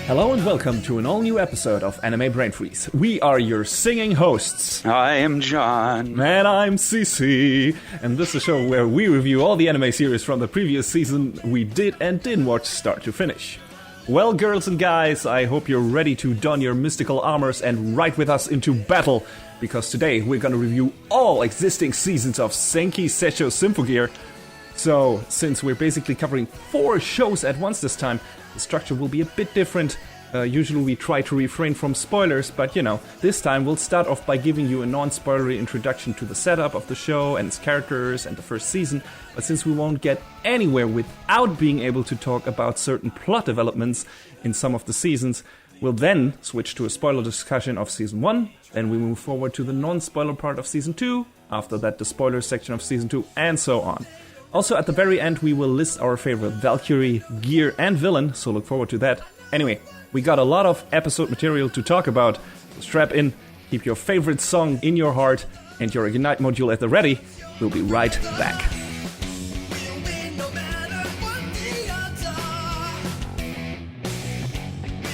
Hello and welcome to an all-new episode of Anime Brain Freeze. We are your singing hosts. I am John. And I'm CC. And this is a show where we review all the anime series from the previous season we did and didn't watch start to finish. Well, girls and guys, I hope you're ready to don your mystical armors and ride with us into battle, because today we're gonna review all existing seasons of Senki, Zesshou, Symphogear. So, since we're basically covering 4 shows at once this time, the structure will be a bit different. Usually we try to refrain from spoilers, but this time we'll start off by giving you a non-spoilery introduction to the setup of the show and its characters and the first season. But since we won't get anywhere without being able to talk about certain plot developments in some of the seasons, we'll then switch to a spoiler discussion of Season 1, then we move forward to the non-spoiler part of Season 2, after that the spoiler section of Season 2, and so on. Also, at the very end, we will list our favorite Valkyrie, gear, and villain, so look forward to that. Anyway, we got a lot of episode material to talk about, so strap in, keep your favorite song in your heart, and your Ignite module at the ready. We'll be right back.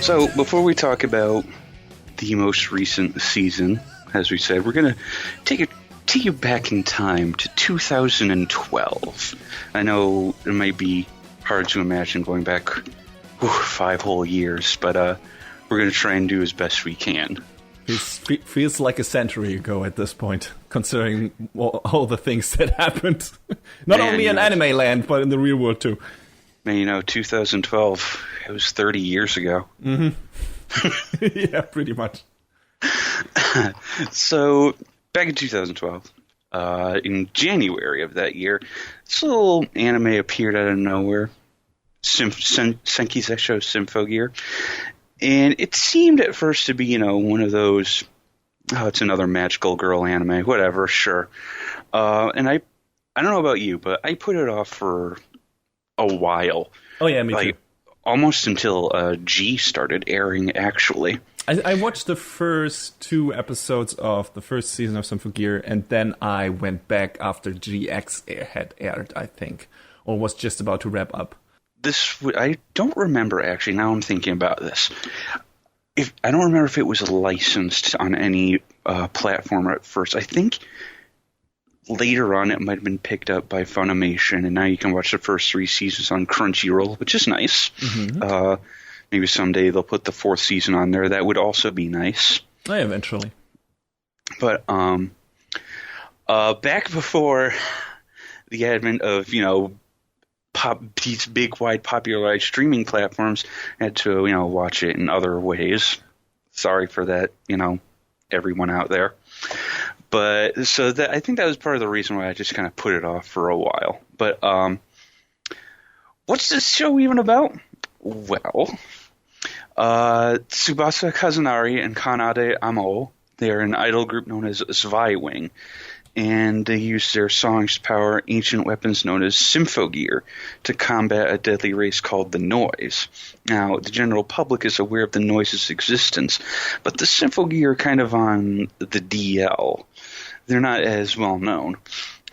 So, before we talk about the most recent season, as we said, we're going to take you back in time to 2012. I know it might be hard to imagine going back 5 whole years, but we're going to try and do as best we can. It feels like a century ago at this point, considering all the things that happened. Not only in anime land, but in the real world too. Man, 2012, it was 30 years ago. Mm-hmm. Yeah, pretty much. So, back in 2012, in January of that year, this little anime appeared out of nowhere, Senki Zesshou Symphogear, and it seemed at first to be, one of those, it's another magical girl anime, whatever, sure. And I don't know about you, but I put it off for a while. Oh yeah, me too. Almost until G started airing, actually. I watched the first 2 episodes of the first season of Symphogear, and then I went back after GX had aired, I think, or was just about to wrap up. I don't remember, actually, now I'm thinking about this. I don't remember if it was licensed on any platform at first. I think later on it might have been picked up by Funimation, and now you can watch the first 3 seasons on Crunchyroll, which is nice. Mm-hmm. Maybe someday they'll put the 4th season on there. That would also be nice. Eventually. But back before the advent of, these big, wide, popularized streaming platforms, I had to, watch it in other ways. Sorry for that, everyone out there. But so I think that was part of the reason why I just kind of put it off for a while. But what's this show even about? Well, Tsubasa Kazunari and Kanade Amo, they are an idol group known as Zweiwing, and they use their songs to power ancient weapons known as Symphogear to combat a deadly race called the Noise. Now, the general public is aware of the Noise's existence, but the Symphogear are kind of on the DL. They're not as well known.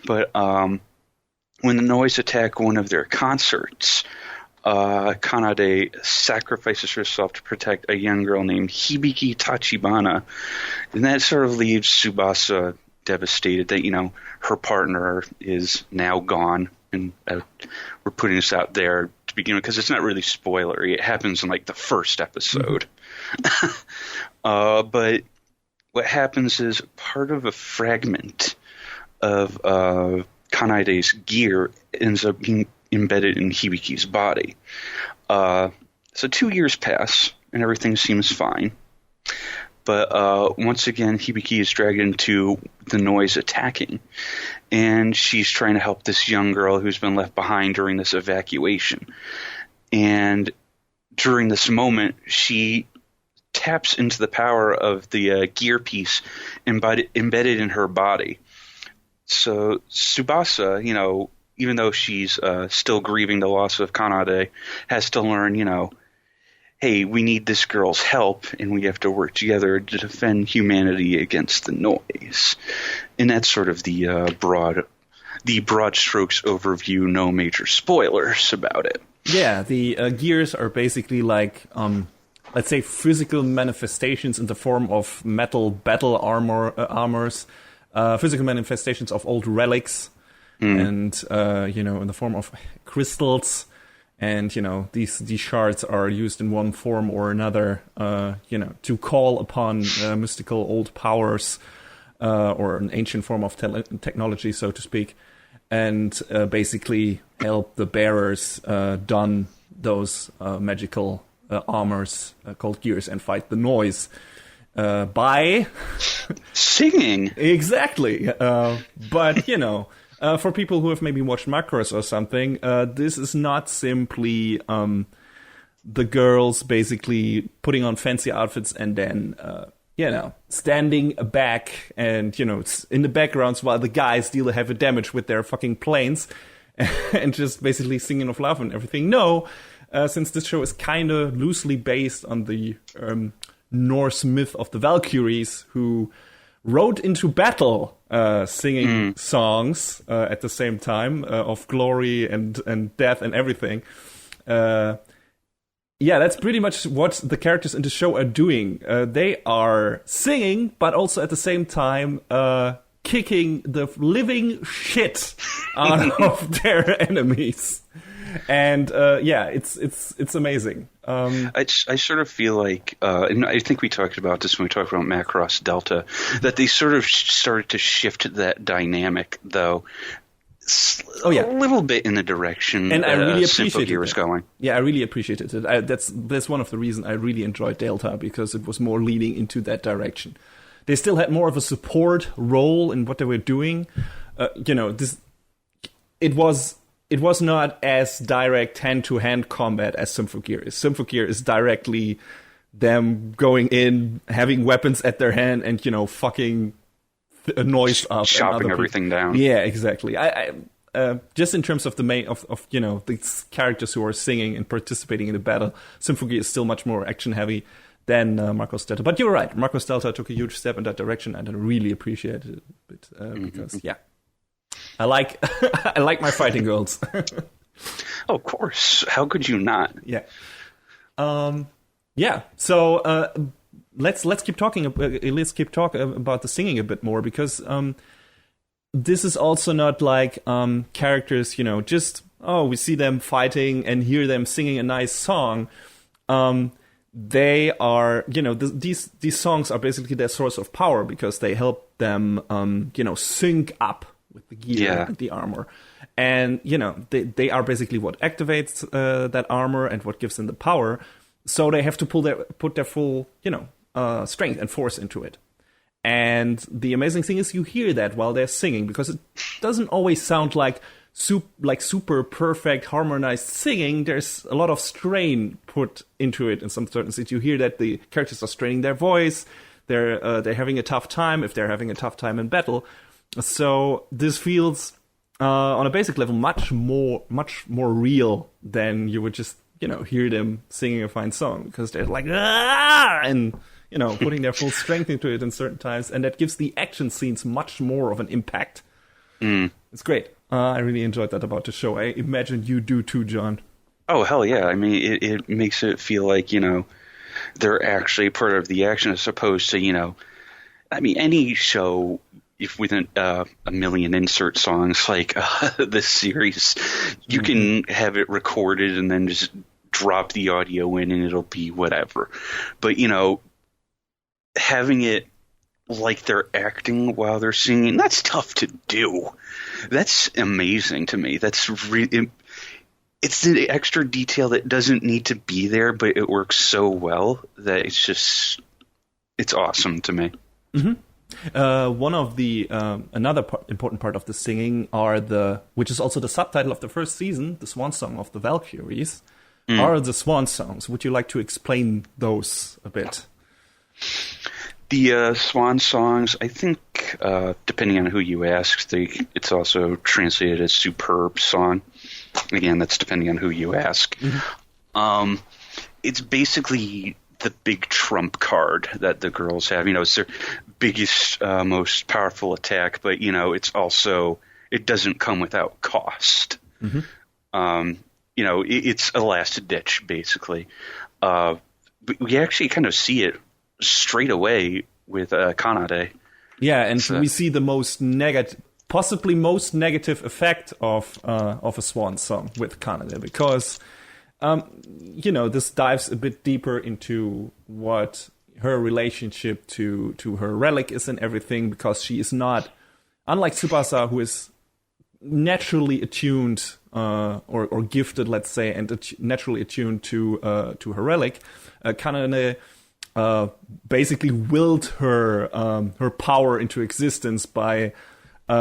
But when the Noise attack one of their concerts, Kanade sacrifices herself to protect a young girl named Hibiki Tachibana, and that sort of leaves Tsubasa devastated that, her partner is now gone, and we're putting this out there to begin with because it's not really spoilery. It happens in, the first episode. Mm-hmm. But what happens is part of a fragment of Kanade's gear ends up being embedded in Hibiki's body. So 2 years pass, and everything seems fine. But once again, Hibiki is dragged into the Noise attacking, and she's trying to help this young girl who's been left behind during this evacuation. And during this moment, she taps into the power of the gear piece embedded in her body. So Tsubasa, even though she's still grieving the loss of Kanade, has to learn, hey, we need this girl's help, and we have to work together to defend humanity against the Noise. And that's sort of the broad strokes overview, no major spoilers about it. Yeah, the gears are basically like let's say, physical manifestations in the form of metal battle armors, physical manifestations of old relics, and in the form of crystals. And these shards are used in one form or another, to call upon mystical old powers or an ancient form of technology, so to speak, and basically help the bearers don those magical armors called gears and fight the noise by singing. Exactly. But for people who have maybe watched Macross or something, this is not simply the girls basically putting on fancy outfits and then standing back and in the backgrounds while the guys deal heavy damage with their fucking planes and just basically singing of love and everything. No. Since this show is kind of loosely based on the Norse myth of the Valkyries, who rode into battle singing songs at the same time of glory and death and everything. That's pretty much what the characters in the show are doing. They are singing, but also at the same time kicking the living shit out of their enemies. And it's amazing. I sort of feel like, and I think we talked about this when we talked about Macross Delta, that they sort of started to shift that dynamic, though, a little bit in the direction and I really Symphogear was going. Yeah, I really appreciated it. That's one of the reasons I really enjoyed Delta, because it was more leaning into that direction. They still had more of a support role in what they were doing. It was not as direct hand-to-hand combat as Symphogear is. Symphogear is directly them going in, having weapons at their hand, and fucking noise up, chopping everything down. Yeah, exactly. I just in terms of the main of these characters who are singing and participating in the battle, Symphogear is still much more action-heavy than Macross Delta. But you're right, Macross Delta took a huge step in that direction, and I really appreciated it because I like I like my fighting girls. Oh, of course. How could you not? Yeah. So let's keep talking. Let's keep talking about the singing a bit more, because this is also not like characters. Just we see them fighting and hear them singing a nice song. They are, these songs are basically their source of power, because they help them, sync up with the gear and the armor. And, they are basically what activates that armor and what gives them the power. So they have to put their full, strength and force into it. And the amazing thing is you hear that while they're singing, because it doesn't always sound like super perfect harmonized singing. There's a lot of strain put into it in some certain scenes. You hear that the characters are straining their voice. They're having a tough time if they're having a tough time in battle. So this feels on a basic level much more real than you would just hear them singing a fine song, because they're like and putting their full strength into it in certain times, and that gives the action scenes much more of an impact. It's great. I really enjoyed that about the show. I imagine you do too, John. Oh, hell yeah. I mean, it makes it feel like, they're actually part of the action, as opposed to, any show if with a million insert songs like this series, you can have it recorded and then just drop the audio in and it'll be whatever. But, having it like they're acting while they're singing, that's tough to do. That's amazing to me. That's it's the extra detail that doesn't need to be there, but it works so well that it's awesome to me. One of the another important part of the singing which is also the subtitle of the first season, the Swan Song of the Valkyries, are the Swan Songs. Would you like to explain those a bit? The Swan Songs, I think, depending on who you ask, it's also translated as Superb Song. Again, that's depending on who you ask. It's basically the big trump card that the girls have. It's their biggest, most powerful attack, but, it's also, it doesn't come without cost. It's a last ditch, basically. we actually kind of see it straight away with Kanade. Yeah, and we see the possibly most negative effect of a swan song with Kanade, because this dives a bit deeper into what her relationship to her relic is and everything, because she is not, unlike Tsubasa, who is naturally attuned or gifted, let's say, and naturally attuned to her relic. Kanade basically willed her power into existence by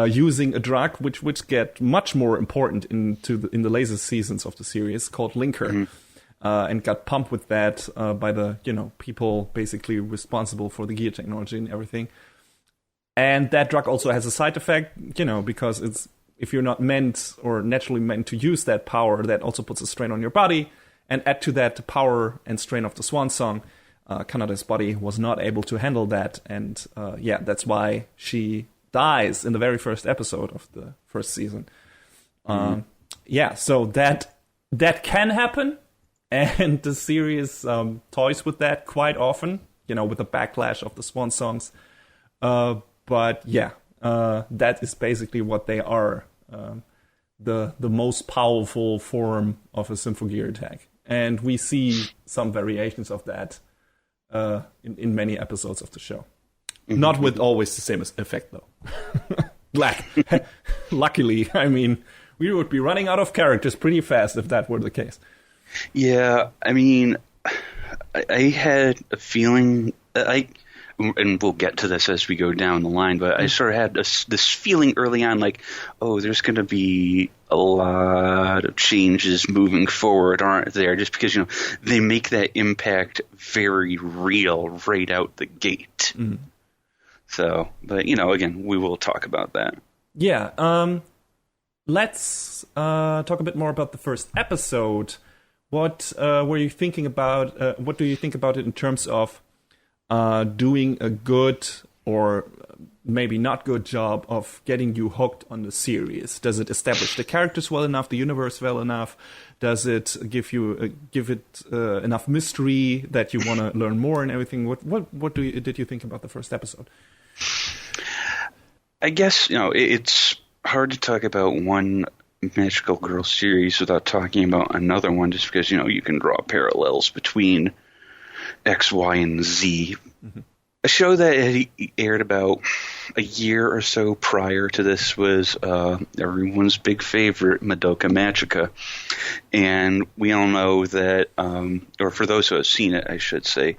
using a drug which get much more important in the later seasons of the series, called Linker, and got pumped with that by the people basically responsible for the gear technology and everything. And that drug also has a side effect, because if you're not meant or naturally meant to use that power, that also puts a strain on your body. And add to that the power and strain of the swan song, Kanade's body was not able to handle that. And that's why she dies in the very first episode of the first season. So that can happen. And the series toys with that quite often, with the backlash of the swan songs. But that is basically what they are. The most powerful form of a Symphogear attack. And we see some variations of that in many episodes of the show. Not with always the same effect, though. Luckily, I mean, we would be running out of characters pretty fast if that were the case. Yeah, I mean, I had a feeling... and we'll get to this as we go down the line, but I sort of had this feeling early on, like, there's going to be a lot of changes moving forward, aren't there? Just because, they make that impact very real right out the gate. So, but, again, we will talk about that. Yeah, let's talk a bit more about the first episode. What were you thinking about, what do you think about it in terms of doing a good or maybe not good job of getting you hooked on the series? Does it establish the characters well enough, the universe well enough? Does it give it enough mystery that you want to learn more and everything? What did you think about the first episode? I guess it's hard to talk about one magical girl series without talking about another one, just because you can draw parallels between X, Y, and Z. A show that had aired about a year or so prior to this was everyone's big favorite, Madoka Magica. And we all know that, or for those who have seen it, I should say,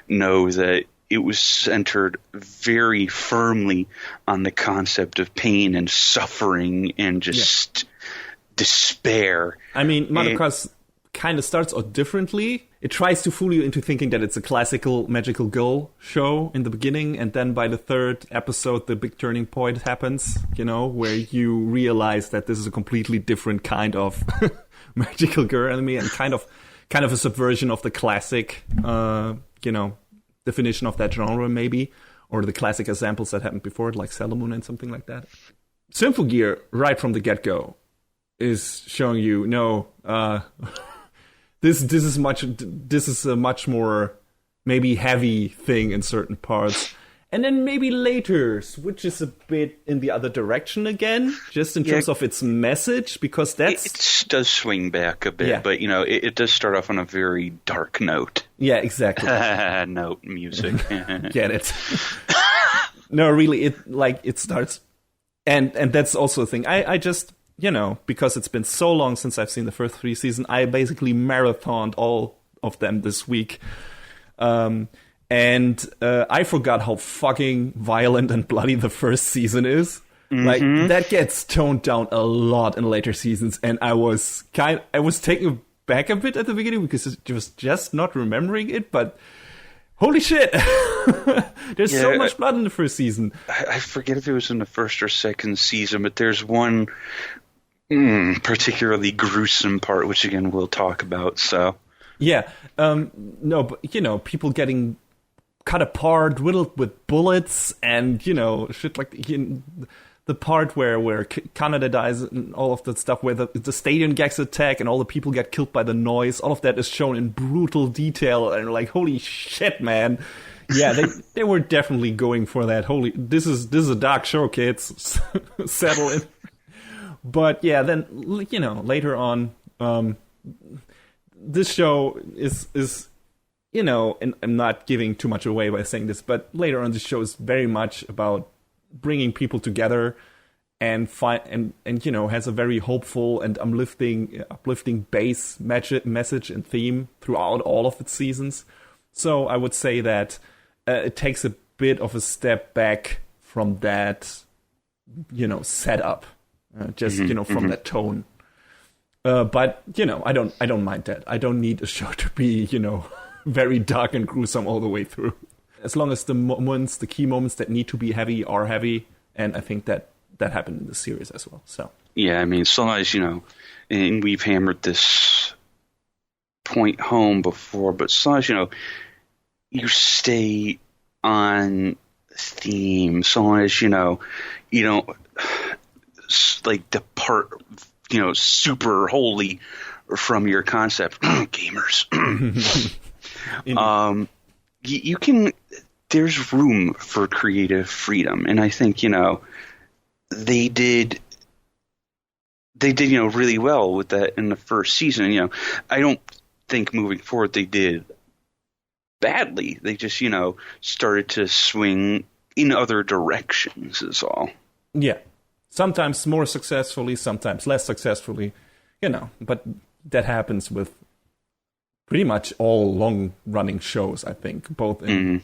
know that it was centered very firmly on the concept of pain and suffering and just despair. I mean, Madoka's kind of starts out differently. It tries to fool you into thinking that it's a classical magical girl show in the beginning, and then by the third episode, the big turning point happens, where you realize that this is a completely different kind of magical girl anime, and kind of a subversion of the classic, definition of that genre, maybe, or the classic examples that happened before it, like Sailor Moon and something like that. Symphogear, right from the get-go, is showing you, This is a much more maybe heavy thing in certain parts, and then maybe later switches a bit in the other direction again, just in terms of its message, because it does swing back a bit, but it does start off on a very dark note. Yeah, exactly. Note music. Get it? No, really, it starts, and that's also a thing. I just. Because it's been so long since I've seen the first 3 seasons, I basically marathoned all of them this week. And I forgot how fucking violent and bloody the first season is. Like, that gets toned down a lot in later seasons, and I was taken back a bit at the beginning because it was just not remembering it, but holy shit! There's so much blood in the first season. I forget if it was in the first or second season, but there's one particularly gruesome part, which again we'll talk about. So no, but people getting cut apart, riddled with bullets, and shit like the part where Kanade dies and all of that stuff, where the stadium gets attacked and all the people get killed by the noise, all of that is shown in brutal detail, and like, holy shit, man. Yeah, they were definitely going for that. This is a dark show, kids. Settle in. But yeah, then, you know, later on, this show is, you know, and I'm not giving too much away by saying this, but later on, this show is very much about bringing people together and you know, has a very hopeful and uplifting base message and theme throughout all of its seasons. So I would say that it takes a bit of a step back from that, you know, setup, you know, from that tone. But you know, I don't mind that. I don't need a show to be, you know, very dark and gruesome all the way through. As long as the key moments that need to be heavy are heavy, and I think that happened in the series as well. So yeah, I mean, sometimes, you know, and we've hammered this point home before, but sometimes, you know, you stay on theme. Sometimes, you know, you don't like depart, you know, super wholly from your concept. Gamers. You can, there's room for creative freedom, and I think, you know, they did, you know, really well with that in the first season. You know, I don't think moving forward they did badly. They just, you know, started to swing in other directions is all. Yeah. Sometimes more successfully, sometimes less successfully, you know, but that happens with pretty much all long-running shows, I think, both in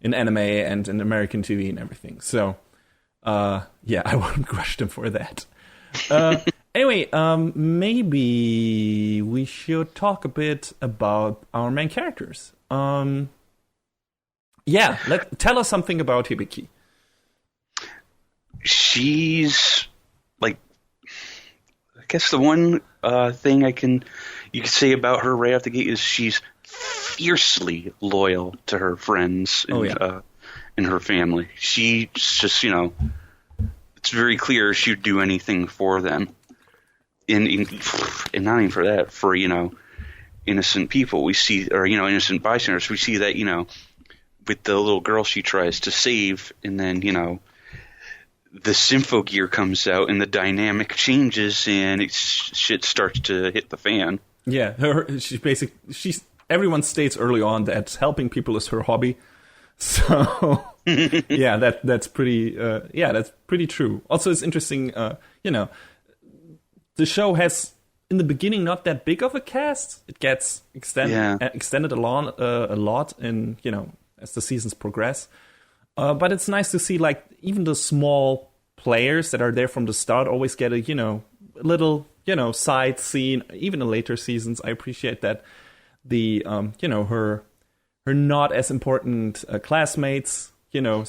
anime and in American TV and everything. So, yeah, I wouldn't crush them for that. Anyway, maybe we should talk a bit about our main characters. Yeah, tell us something about Hibiki. She's, like, I guess the one thing you could say about her right off the gate is she's fiercely loyal to her friends and her family. She's just, you know, it's very clear she'd do anything for them. And not even for that, for, you know, innocent people we see, or, you know, innocent bystanders. We see that, you know, with the little girl she tries to save, and then, you know, the Symphogear comes out and the dynamic changes and shit starts to hit the fan. Yeah, everyone states early on that helping people is her hobby. So yeah, that's pretty true. Also, it's interesting, you know, the show has in the beginning not that big of a cast. It gets extended a lot in, you know, as the seasons progress. But it's nice to see, like, even the small players that are there from the start always get a, you know, little, you know, side scene. Even in later seasons, I appreciate that the, you know, her not as important classmates, you know,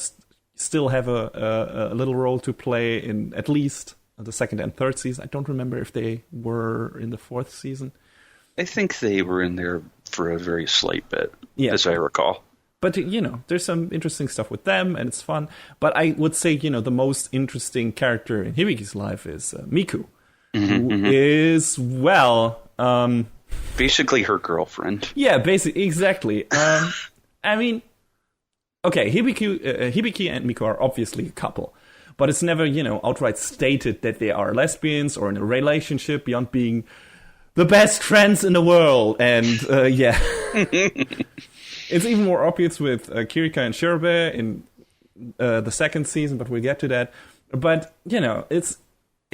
still have a little role to play in at least the second and third season. I don't remember if they were in the fourth season. I think they were in there for a very slight bit, as I recall. But, you know, there's some interesting stuff with them, and it's fun. But I would say, you know, the most interesting character in Hibiki's life is Miku, who is, well... basically her girlfriend. Yeah, basically, exactly. I mean, okay, Hibiki and Miku are obviously a couple. But it's never, you know, outright stated that they are lesbians or in a relationship beyond being the best friends in the world. And, yeah... It's even more obvious with Kirika and Shirobe in the second season, but we'll get to that. But, you know, it's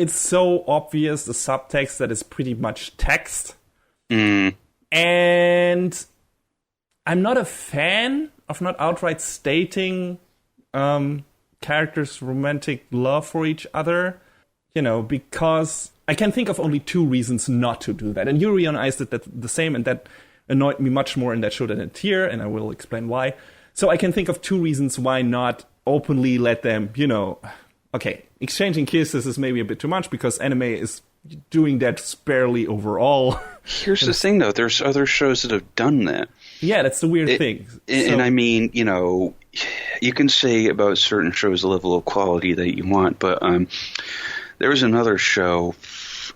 so obvious, the subtext, that it's pretty much text. And I'm not a fan of not outright stating characters' romantic love for each other, you know, because I can think of only two reasons not to do that. And you realized that the same, and that annoyed me much more in that show than in here, and I will explain why. So I can think of two reasons why not openly let them, you know... Okay, exchanging kisses is maybe a bit too much, because anime is doing that sparely overall. Here's the thing, though. There's other shows that have done that. Yeah, that's the weird thing. And I mean, you know, you can say about certain shows the level of quality that you want, but there was another show,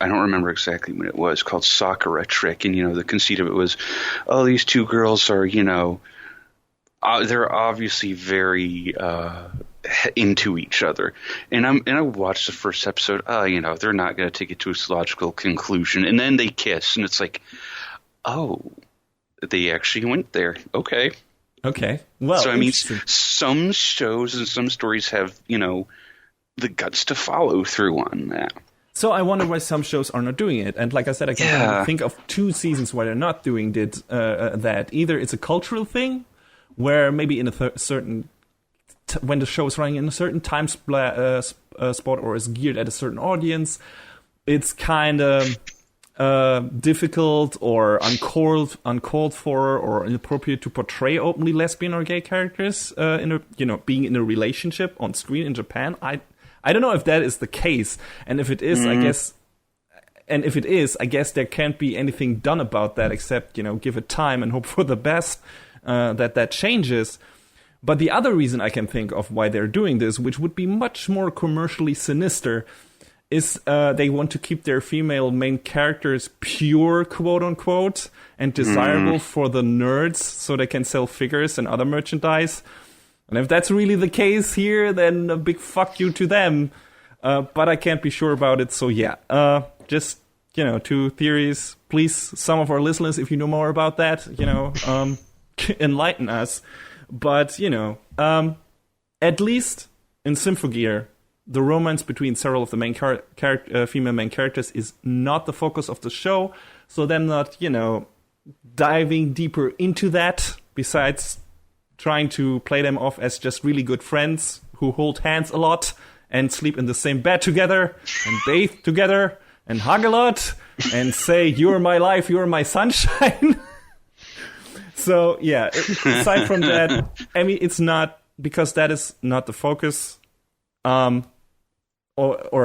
I don't remember exactly when it was, called Sakura Trick, and, you know, the conceit of it was, oh, these two girls are, you know, they're obviously very into each other. And I watched the first episode, you know, they're not going to take it to its logical conclusion. And then they kiss, and it's like, oh, they actually went there. Okay. Well, so I mean, some shows and some stories have, you know, the guts to follow through on that. So I wonder why some shows are not doing it. And like I said, I can think of 2 seasons why they're not doing that. Either it's a cultural thing, where maybe in a certain when the show is running in a certain time spot or is geared at a certain audience, it's kind of difficult or uncalled for or inappropriate to portray openly lesbian or gay characters being in a relationship on screen in Japan. I don't know if that is the case, and if it is, I guess there can't be anything done about that except, you know, give it time and hope for the best that changes. But the other reason I can think of why they're doing this, which would be much more commercially sinister, is they want to keep their female main characters pure, quote unquote, and desirable for the nerds so they can sell figures and other merchandise. And if that's really the case here, then a big fuck you to them. But I can't be sure about it, so yeah. Just, you know, 2 theories. Please, some of our listeners, if you know more about that, you know, enlighten us. But, you know, at least in Symphogear, the romance between several of the main female main characters is not the focus of the show. So them not, you know, diving deeper into that, besides trying to play them off as just really good friends who hold hands a lot and sleep in the same bed together and bathe together and hug a lot and say, "You're my life, you're my sunshine." So, yeah, aside from that, I mean, it's not, because that is not the focus, or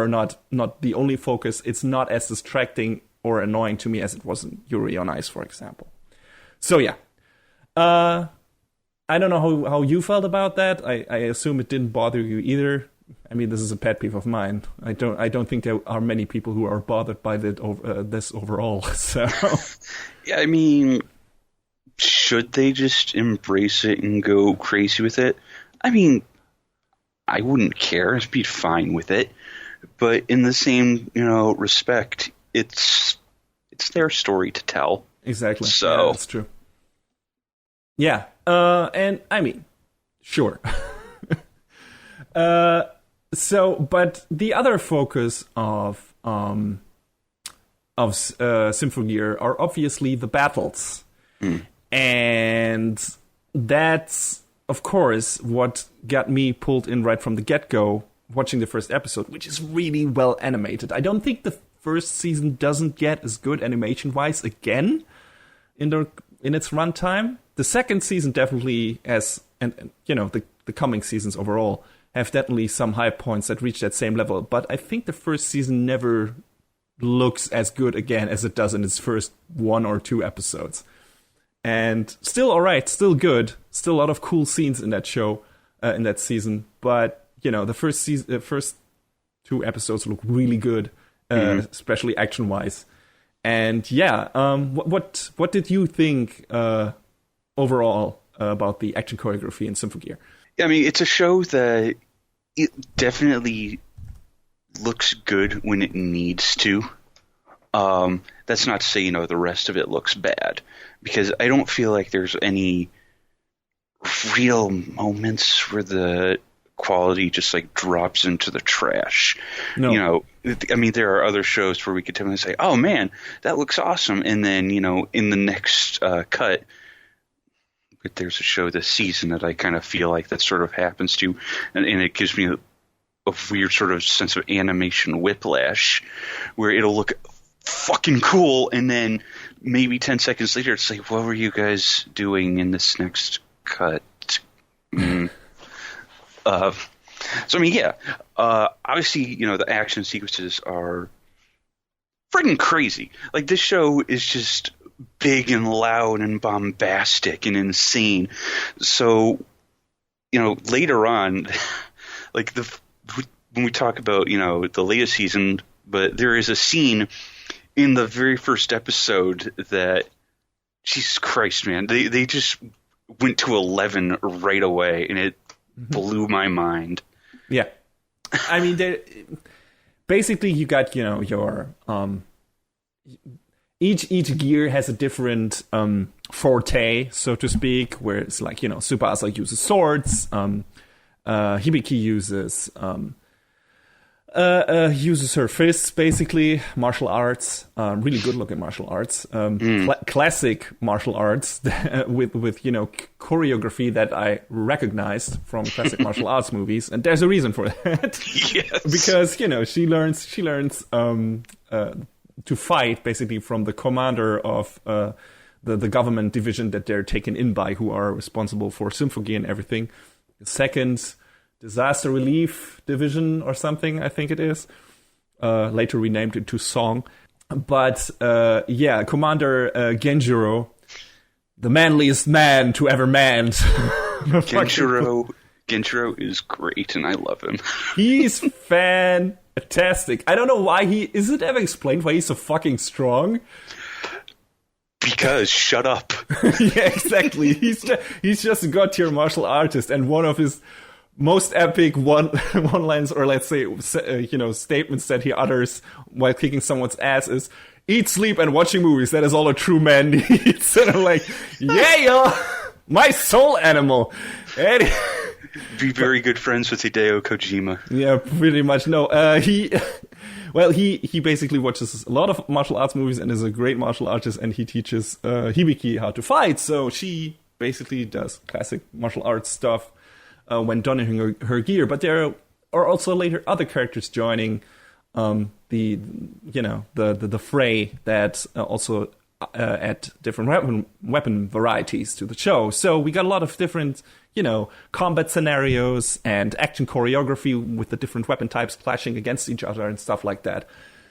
not the only focus, it's not as distracting or annoying to me as it was in Yuri on Ice, for example. So, yeah. I don't know how you felt about that. I assume it didn't bother you either. I mean, this is a pet peeve of mine. I don't think there are many people who are bothered by this overall. So, yeah, I mean, should they just embrace it and go crazy with it? I mean, I wouldn't care. I'd be fine with it. But in the same, you know, respect, it's their story to tell. Exactly. So yeah, that's true. Yeah. And I mean, sure. But the other focus of Symphogear are obviously the battles. And that's, of course, what got me pulled in right from the get-go, watching the first episode, which is really well animated. I don't think the first season doesn't get as good animation-wise again in its runtime. The second season definitely has, and you know, the coming seasons overall have definitely some high points that reach that same level. But I think the first season never looks as good again as it does in its first 1 or 2 episodes. And still alright, still good, still a lot of cool scenes in that show, in that season. But you know, the first 2 episodes look really good, especially action-wise. And yeah, what did you think overall about the action choreography in Symphogear? I mean, it's a show that it definitely looks good when it needs to. That's not to say, you know, the rest of it looks bad, because I don't feel like there's any real moments where the quality just like drops into the trash. No. You know, I mean, there are other shows where we could definitely say, "Oh man, that looks awesome," and then, you know, in the next cut, but there's a show this season that I kind of feel like that sort of happens to, and it gives me a weird sort of sense of animation whiplash, where it'll look fucking cool, and then maybe 10 seconds later it's like, what were you guys doing in this next cut? So I mean, yeah, obviously, you know, the action sequences are friggin' crazy. Like, this show is just big and loud and bombastic and insane. So, later on, like when we talk about, the latest season, but there is a scene in the very first episode that, Jesus Christ, man, they just went to 11 right away, and it blew my mind. Yeah. I mean, basically you got, your... Each gear has a different forte, so to speak, where it's like, Tsubasa uses swords, Hibiki uses her fists, basically, martial arts, really good-looking martial arts, classic martial arts with choreography that I recognized from classic martial arts movies, and there's a reason for that. Yes. Because, she learns to fight, basically, from the commander of the government division that they're taken in by, who are responsible for Symphogear and everything. The second disaster relief division or something, I think it is. Later renamed into Song. But, Commander Genjiro, the manliest man to ever manned. Genjiro is great, and I love him. He's fantastic. I don't know why is it ever explained why he's so fucking strong? Because shut up. Yeah, exactly. He's just a god-tier martial artist, and one of his most epic one-lines, or let's say, statements that he utters while kicking someone's ass is, "Eat, sleep, and watching movies. That is all a true man needs." And I'm like, yeah, yo, my soul animal. Be very good friends with Hideo Kojima. Yeah, pretty much. No, he basically watches a lot of martial arts movies and is a great martial artist, and he teaches Hibiki how to fight. So she basically does classic martial arts stuff when donning her gear. But there are also later other characters joining the fray that also add different weapon varieties to the show. So we got a lot of different, combat scenarios and action choreography with the different weapon types clashing against each other and stuff like that.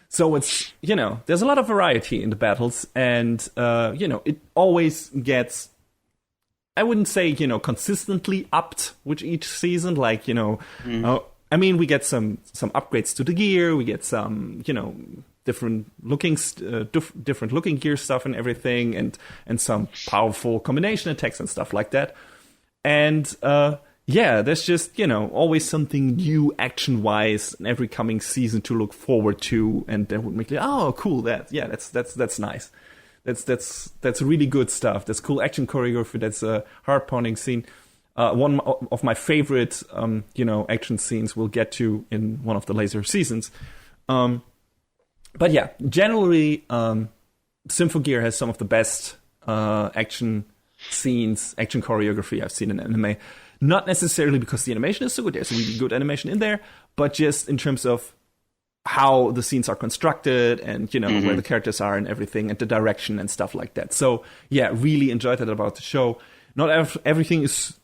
So it's, there's a lot of variety in the battles, and, it always gets, I wouldn't say, consistently upped with each season. Like, we get some upgrades to the gear, we get some, different looking gear stuff and everything, and some powerful combination attacks and stuff like that. And there's just always something new action wise in every coming season to look forward to, and that would make it cool. That's nice. That's really good stuff. That's cool action choreography. That's a heart pounding scene. One of my favorite action scenes we'll get to in one of the later seasons. But yeah, generally, Symphogear has some of the best action scenes, action choreography I've seen in anime. Not necessarily because the animation is so good, there's really good animation in there, but just in terms of how the scenes are constructed and, where the characters are and everything, and the direction and stuff like that. So, yeah, really enjoyed that about the show. Not everything is,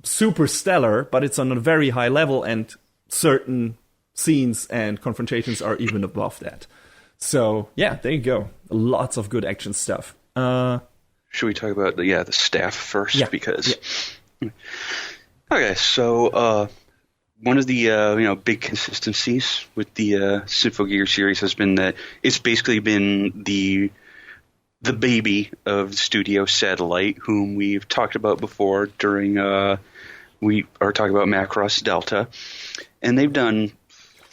super stellar, but it's on a very high level, and certain scenes and confrontations are even above that. So, yeah, there you go. Lots of good action stuff. Should we talk about the staff first? Yeah. Because okay, so one of the big consistencies with the Symphogear series has been that it's basically been the baby of Studio Satellite, whom we've talked about before during we are talking about Macross Delta, and they've done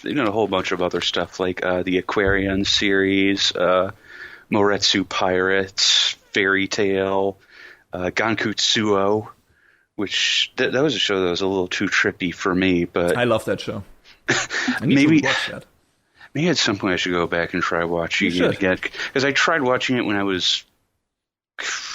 a whole bunch of other stuff like the Aquarian series, Moretsu Pirates, Fairy Tail, Gankutsuo, which that was a show that was a little too trippy for me, but I love that show. I need maybe to watch that. Maybe at some point I should go back and try watching it again, because I tried watching it when I was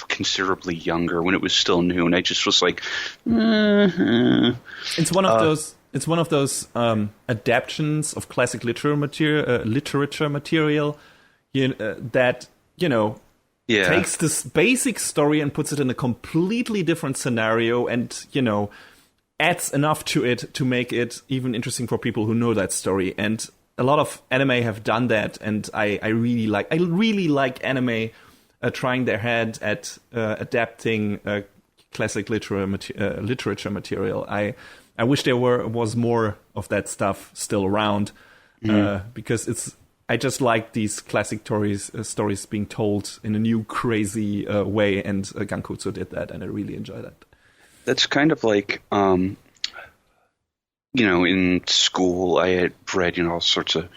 considerably younger, when it was still new, and I just was like, It's one of those. It's one of those adaptations of classic literature material that takes this basic story and puts it in a completely different scenario, and adds enough to it to make it even interesting for people who know that story. And a lot of anime have done that, and I really like anime trying their hand at adapting classic literature material. I wish there was more of that stuff still around, because I just like these classic stories being told in a new, crazy way, and Gankutsu did that, and I really enjoy that. That's kind of like, in school I had read, all sorts of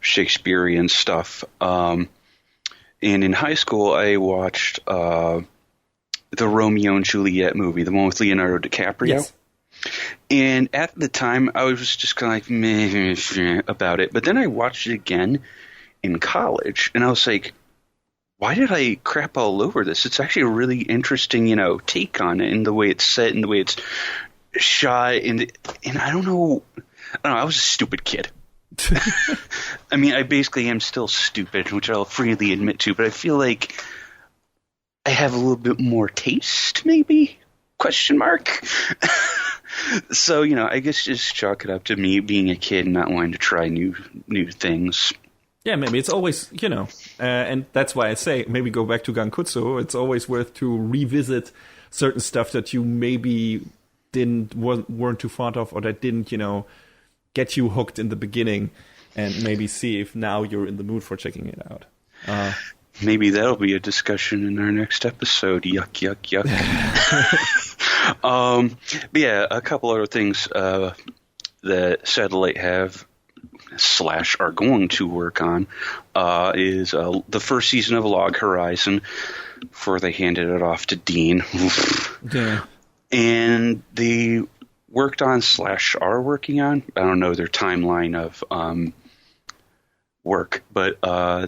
Shakespearean stuff. And in high school I watched the Romeo and Juliet movie, the one with Leonardo DiCaprio. Yes. And at the time, I was just kind of like, meh about it. But then I watched it again in college, and I was like, why did I crap all over this? It's actually a really interesting, take on it, and the way it's set and the way it's shot. And I don't know, I was a stupid kid. I mean, I basically am still stupid, which I'll freely admit to, but I feel like I have a little bit more taste, maybe? ? So, I guess just chalk it up to me being a kid and not wanting to try new things. Yeah, maybe it's always, and that's why I say maybe go back to Gankutsu. It's always worth to revisit certain stuff that you maybe weren't too fond of, or that didn't, get you hooked in the beginning, and maybe see if now you're in the mood for checking it out. Maybe that'll be a discussion in our next episode. Yuck, yuck, yuck. But yeah, a couple other things that Satellite have / are going to work on is the first season of Log Horizon, before they handed it off to Dean. Yeah. And they worked on / are working on, I don't know their timeline of work, but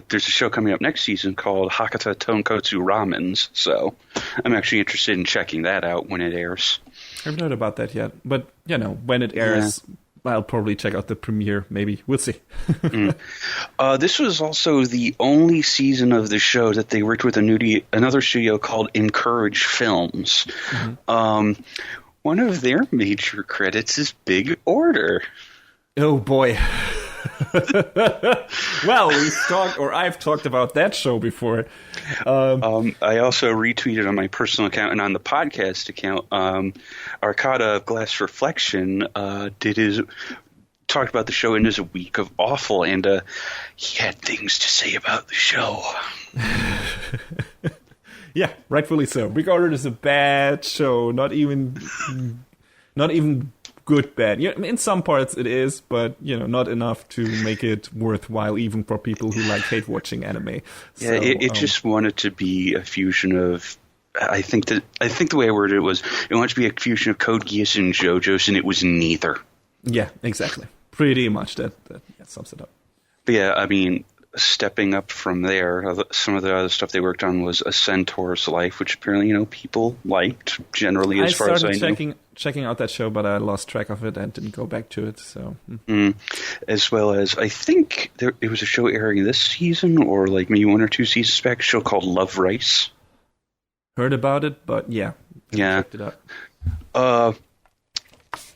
there's a show coming up next season called Hakata Tonkotsu Ramens, so I'm actually interested in checking that out when it airs. I haven't heard about that yet, but when it airs, I'll probably check out the premiere. Maybe we'll see. This was also the only season of the show that they worked with another studio called Encourage Films. Mm-hmm. One of their major credits is Big Order. Oh boy. Well, I've talked about that show before. I also retweeted on my personal account and on the podcast account. Arcada of Glass Reflection talked about the show in his week of awful, and he had things to say about the show. Yeah, rightfully so. Big Order is a bad show. Not even good bad. In some parts it is, but not enough to make it worthwhile, even for people who hate watching anime. Yeah, it just wanted to be a fusion of. I think the way I worded it was it wanted to be a fusion of Code Geass and JoJo's, and it was neither. Yeah, exactly. Pretty much that sums it up. But yeah, I mean, stepping up from there, some of the other stuff they worked on was A Centaur's Life, which apparently people liked generally, as far as I know. I started checking out that show, but I lost track of it and didn't go back to it. So, as well as I think it was a show airing this season, or maybe 1 or 2 seasons back, a show called Love Rice. Heard about it, but yeah, checked it out.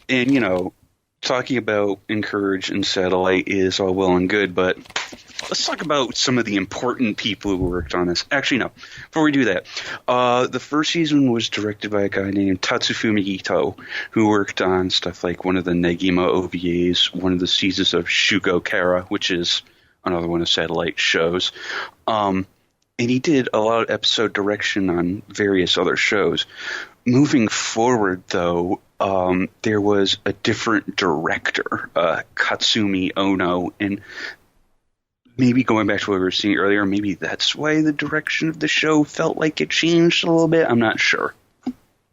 And talking about Encourage and Satellite is all well and good, but let's talk about some of the important people who worked on this. Actually, no. Before we do that, the first season was directed by a guy named Tatsufumi Ito, who worked on stuff like one of the Negima OVAs, one of the seasons of Shugo Kara, which is another one of Satellite shows. And he did a lot of episode direction on various other shows. Moving forward, though, there was a different director, Katsumi Ono, and maybe going back to what we were seeing earlier, maybe that's why the direction of the show felt like it changed a little bit. I'm not sure.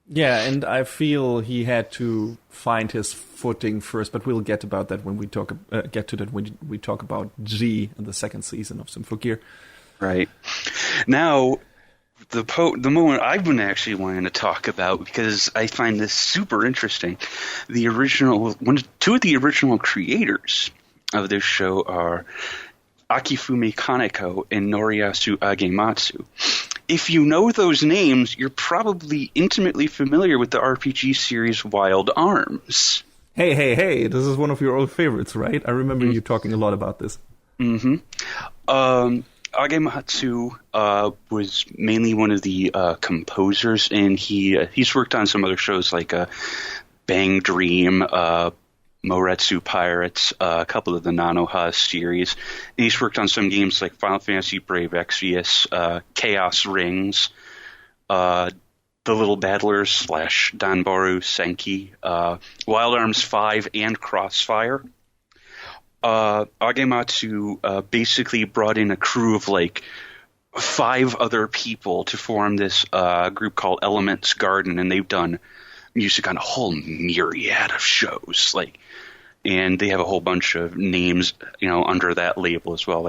Yeah, and I feel he had to find his footing first, but we'll get about that when we talk about G in the second season of Symphogear. Right. Now, the moment I've been actually wanting to talk about, because I find this super interesting, two of the original creators of this show are Akifumi Kaneko and Noriyasu Agematsu. If you know those names, you're probably intimately familiar with the RPG series Wild Arms. Hey, this is one of your old favorites, right? I remember you talking a lot about this. Mm-hmm. Agematsu was mainly one of the composers, and he's worked on some other shows like Bang Dream, Moretsu Pirates, a couple of the Nanoha series. And he's worked on some games like Final Fantasy Brave Exvius, Chaos Rings, The Little Battlers / Danboru Senki, Wild Arms 5, and Crossfire. Agematsu basically brought in a crew of like 5 other people to form this group called Elements Garden, and they've done music on a whole myriad of shows, and they have a whole bunch of names, under that label as well.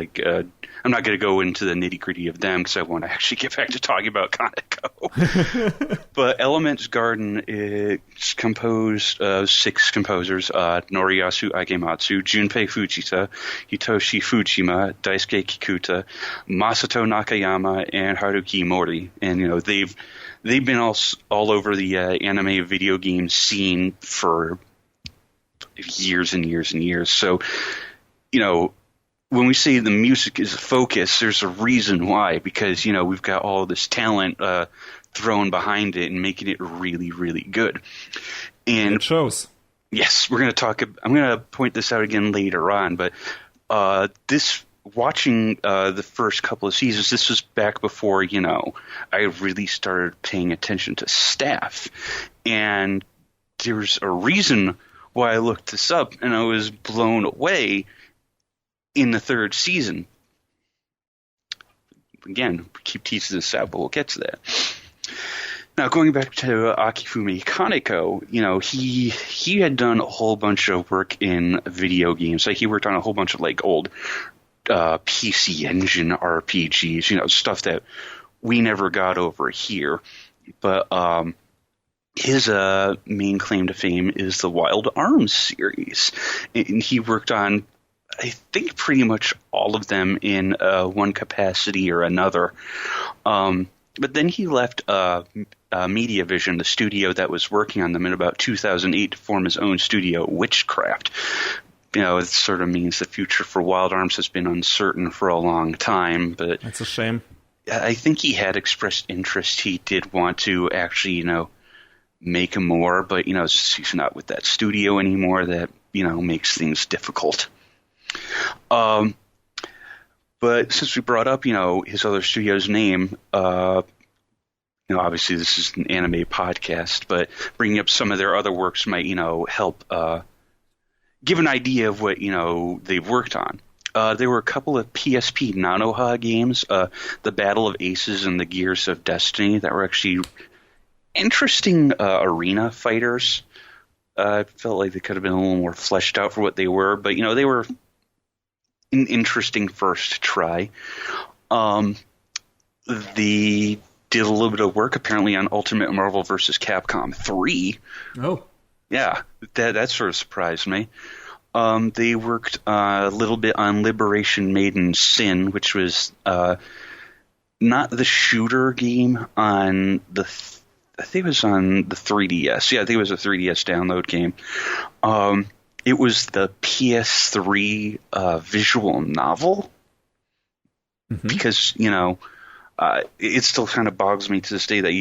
I'm not going to go into the nitty-gritty of them because I want to actually get back to talking about Kaneko. But Elements Garden is composed of 6 composers: Noriyasu Agematsu, Junpei Fujita, Hitoshi Fujima, Daisuke Kikuta, Masato Nakayama, and Haruki Mori. And they've been all over the anime video game scene for years and years and years. So, when we say the music is a focus, there's a reason why, because, we've got all this talent thrown behind it and making it really, really good. And it shows. Yes, I'm going to point this out again later on, but watching the first couple of seasons, this was back before, I really started paying attention to staff. And there's a reason why I looked this up, and I was blown away in the 3rd season. Again, keep teasing this out, but we'll get to that. Now, going back to Akifumi Kaneko, he had done a whole bunch of work in video games. He worked on a whole bunch of old PC Engine RPGs, stuff that we never got over here. But his main claim to fame is the Wild Arms series, and he worked on, I think, pretty much all of them in one capacity or another. But then he left Mediavision, the studio that was working on them, in about 2008 to form his own studio, Witchcraft. It sort of means the future for Wild Arms has been uncertain for a long time. But that's a shame. I think he had expressed interest. He did want to actually, make more, but, he's not with that studio anymore. That, makes things difficult. But since we brought up, his other studio's name, obviously this is an anime podcast, but bringing up some of their other works might, help give an idea of what, they've worked on. There were a couple of PSP Nanoha games, the Battle of Aces and the Gears of Destiny, that were actually interesting arena fighters. I felt like they could have been a little more fleshed out for what they were, but, they were an interesting first try. They did a little bit of work apparently on Ultimate Marvel vs. Capcom 3. Oh. Yeah, that sort of surprised me. They worked a little bit on Liberation Maiden Sin, which was not the shooter game on I think it was on the 3DS. Yeah, I think it was a 3DS download game. It was the PS3 visual novel, because, it still kind of bogs me to this day that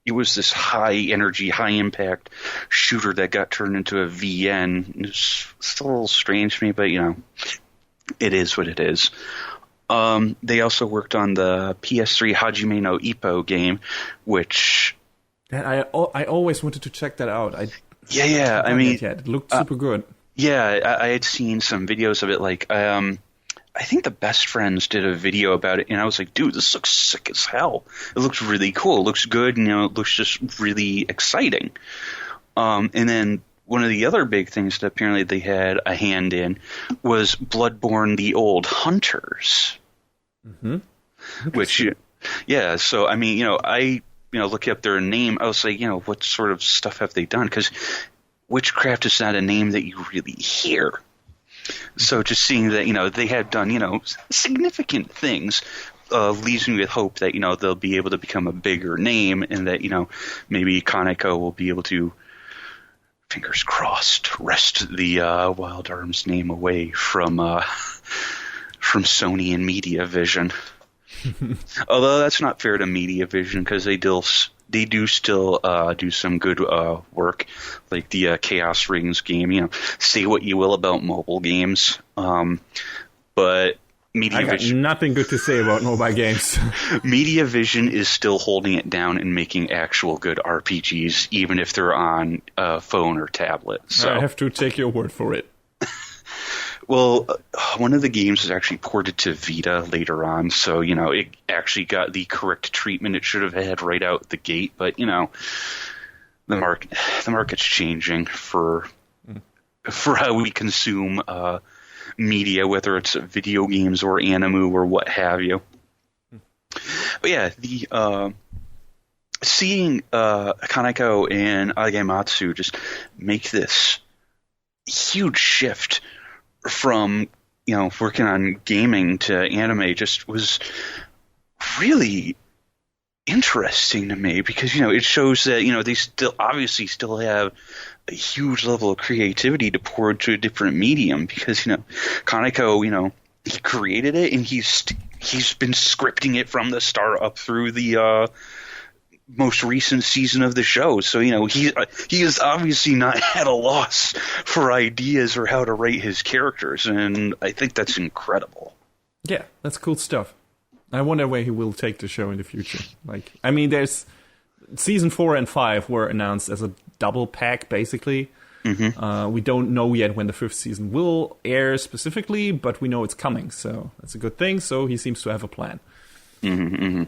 it was this high-energy, high-impact shooter that got turned into a VN. It's still a little strange to me, but, it is what it is. They also worked on the PS3 Hajime no Ippo game, which... I always wanted to check that out. Yeah. I mean, it looked super good. Yeah, I had seen some videos of it. I think the Best Friends did a video about it, and I was like, dude, this looks sick as hell. It looks really cool. It looks good, and it looks just really exciting. And then one of the other big things that apparently they had a hand in was Bloodborne: The Old Hunters. Which, yeah, so, I mean, I look up their name, I was like, what sort of stuff have they done? Because Witchcraft is not a name that you really hear. So just seeing that, they have done, significant things leaves me with hope that, they'll be able to become a bigger name, and that, maybe Kaneko will be able to, fingers crossed, wrest the Wild Arms name away from from Sony and MediaVision. Although that's not fair to MediaVision because they do still do some good work, like the Chaos Rings game. You know, say what you will about mobile games, but MediaVision, I got nothing good to say about mobile games. MediaVision is still holding it down and making actual good RPGs, even if they're on phone or tablet. So I have to take your word for it. Well, one of the games is actually ported to Vita later on, so, you know, it actually got the correct treatment it should have had right out the gate. But, you know, the market's changing for how we consume media, whether it's video games or anime or what have you. But yeah, the seeing Kaneko and Agematsu just make this huge shift from, you know, working on gaming to anime just was really interesting to me because, you know, it shows that, you know, they still have a huge level of creativity to pour into a different medium because, you know, Kaneko, you know, he created it and he's been scripting it from the start up through the most recent season of the show. So, you know, he is obviously not at a loss for ideas or how to write his characters, and I think that's incredible. Yeah, that's cool stuff. I wonder where he will take the show in the future. Like, I mean, there's season 4 and 5 were announced as a double pack, basically. Mm-hmm. We don't know yet when the 5th season will air specifically, but we know it's coming, so that's a good thing. So he seems to have a plan. Mm-hmm, mm-hmm.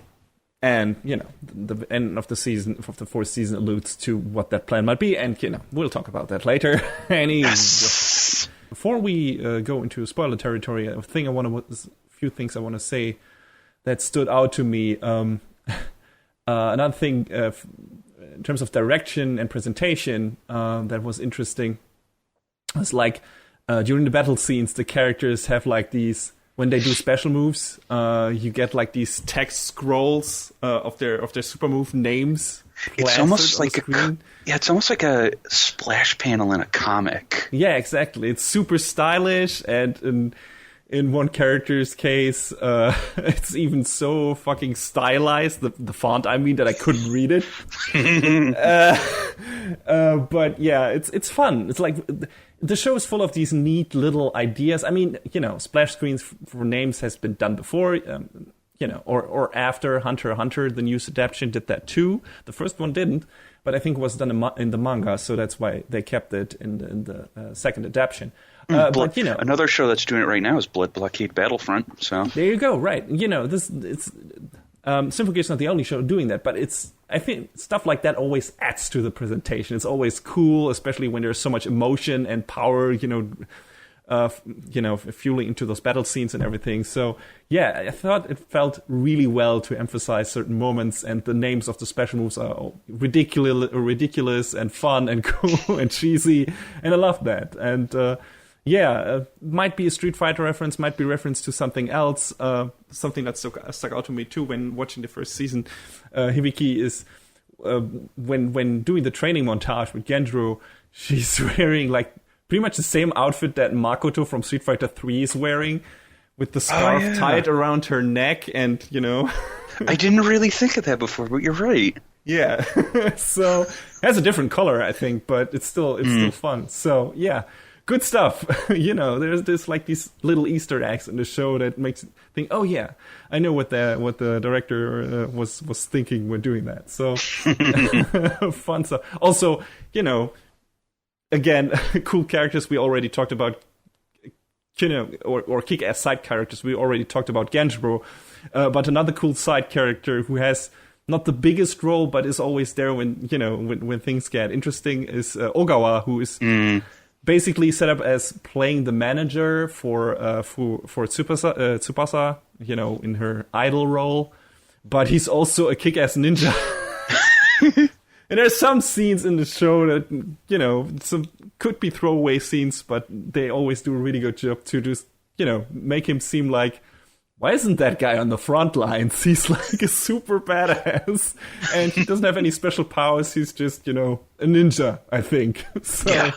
And, you know, the end of the season, of the 4th season, alludes to what that plan might be. And, you know, we'll talk about that later. Yes. Before we go into spoiler territory, a few things I want to say that stood out to me. Another thing, in terms of direction and presentation, that was interesting was like, during the battle scenes, the characters have like these... When they do special moves, you get like these text scrolls of their super move names. It's almost like it's almost like a splash panel in a comic. Yeah, exactly. It's super stylish, and in one character's case, it's even so fucking stylized. The font, I mean, that I couldn't read it. But yeah, it's fun. It's like. The show is full of these neat little ideas. I mean, you know, splash screens for names has been done before, you know, or after Hunter x Hunter, the news adaptation did that too. The first one didn't, but I think it was done in the manga, so that's why they kept it in the second adaptation. But, you know, another show that's doing it right now is Blood Blockade Battlefront. So there you go. Right, you know, Symphogear is not the only show doing that, but I think stuff like that always adds to the presentation. It's always cool, especially when there's so much emotion and power, you know, fueling into those battle scenes and everything. So yeah, I thought it felt really well to emphasize certain moments, and the names of the special moves are ridiculous and fun and cool and cheesy, and I love that. And might be a Street Fighter reference, might be reference to something else. Something that stuck out to me too when watching the first season. Hibiki is when doing the training montage with Genjiro, she's wearing like pretty much the same outfit that Makoto from Street Fighter 3 is wearing, with the scarf tied around her neck, and you know. I didn't really think of that before, but you're right. Yeah, so it has a different color, I think, but it's still fun. So yeah. Good stuff. You know, there's like these little Easter eggs in the show that makes you think, oh yeah, I know what the director was thinking when doing that. So fun stuff. Also, you know, again, cool characters we already talked about, you know, or kick-ass side characters we already talked about Genjiro, but another cool side character who has not the biggest role but is always there when, you know, when things get interesting is Ogawa, who is basically set up as playing the manager for Tsubasa, you know, in her idol role, but he's also a kick-ass ninja. And there's some scenes in the show that, you know, some could be throwaway scenes, but they always do a really good job to just, you know, make him seem like, why isn't that guy on the front lines? He's like a super badass, and he doesn't have any special powers. He's just, you know, a ninja, I think. So. Yeah.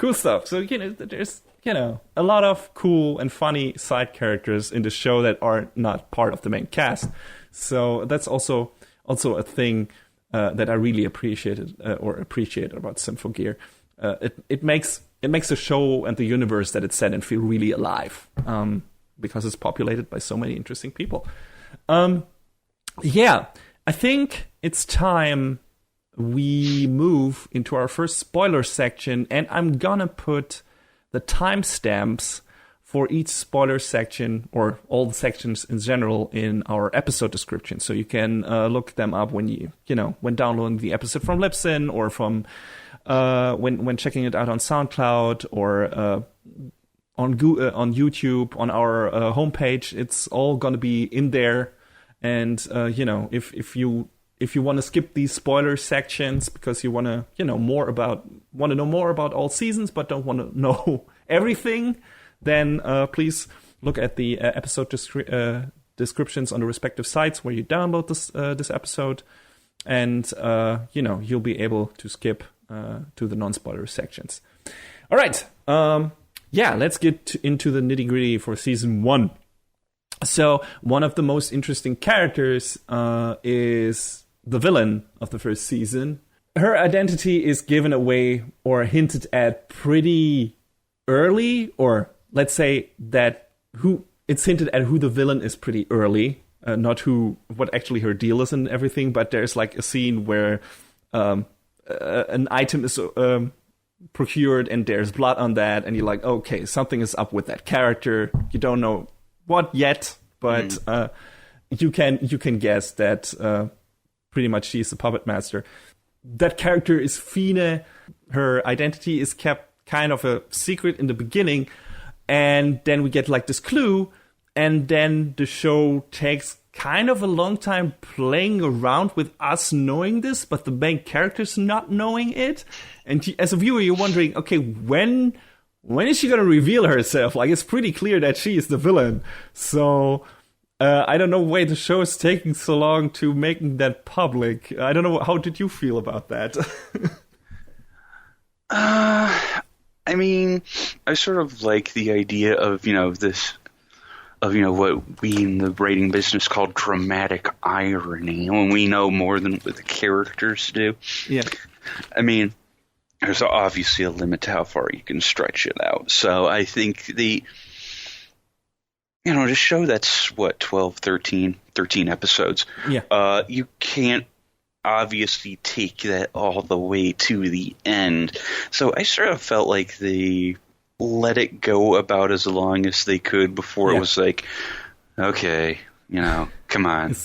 cool stuff. So, there's, a lot of cool and funny side characters in the show that are not part of the main cast. So that's also a thing that I really appreciate about Symphogear. It makes the show and the universe that it's set in feel really alive, because it's populated by so many interesting people. I think it's time we move into our first spoiler section, and I'm gonna put the timestamps for each spoiler section, or all the sections in general, in our episode description. So you can look them up when when downloading the episode from Libsyn, or from when checking it out on SoundCloud, or on YouTube, on our homepage. It's all gonna be in there. And if you want to skip these spoiler sections because you want to know more about all seasons but don't want to know everything, then please look at the episode descriptions on the respective sites where you download this episode, and you'll be able to skip to the non-spoiler sections. All right, let's get into the nitty-gritty for season 1. So one of the most interesting characters is the villain of the first season. Her identity is given away or hinted at pretty early, or let's say that it's hinted at who the villain is pretty early, not what actually her deal is and everything. But there's like a scene where an item is procured and there's blood on that, and you're like, okay, something is up with that character. You don't know what yet, but you can guess that pretty much she's the puppet master. That character is Fine. Her identity is kept kind of a secret in the beginning, and then we get like this clue, and then the show takes kind of a long time playing around with us knowing this, but the main character's not knowing it. And as a viewer, you're wondering, okay, when is she going to reveal herself? Like, it's pretty clear that she is the villain. So I don't know why the show is taking so long to making that public. I don't know. How did you feel about that? I mean, I sort of like the idea of, what we in the writing business call dramatic irony, when we know more than what the characters do. Yeah. I mean, there's obviously a limit to how far you can stretch it out. So I think to show that's 12, 13 episodes. Yeah. You can't obviously take that all the way to the end. So I sort of felt like they let it go about as long as they could before it was like, okay, come on.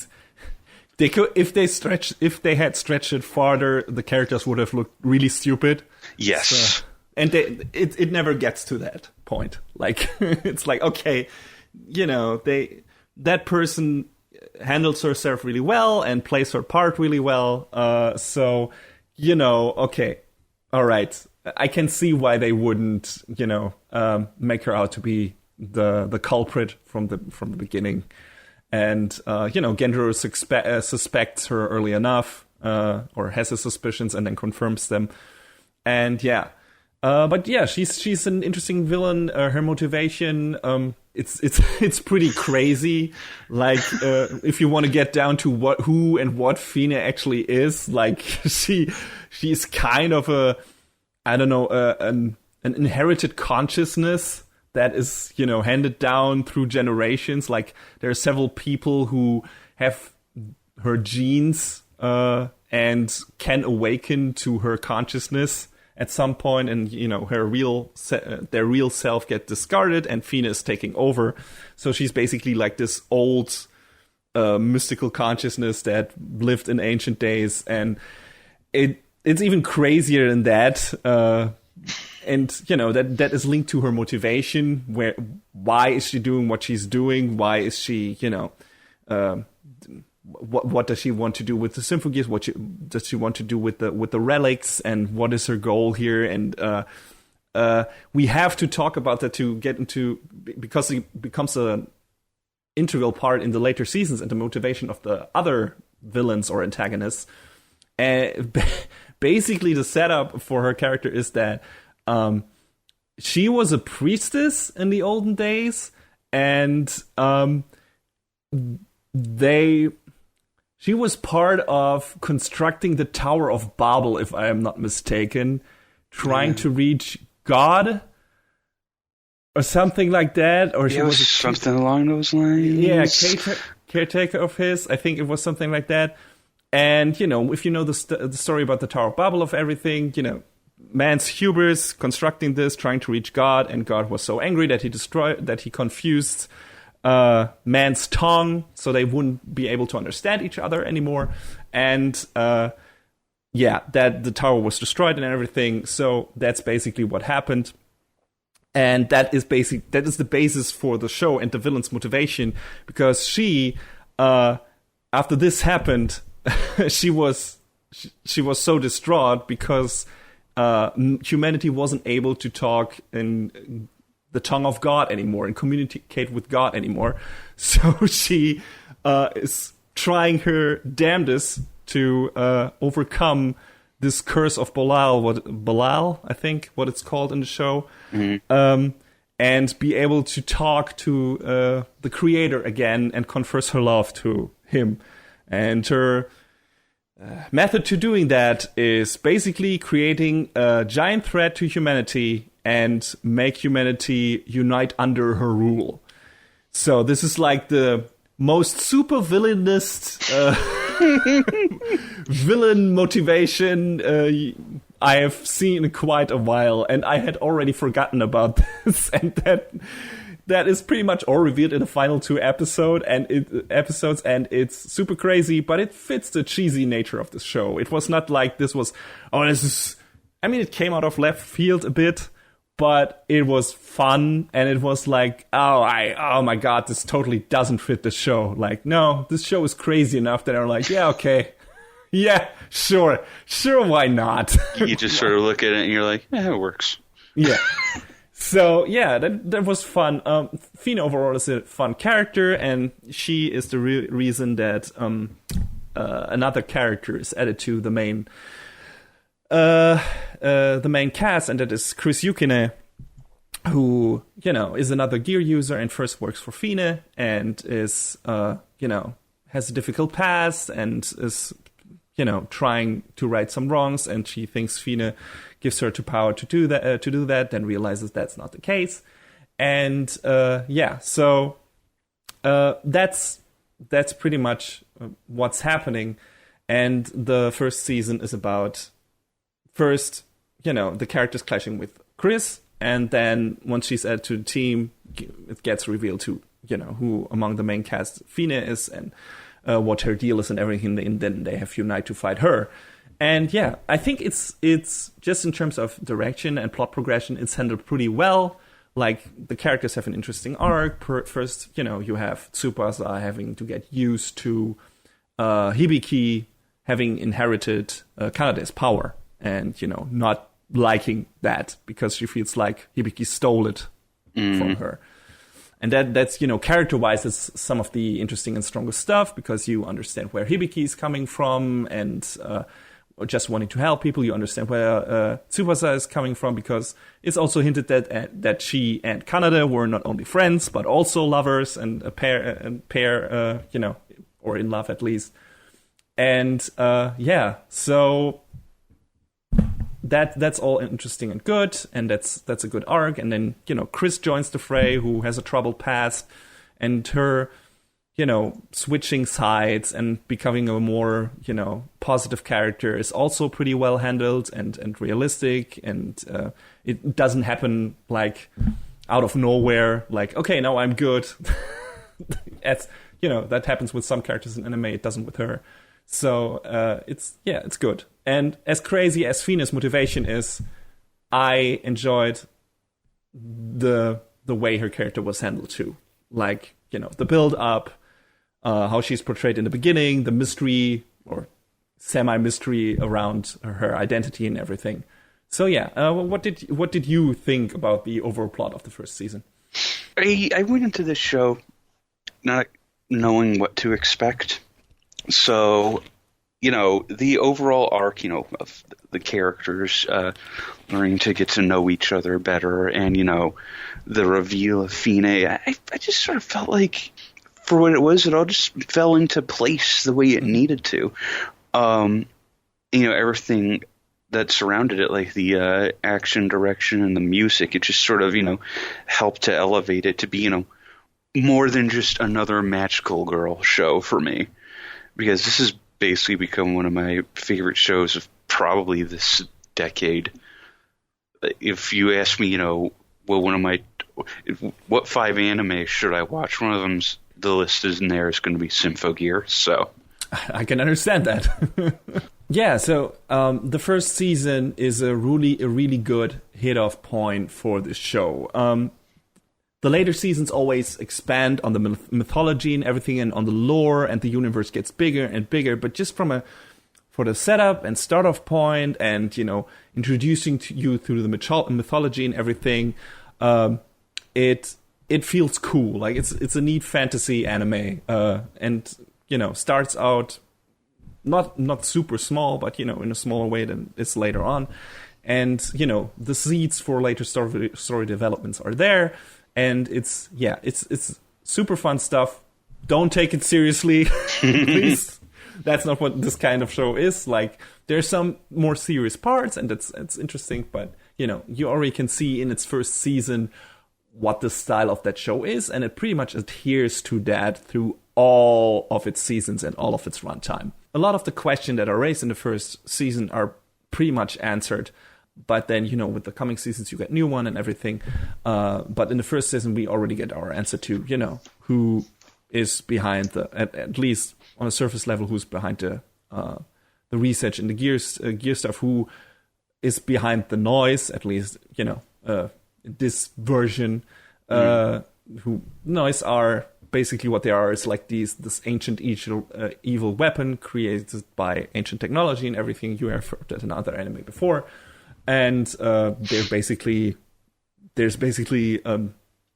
They could, if they had stretched it farther, the characters would have looked really stupid. Yes. So, and it never gets to that point. Like, it's like, okay, that person handles herself really well and plays her part really well. So, okay, all right. I can see why they wouldn't, make her out to be the culprit from the beginning. And, Gendro suspects her early enough, or has his suspicions and then confirms them. And but she's an interesting villain. Her motivation, it's pretty crazy. Like, if you want to get down to who and what Fine actually is, like she's kind of an inherited consciousness that is, handed down through generations. Like, there are several people who have her genes and can awaken to her consciousness at some point, and their real self get discarded, and Fine is taking over. So she's basically like this old mystical consciousness that lived in ancient days, and it's even crazier than that. And that is linked to her motivation. Why is she doing what she's doing? Why is she what does she want to do with the Symphogears? What does she want to do with the relics? And what is her goal here? And we have to talk about that to get into, because it becomes an integral part in the later seasons and the motivation of the other villains or antagonists. And basically, the setup for her character is that she was a priestess in the olden days, and she was part of constructing the Tower of Babel, if I am not mistaken, trying to reach God or something like that. Or she was something along those lines. Yeah, caretaker of his. I think it was something like that. And, if you know the story about the Tower of Babel of everything, man's hubris constructing this, trying to reach God, and God was so angry that he confused man's tongue, so they wouldn't be able to understand each other anymore. And that the tower was destroyed and everything. So that's basically what happened. And that is the basis for the show and the villain's motivation, because she, after this happened, she was so distraught because humanity wasn't able to talk in the tongue of God anymore and communicate with God anymore. So she is trying her damnedest to overcome this curse of Belial, I think, what it's called in the show, and be able to talk to the Creator again and confess her love to him. And her method to doing that is basically creating a giant threat to humanity and make humanity unite under her rule. So this is like the most super villainous villain motivation I have seen in quite a while, and I had already forgotten about this, and that is pretty much all revealed in the final two episodes, and it's super crazy, but it fits the cheesy nature of the show. It was not like this was, it came out of left field a bit, but it was fun, and it was like, oh my god, this totally doesn't fit the show. Like, no, this show is crazy enough that I'm like, yeah, okay. Yeah, sure, why not? You just sort of look at it and you're like, it works. Yeah. So, yeah, that was fun. Fina overall is a fun character, and she is the reason that another character is added to the main cast, and that is Chris Yukine, who, is another gear user and first works for Fina, and is, has a difficult past, and is, trying to right some wrongs, and she thinks Fina gives her the power to do that, then realizes that's not the case. And, so that's pretty much what's happening. And the first season is about first, the characters clashing with Chris, and then once she's added to the team, it gets revealed to, who among the main cast Fina is, and what her deal is and everything, and then they have to unite to fight her. And yeah, I think it's just in terms of direction and plot progression, it's handled pretty well. Like, the characters have an interesting arc. First, you have Tsubasa having to get used to Hibiki having inherited Kanade's power, and, not liking that because she feels like Hibiki stole it from her. And that's, character-wise, is some of the interesting and strongest stuff, because you understand where Hibiki is coming from, and just wanting to help people. You understand where Tsubasa is coming from, because it's also hinted that she and Kanade were not only friends, but also lovers, and a pair, or in love at least. And, so that's all interesting and good, and that's a good arc. And then, Chris joins the fray, who has a troubled past, and her, switching sides and becoming a more, positive character is also pretty well handled and realistic, and it doesn't happen like out of nowhere, like, okay, now I'm good. As that happens with some characters in anime, it doesn't with her. So it's good. And as crazy as Fina's motivation is, I enjoyed the way her character was handled too. Like, the build up, how she's portrayed in the beginning, the mystery or semi-mystery around her identity and everything. So yeah, what did you think about the overall plot of the first season? I went into this show not knowing what to expect. So the overall arc, of the characters learning to get to know each other better, and the reveal of Fine. I just sort of felt like, for what it was, it all just fell into place the way it needed to. Everything that surrounded it, like the action direction and the music, it just sort of, helped to elevate it to be, more than just another magical girl show for me. Because this has basically become one of my favorite shows of probably this decade. If you ask me, what 5 anime should I watch? One of them's, the list is in there, is going to be Symphogear, so. I can understand that. Yeah, so the first season is a really good hit-off point for the show. The later seasons always expand on the mythology and everything, and on the lore, and the universe gets bigger and bigger. But just for the setup and start-off point, and introducing to you through the mythology and everything, it feels cool. Like it's a neat fantasy anime, and starts out not super small, but in a smaller way than it's later on, and the seeds for later story developments are there. And it's super fun stuff. Don't take it seriously, please. That's not what this kind of show is. Like, there's some more serious parts, and it's interesting. But you already can see in its first season what the style of that show is, and it pretty much adheres to that through all of its seasons and all of its runtime. A lot of the questions that are raised in the first season are pretty much answered. But then, with the coming seasons, you get new one and everything. But in the first season, we already get our answer to, who is behind at least on a surface level, who's behind the research and the gear stuff, who is behind the noise, at least, this version, who noise are basically what they are. It's like this ancient evil weapon created by ancient technology and everything. You have heard that in other anime before. And there's basically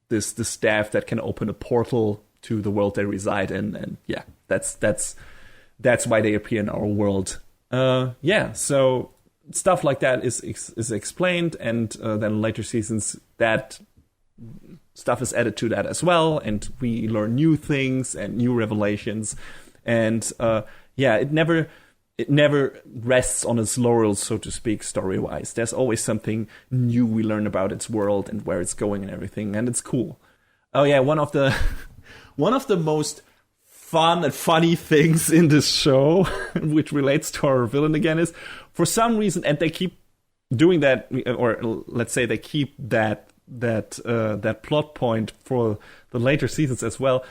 this staff that can open a portal to the world they reside in, and that's why they appear in our world. So stuff like that is explained, and then later seasons that stuff is added to that as well, and we learn new things and new revelations, and it never rests on its laurels, so to speak, story-wise. There's always something new we learn about its world and where it's going and everything, and it's cool. Oh yeah, one of the most fun and funny things in this show, which relates to our villain again, is for some reason, and they keep doing that, or let's say they keep that plot point for the later seasons as well.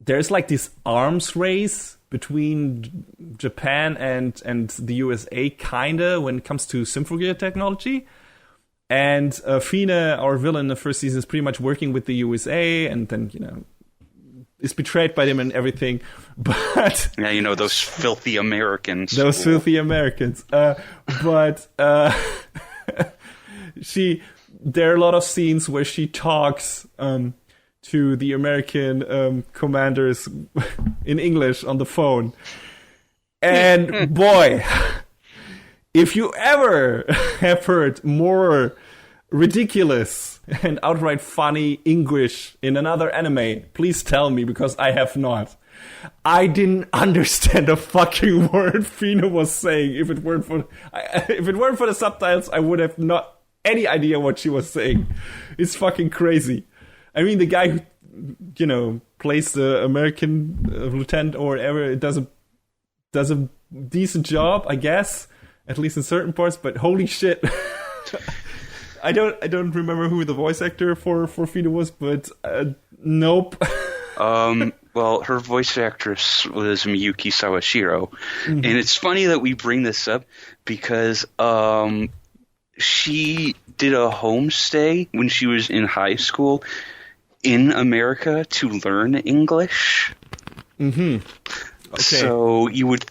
There's like this arms race between Japan and the USA, kinda, when it comes to Symphogear technology. And Fine, our villain in the first season, is pretty much working with the USA, and then, is betrayed by them and everything. But yeah, those filthy Americans. Those filthy Americans. But there are a lot of scenes where she talks to the American commanders in English on the phone. And boy, if you ever have heard more ridiculous and outright funny English in another anime, please tell me, because I have not. I didn't understand a fucking word Fina was saying. If it weren't for the subtitles, I would have not any idea what she was saying. It's fucking crazy. I mean, the guy who, plays the American lieutenant or whatever, does a decent job, I guess, at least in certain parts. But holy shit, I don't remember who the voice actor for Fina was, but nope. Well, her voice actress was Miyuki Sawashiro, and it's funny that we bring this up because she did a homestay when she was in high school in America to learn English. Okay. So you would...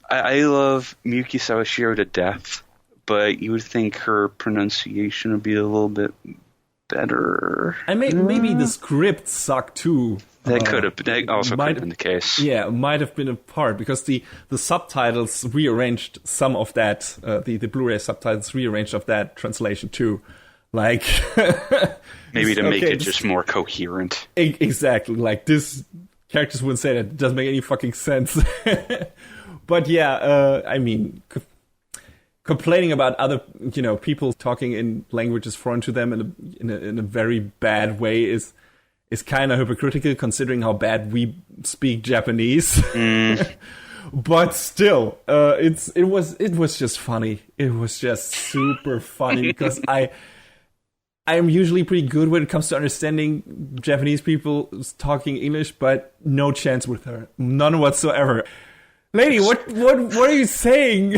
I love Miyuki Sawashiro to death, but you would think her pronunciation would be a little bit better. I maybe the script sucked too. That could have been the case. Yeah, might have been a part because the subtitles rearranged some of that. The Blu-ray subtitles rearranged of that translation too. Like maybe to make it just more coherent. Exactly. Like this characters wouldn't say that. It doesn't make any fucking sense. But yeah, I mean, complaining about other, people talking in languages foreign to them in a very bad way is kind of hypocritical, considering how bad we speak Japanese. But still, it was just funny. It was just super funny because I'm usually pretty good when it comes to understanding Japanese people talking English, but no chance with her, none whatsoever. Lady, what are you saying?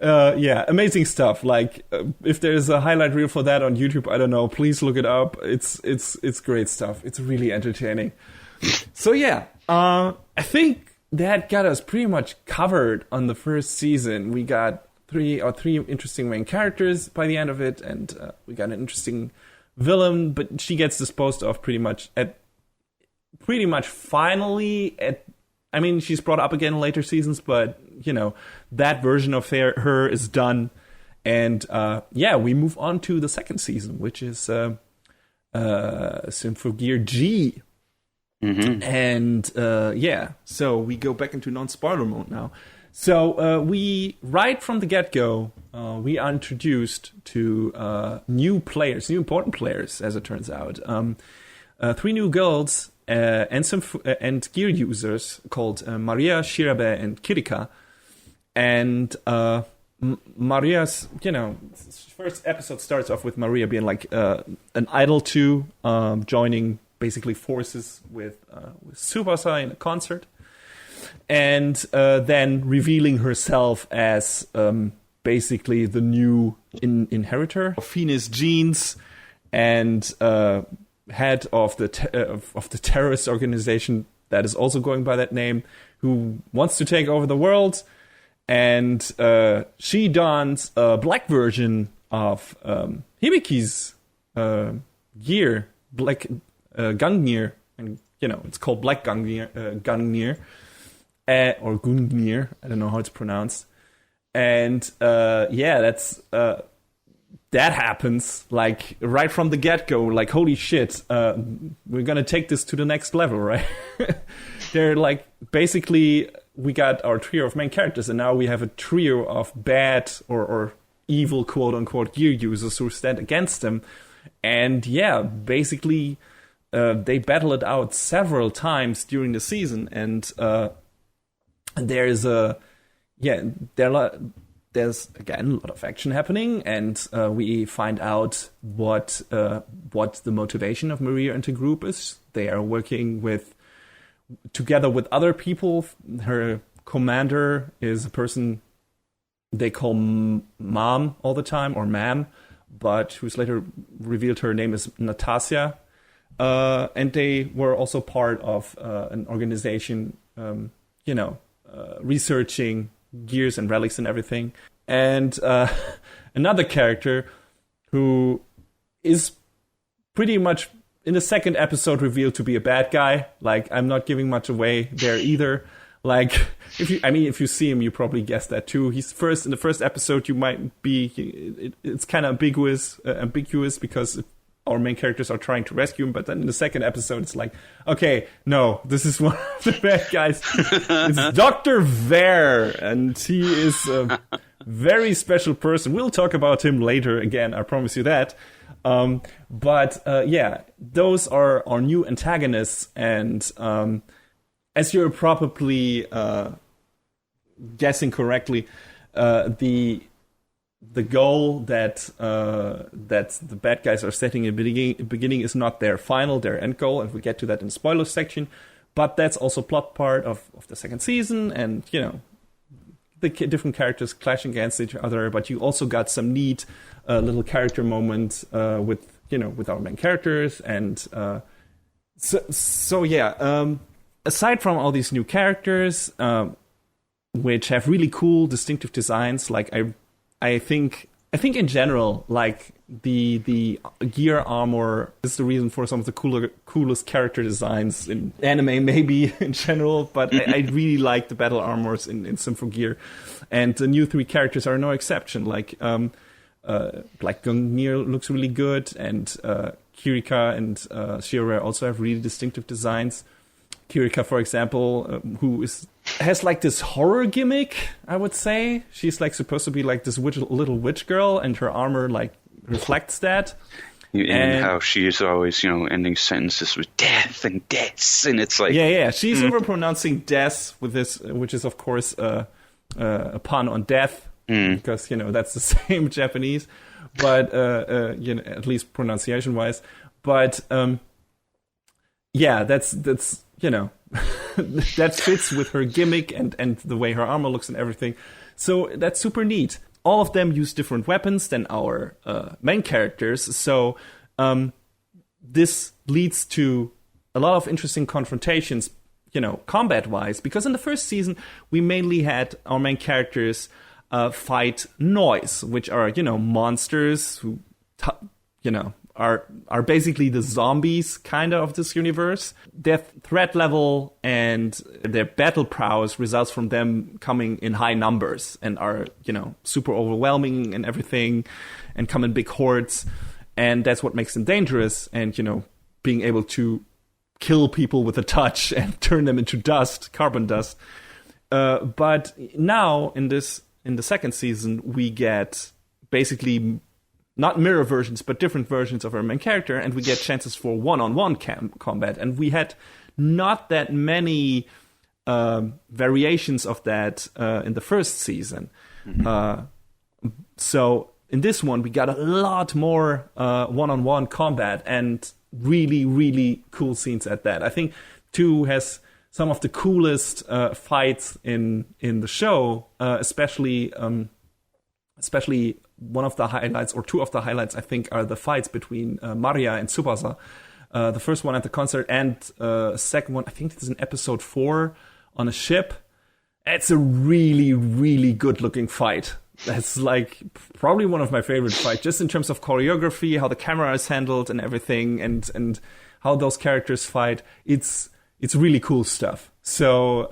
Yeah, amazing stuff. Like, if there's a highlight reel for that on YouTube, I don't know. Please look it up. It's great stuff. It's really entertaining. So yeah, I think that got us pretty much covered on the first season. We got three interesting main characters by the end of it, and we got an interesting villain, but she gets disposed of pretty much finally at. I mean, she's brought up again in later seasons, but, that version of her is done. And, we move on to the second season, which is Symphogear G. Mm-hmm. And, so we go back into non-spoiler mode now. So we, right from the get-go, we are introduced to new important players, as it turns out. 3 new girls and gear users called Maria, Shirabe, and Kirika. And Maria's, first episode starts off with Maria being like an idol to joining basically forces with Tsubasa in a concert. And then revealing herself as basically the new inheritor of Phoenix genes and head of the terrorist organization that is also going by that name, who wants to take over the world. And she dons a black version of Hibiki's gear, black Gungnir, and it's called Black Gungnir, or Gungnir. I don't know how it's pronounced. And that's that happens like right from the get-go. Like, holy shit, we're gonna take this to the next level, right? They're like, basically, we got our trio of main characters, and now we have a trio of bad or evil, quote-unquote, gear users who stand against them. And basically, they battle it out several times during the season, and there's again a lot of action happening, and we find out what the motivation of Maria and the group is. They are working together with other people. Her commander is a person they call Mom all the time, or Mam, but who's later revealed her name is Natasha. And they were also part of an organization, researching gears and relics and everything. And another character who is pretty much in the second episode revealed to be a bad guy. Like, I'm not giving much away there either. Like, if you see him, you probably guess that too. In the first episode, you might be, it's kind of ambiguous because our main characters are trying to rescue him, but then in the second episode, it's like, okay, no, this is one of the bad guys. It's Dr. Ver, and he is a very special person. We'll talk about him later again, I promise you that. But those are our new antagonists, and as you're probably guessing correctly, the goal that the bad guys are setting in the beginning is not their end goal, and we'll get to that in the spoiler section. But that's also plot part of the second season, and the different characters clashing against each other. But you also got some neat little character moments with our main characters, and aside from all these new characters, which have really cool, distinctive designs, like I think I think in general, like the gear armor is the reason for some of the coolest character designs in anime, maybe in general. But I really like the battle armors in Symphogear, and the new 3 characters are no exception. Like Gungnir looks really good, and Kirika and Shiorare also have really distinctive designs. Kirika, for example, who has like this horror gimmick, I would say. She's like supposed to be like this little witch girl, and her armor like reflects that. And how she is always, ending sentences with death and deaths, and it's like she's overpronouncing death with this, which is of course a pun on death, because that's the same Japanese, but at least pronunciation wise. But that's that fits with her gimmick and the way her armor looks and everything. So that's super neat. All of them use different weapons than our main characters. So this leads to a lot of interesting confrontations, combat-wise. Because in the first season, we mainly had our main characters fight noise, which are, monsters who, are basically the zombies kind of this universe. Their threat level and their battle prowess results from them coming in high numbers and are, super overwhelming and everything, and come in big hordes. And that's what makes them dangerous. And, being able to kill people with a touch and turn them into dust, carbon dust. But now in the second season, we get basically not mirror versions, but different versions of our main character, and we get chances for one-on-one combat. And we had not that many variations of that in the first season. So in this one, we got a lot more one-on-one combat and really, really cool scenes at that. I think 2 has some of the coolest fights in the show, especially one of the highlights, or 2 of the highlights, I think, are the fights between Maria and Tsubasa. The first one at the concert, and second one, I think it's in episode 4 on a ship. It's a really, really good-looking fight. That's like probably one of my favorite fights, just in terms of choreography, how the camera is handled and everything, and how those characters fight. It's really cool stuff. So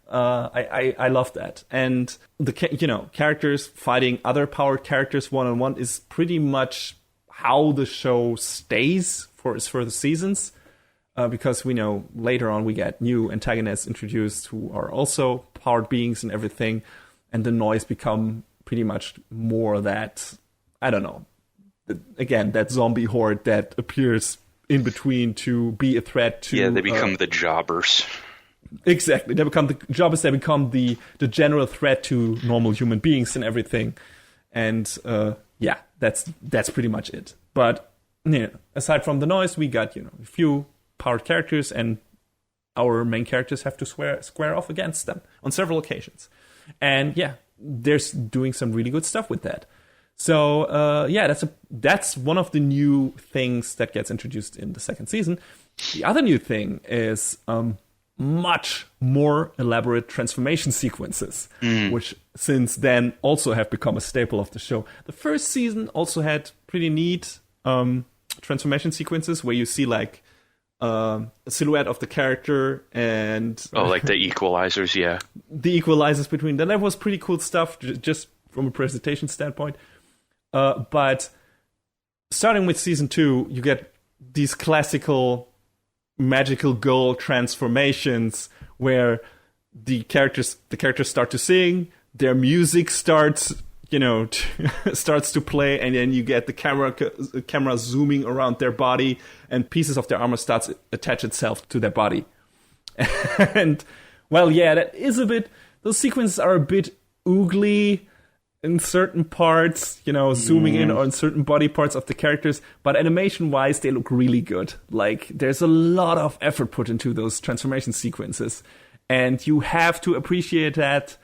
I love that. And the characters fighting other powered characters one-on-one is pretty much how the show stays for its further seasons, because we know later on we get new antagonists introduced who are also powered beings and everything, and the noise become pretty much more that, I don't know, again, that zombie horde that appears in between to be a threat to... Yeah, they become the jobbers. Exactly. They become the jobbers, they become the general threat to normal human beings and everything. And that's pretty much it. But aside from the noise, we got a few powered characters, and our main characters have to square off against them on several occasions. And they're doing some really good stuff with that. So that's one of the new things that gets introduced in the second season. The other new thing is much more elaborate transformation sequences, which since then also have become a staple of the show. The first season also had pretty neat transformation sequences where you see like a silhouette of the character and... like the equalizers, yeah. The equalizers between them. That was pretty cool stuff, just from a presentation standpoint. But starting with season 2, you get these classical magical girl transformations where the characters start to sing, their music starts to play, and then you get the camera zooming around their body, and pieces of their armor starts to attach itself to their body. And that is a bit, those sequences are a bit oogly in certain parts, zooming in on certain body parts of the characters, but animation-wise, they look really good. Like, there's a lot of effort put into those transformation sequences, and you have to appreciate that,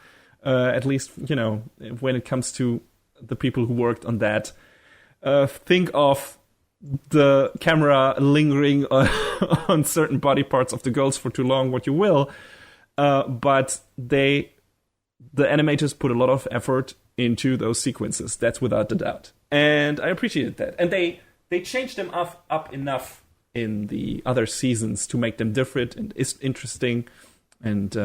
at least, when it comes to the people who worked on that. Think of the camera lingering on certain body parts of the girls for too long, what you will, but the animators put a lot of effort into those sequences. That's without a doubt. And I appreciated that. And they changed them up enough in the other seasons to make them different and interesting. And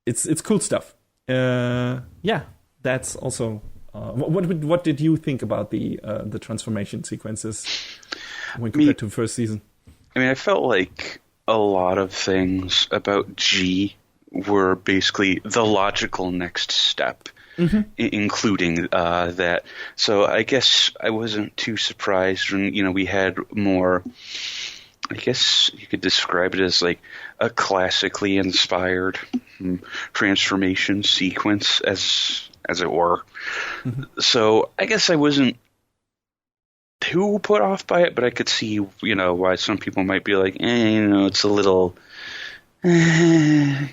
it's cool stuff. That's also... What did you think about the transformation sequences when compared to the first season? I mean, I felt like a lot of things about G were basically the logical next step, including that. So I guess I wasn't too surprised when, we had more, I guess you could describe it as like a classically inspired transformation sequence, as it were. So I guess I wasn't too put off by it, but I could see, why some people might be like, it's a little, for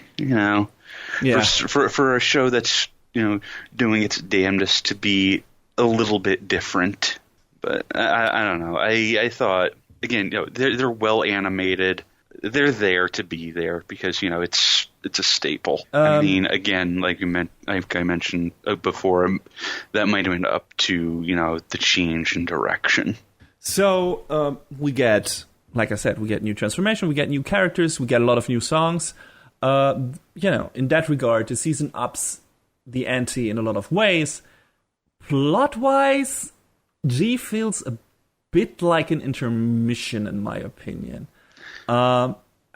a show that's, doing its damnedest to be a little bit different. But I don't know. I thought, again, they're well animated. They're there to be there because, it's a staple. I mean, again, like I mentioned before, that might have been up to, the change in direction. So we get, like I said, we get new transformation, we get new characters, we get a lot of new songs. In that regard, the season ups the ante in a lot of ways. Plot-wise, G feels a bit like an intermission, in my opinion. I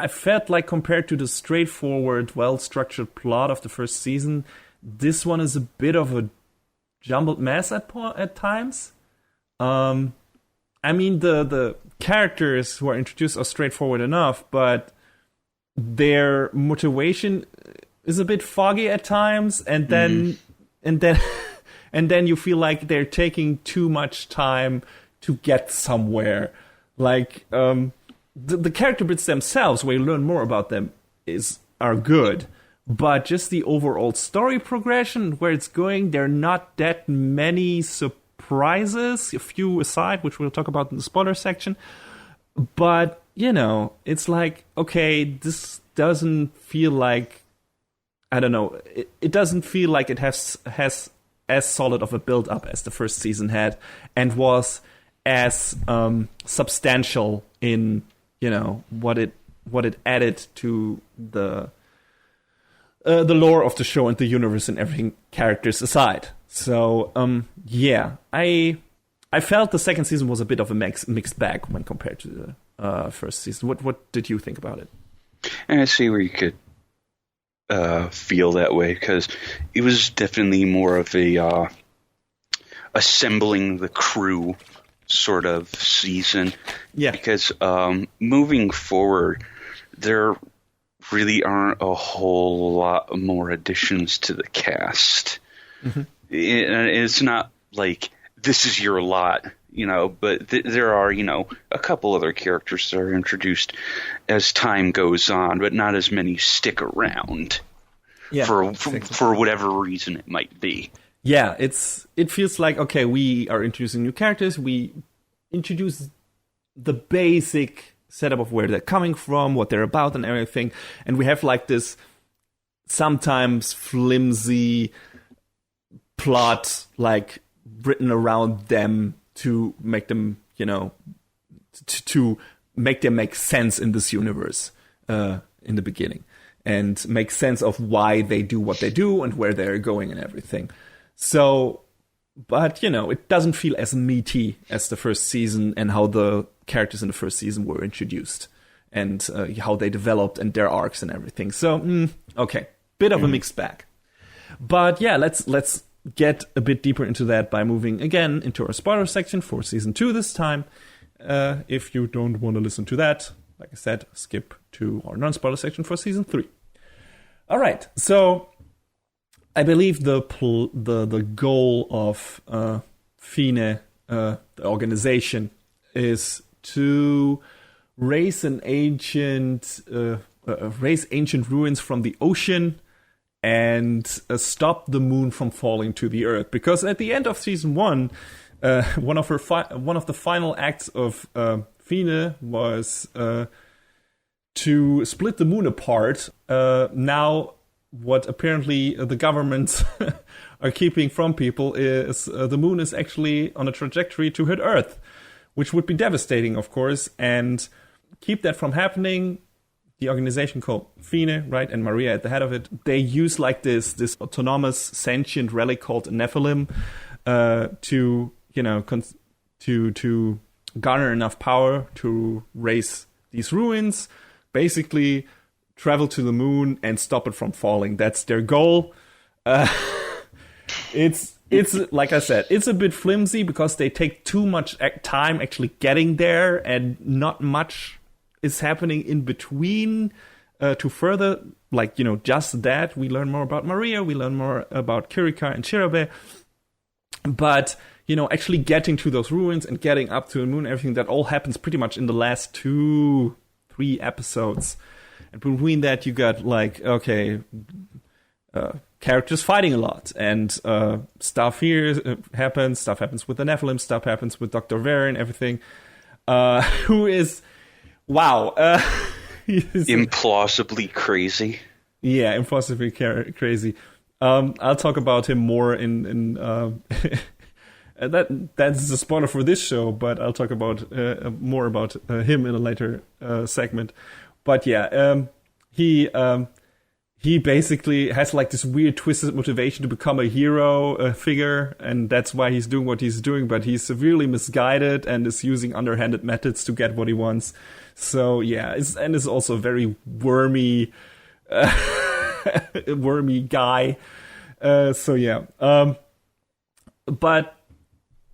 felt like compared to the straightforward, well-structured plot of the first season, this one is a bit of a jumbled mess at times. I mean, the characters who are introduced are straightforward enough, but their motivation is a bit foggy at times, and then and then you feel like they're taking too much time to get somewhere. Like the character bits themselves, where you learn more about them, are good, but just the overall story progression, where it's going, there are not that many surprises, a few aside, which we'll talk about in the spoiler section. But it's like, okay, this doesn't feel like, I don't know, it doesn't feel like it has as solid of a build up as the first season had, and was as substantial in what it added to the lore of the show and the universe and everything, characters aside. So I felt the second season was a bit of a mixed bag when compared to the first season. What did you think about it? And I see where you could feel that way, because it was definitely more of a assembling the crew sort of season. Yeah. Because moving forward, there really aren't a whole lot more additions to the cast. It's not like this is your lot, but there are, a couple other characters that are introduced as time goes on, but not as many stick around for whatever reason it might be. Yeah, it feels like, okay, we are introducing new characters, we introduce the basic setup of where they're coming from, what they're about and everything, and we have like this sometimes flimsy plot like written around them to make them, to make them make sense in this universe in the beginning, and make sense of why they do what they do and where they're going and everything. So, but it doesn't feel as meaty as the first season, and how the characters in the first season were introduced, and how they developed and their arcs and everything. So, okay, bit of a mixed bag. But yeah, let's get a bit deeper into that by moving again into our spoiler section for season 2 this time. If you don't want to listen to that, like I said, skip to our non-spoiler section for season 3. All right, so I believe the goal of Fine, the organization, is to raise ancient ruins from the ocean and stop the moon from falling to the earth. Because at the end of season 1, one of the final acts of Fine was to split the moon apart. Now what apparently the governments are keeping from people is the moon is actually on a trajectory to hit Earth, which would be devastating, of course, and keep that from happening. The organization called Fine, right, and Maria at the head of it, they use like this autonomous sentient relic called Nephilim to garner enough power to raise these ruins, basically travel to the moon and stop it from falling. That's their goal. It's like I said, it's a bit flimsy because they take too much time actually getting there, and not much is happening in between to further, just that. We learn more about Maria, we learn more about Kirika and Shirabe, but actually getting to those ruins and getting up to the moon, everything, that all happens pretty much in the last 2-3 episodes. And between that, you got characters fighting a lot, and stuff here happens. Stuff happens with the Nephilim. Stuff happens with Dr. Varen, everything. Who is, wow, implausibly crazy. Yeah, implausibly crazy. I'll talk about him more in that's a spoiler for this show, but I'll talk about more about him in a later segment. But yeah, he basically has like this weird twisted motivation to become a hero figure, and that's why he's doing what he's doing. But he's severely misguided and is using underhanded methods to get what he wants. So yeah, it's also a very wormy, wormy guy. So yeah, but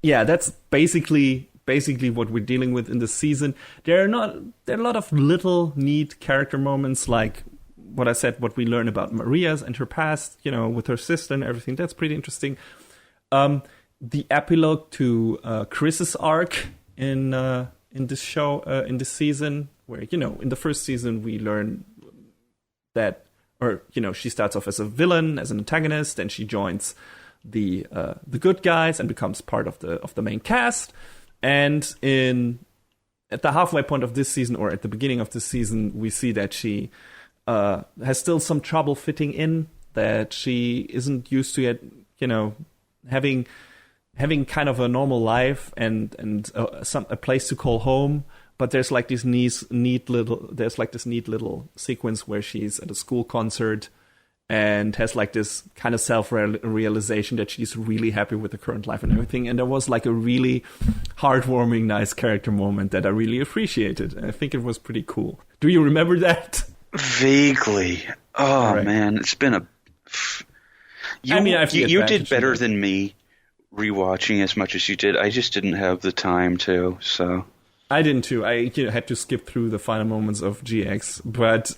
yeah, that's basically what we're dealing with in this season. There are a lot of little neat character moments, like what I said, what we learn about Maria's and her past, with her sister and everything. That's pretty interesting. The epilogue to Chris's arc in this show, in this season, where in the first season we learn that, or she starts off as a villain, as an antagonist, and she joins the good guys and becomes part of the main cast. And at the halfway point of this season, or at the beginning of this season, we see that she has still some trouble fitting in, that she isn't used to yet, having kind of a normal life and a place to call home. But there's like this neat little sequence where she's at a school concert and has like this kind of self-realization that she's really happy with the current life and everything. And there was like a really heartwarming, nice character moment that I really appreciated. And I think it was pretty cool. Do you remember that? Vaguely. Oh, right. Man, it's been a... You did better than me rewatching as much as you did. I just didn't have the time to, so... I didn't too. I had to skip through the final moments of GX. But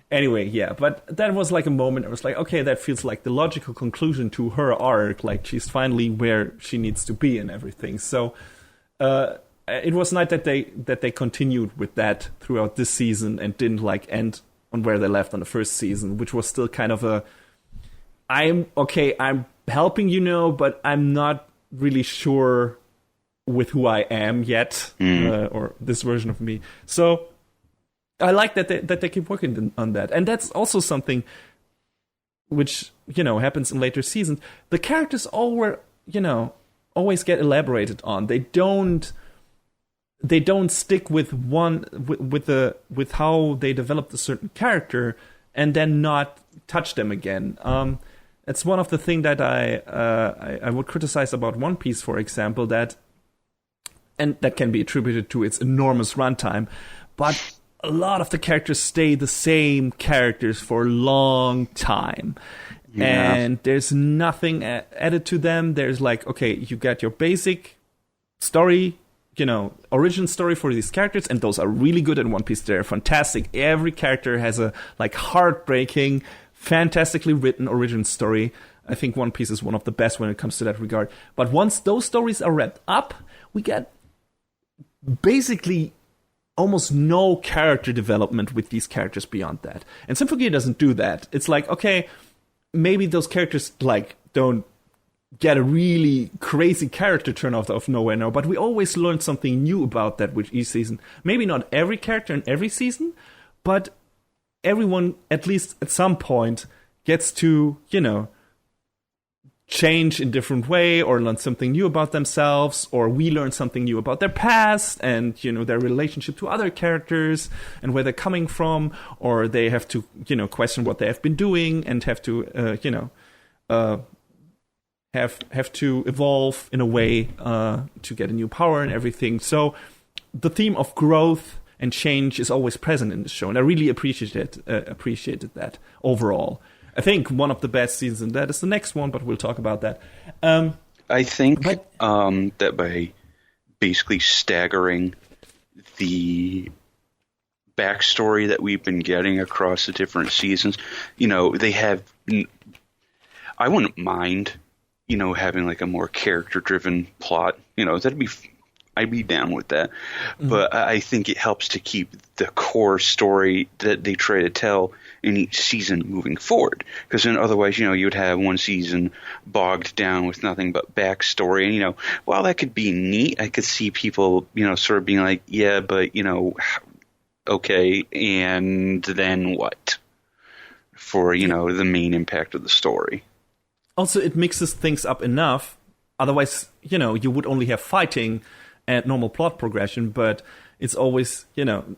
anyway, yeah. But that was like a moment I was like, okay, that feels like the logical conclusion to her arc. Like, she's finally where she needs to be and everything. So it was nice that they continued with that throughout this season and didn't like end on where they left on the first season, which was still kind of a... I'm helping but I'm not really sure with who I am yet, or this version of me. So I like that they keep working on that. And that's also something which, happens in later seasons. The characters always get elaborated on. They don't stick with with how they developed a certain character and then not touch them again. It's one of the things that I would criticize about One Piece, for example, and that can be attributed to its enormous runtime, but a lot of the characters stay the same characters for a long time. Yeah. And there's nothing added to them. There's like, okay, you got your basic story, origin story for these characters, and those are really good in One Piece. They're fantastic. Every character has a heartbreaking, fantastically written origin story. I think One Piece is one of the best when it comes to that regard. But once those stories are wrapped up, we get basically almost no character development with these characters beyond that. And Symphogear doesn't do that. It's like, okay, maybe those characters like don't get a really crazy character turn out of nowhere now, but we always learn something new about that with each season. Maybe not every character in every season, but everyone, at least at some point, gets to, change in different way or learn something new about themselves, or we learn something new about their past and their relationship to other characters and where they're coming from, or they have to question what they have been doing and have to have to evolve in a way to get a new power and everything. So the theme of growth and change is always present in the show, and I really appreciated that overall. I think one of the best seasons in that is the next one, but we'll talk about that. I think that by basically staggering the backstory that we've been getting across the different seasons, they have... I wouldn't mind, having like a more character-driven plot. I'd be down with that. Mm-hmm. But I think it helps to keep the core story that they try to tell in each season moving forward. Because then otherwise, you would have one season bogged down with nothing but backstory. And, while that could be neat, I could see people, sort of being like, yeah, but, okay, and then what? For, the main impact of the story. Also, it mixes things up enough. Otherwise, you would only have fighting and normal plot progression, but it's always,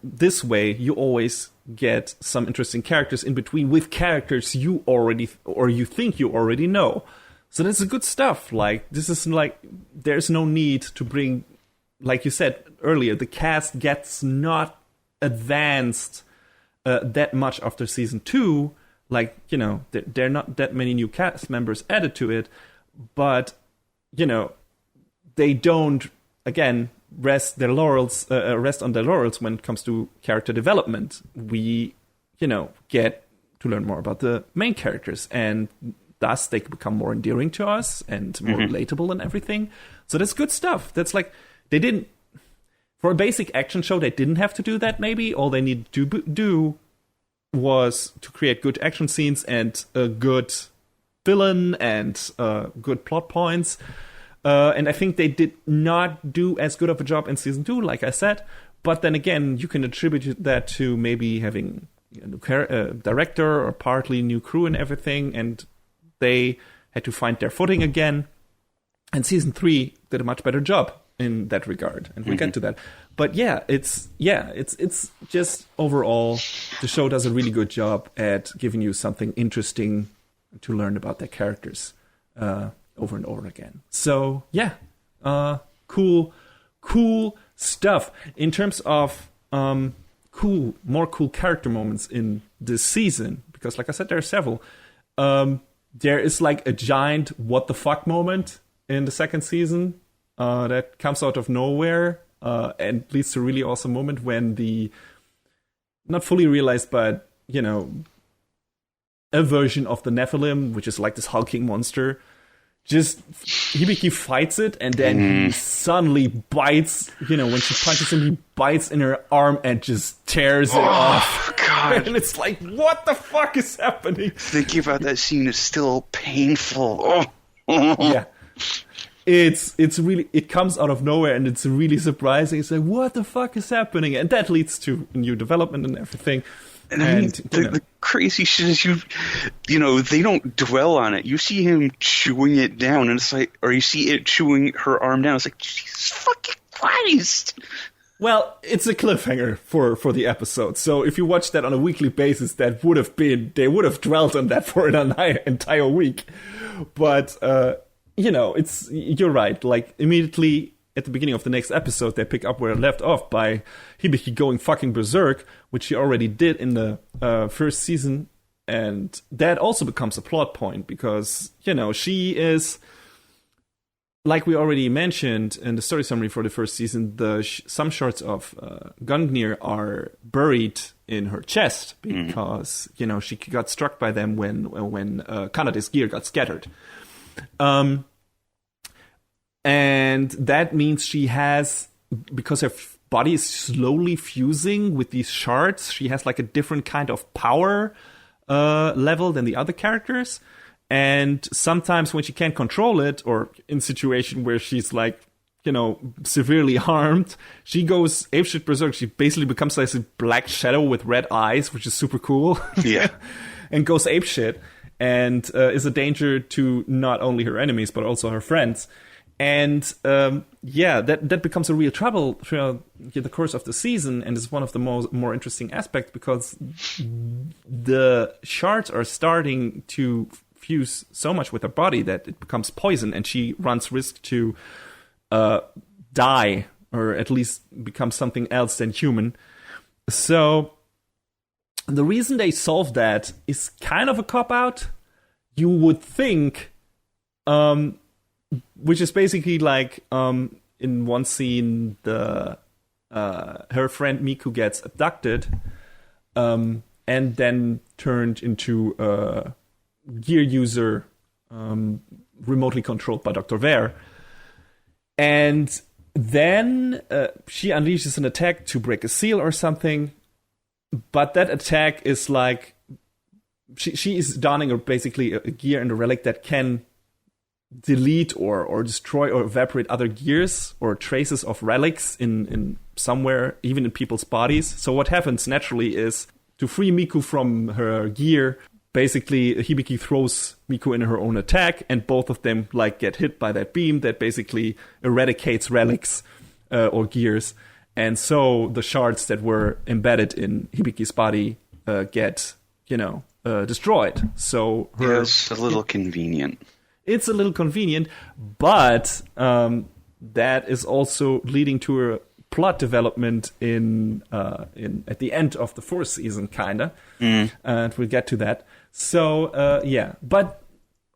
this way you always get some interesting characters in between with characters you already, or you think you already know. So that's good stuff. Like, this is like, there's no need to bring, like you said earlier, the cast gets not advanced that much after season 2. Like, there are not that many new cast members added to it, but, they don't, again, rest on their laurels when it comes to character development. We, get to learn more about the main characters, and thus they become more endearing to us and more relatable and everything. So that's good stuff. That's like, they didn't, for a basic action show, they didn't have to do that maybe. All they needed to do was to create good action scenes and a good villain and good plot points. And I think they did not do as good of a job in season 2, like I said. But then again, you can attribute that to maybe having a new director or partly new crew and everything, and they had to find their footing again. And season 3 did a much better job in that regard, and we'll get to that. But it's just overall, the show does a really good job at giving you something interesting to learn about their characters over and over again. So cool stuff. In terms of more cool character moments in this season, because like I said, there are several. There is like a giant what the fuck moment in the second season that comes out of nowhere and leads to a really awesome moment when the, not fully realized, but a version of the Nephilim, which is like this hulking monster, just Hibiki fights it, and then he suddenly bites, when she punches him, he bites in her arm and just tears it off. God. And it's like, what the fuck is happening? Thinking about that scene is still painful. Yeah. It's really, it comes out of nowhere, and it's really surprising. It's like, what the fuck is happening? And that leads to new development and everything. And I mean, the crazy shit is they don't dwell on it. You see him chewing it down, and it's like, or you see it chewing her arm down. It's like, Jesus fucking Christ. Well, it's a cliffhanger for the episode. So if you watch that on a weekly basis, they would have dwelt on that for an entire week. But, you're right. Like, immediately at the beginning of the next episode, they pick up where it left off by Hibiki going fucking berserk, which she already did in the first season. And that also becomes a plot point because, she is, like we already mentioned in the story summary for the first season, some shards of Gungnir are buried in her chest because, she got struck by them when Kanade's gear got scattered. And that means she has, because her body is slowly fusing with these shards, she has like a different kind of power level than the other characters. And sometimes when she can't control it, or in a situation where she's like, severely harmed, she goes apeshit berserk. She basically becomes like a black shadow with red eyes, which is super cool. Yeah. And goes apeshit. and is a danger to not only her enemies but also her friends. And that becomes a real trouble throughout the course of the season, and is one of the more interesting aspects, because the shards are starting to fuse so much with her body that it becomes poison, and she runs risk to die, or at least become something else than human. So the reason they solve that is kind of a cop-out, you would think, which is basically like in one scene, her friend Miku gets abducted and then turned into a gear user remotely controlled by Dr. Vare. And then she unleashes an attack to break a seal or something. But that attack is like, she is donning basically a gear and a relic that can delete or destroy or evaporate other gears or traces of relics in somewhere, even in people's bodies. So what happens naturally is, to free Miku from her gear, basically Hibiki throws Miku in her own attack, and both of them like get hit by that beam that basically eradicates relics or gears. And so the shards that were embedded in Hibiki's body get, destroyed. So it's a little convenient. It's a little convenient, but that is also leading to a plot development in at the end of the fourth season, kinda. And we'll get to that. So but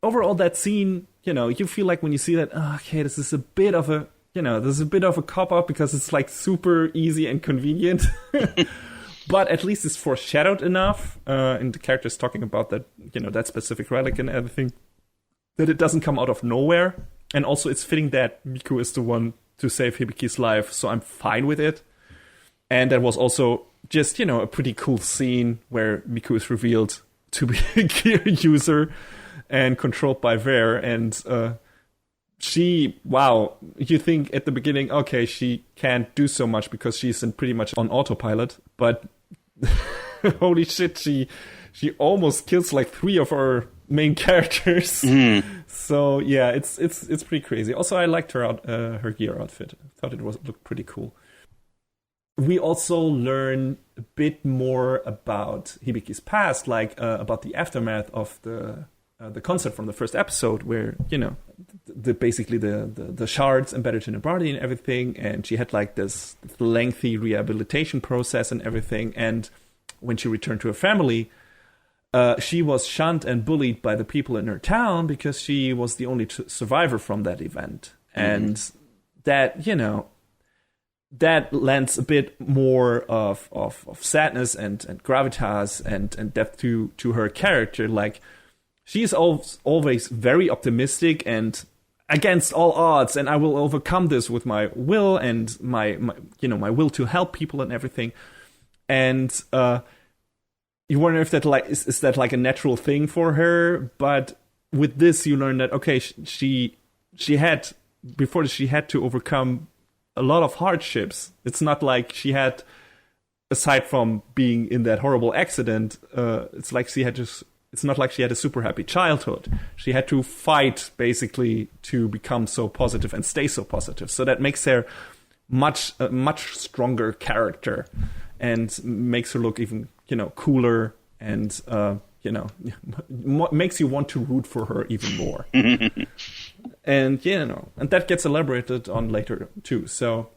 overall, that scene, you feel like when you see that, okay, this is a bit of a cop-out, because it's like super easy and convenient. But at least it's foreshadowed enough, and the characters talking about that, that specific relic and everything, that it doesn't come out of nowhere. And also it's fitting that Miku is the one to save Hibiki's life, so I'm fine with it. And that was also just, a pretty cool scene where Miku is revealed to be a gear user and controlled by Vare. And you think at the beginning, okay, she can't do so much because she's pretty much on autopilot. But holy shit, she almost kills like 3 of our main characters. So yeah, it's pretty crazy. Also, I liked her gear outfit. I thought it looked pretty cool. We also learn a bit more about Hibiki's past, like about the aftermath of the concert from the first episode, where basically the shards embedded in her body and everything, and she had like this lengthy rehabilitation process and everything. And when she returned to her family, she was shunned and bullied by the people in her town because she was the only survivor from that event. And that, that lends a bit more of sadness and gravitas and depth to her character. Like, she's always very optimistic and against all odds, and I will overcome this with my will and my will to help people and everything. And you wonder if that is that like a natural thing for her. But with this, you learn that, okay, she had to overcome a lot of hardships. It's not like she had, aside from being in that horrible accident, it's not like she had a super happy childhood. She had to fight basically to become so positive and stay so positive. So that makes her a much stronger character and makes her look even, cooler and, makes you want to root for her even more. And, and that gets elaborated on later too. So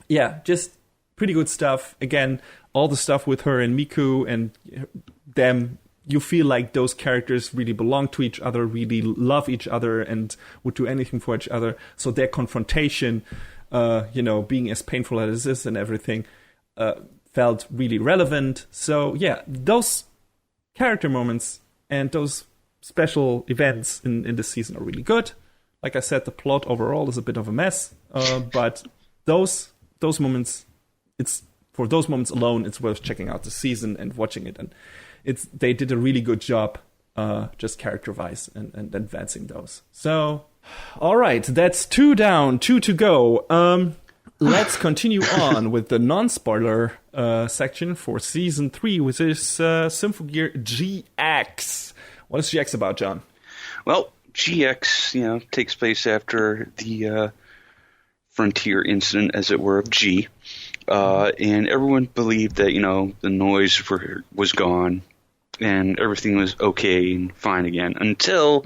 yeah, just pretty good stuff. Again, all the stuff with her and Miku and them, you feel like those characters really belong to each other, really love each other, and would do anything for each other. So their confrontation, being as painful as it is and everything, felt really relevant. So yeah, those character moments and those special events in this season are really good. Like I said, the plot overall is a bit of a mess, but those moments, for those moments alone, it's worth checking out the season and watching it. And they did a really good job, just character-wise, and advancing those. So, all right, that's 2 down, 2 to go. Let's continue on with the non-spoiler section for Season 3, which is Symphogear GX, What is GX about, John? Well, GX, takes place after the frontier incident, as it were, of G. And everyone believed that, the noise was gone and everything was okay and fine again until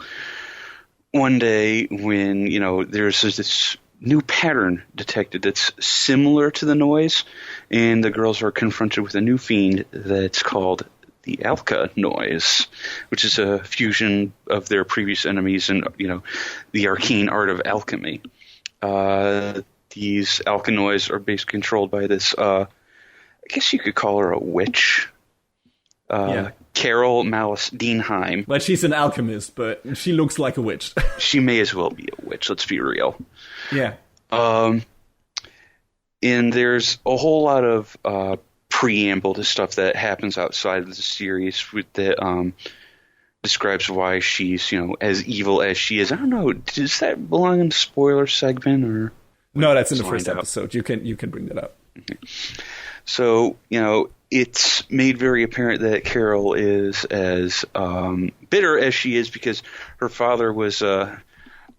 one day when, there's this new pattern detected that's similar to the noise, and the girls are confronted with a new fiend that's called the Alka noise, which is a fusion of their previous enemies and, the arcane art of alchemy. These alkanoids are basically controlled by this, I guess you could call her a witch. Carol Malice Dienheim. But she's an alchemist, but she looks like a witch. She may as well be a witch, let's be real. Yeah. And there's a whole lot of preamble to stuff that happens outside of the series that describes why she's, as evil as she is. I don't know, does that belong in the spoiler segment or... No, that's in the first episode. You can bring that up. Okay. So, it's made very apparent that Carol is as bitter as she is because her father was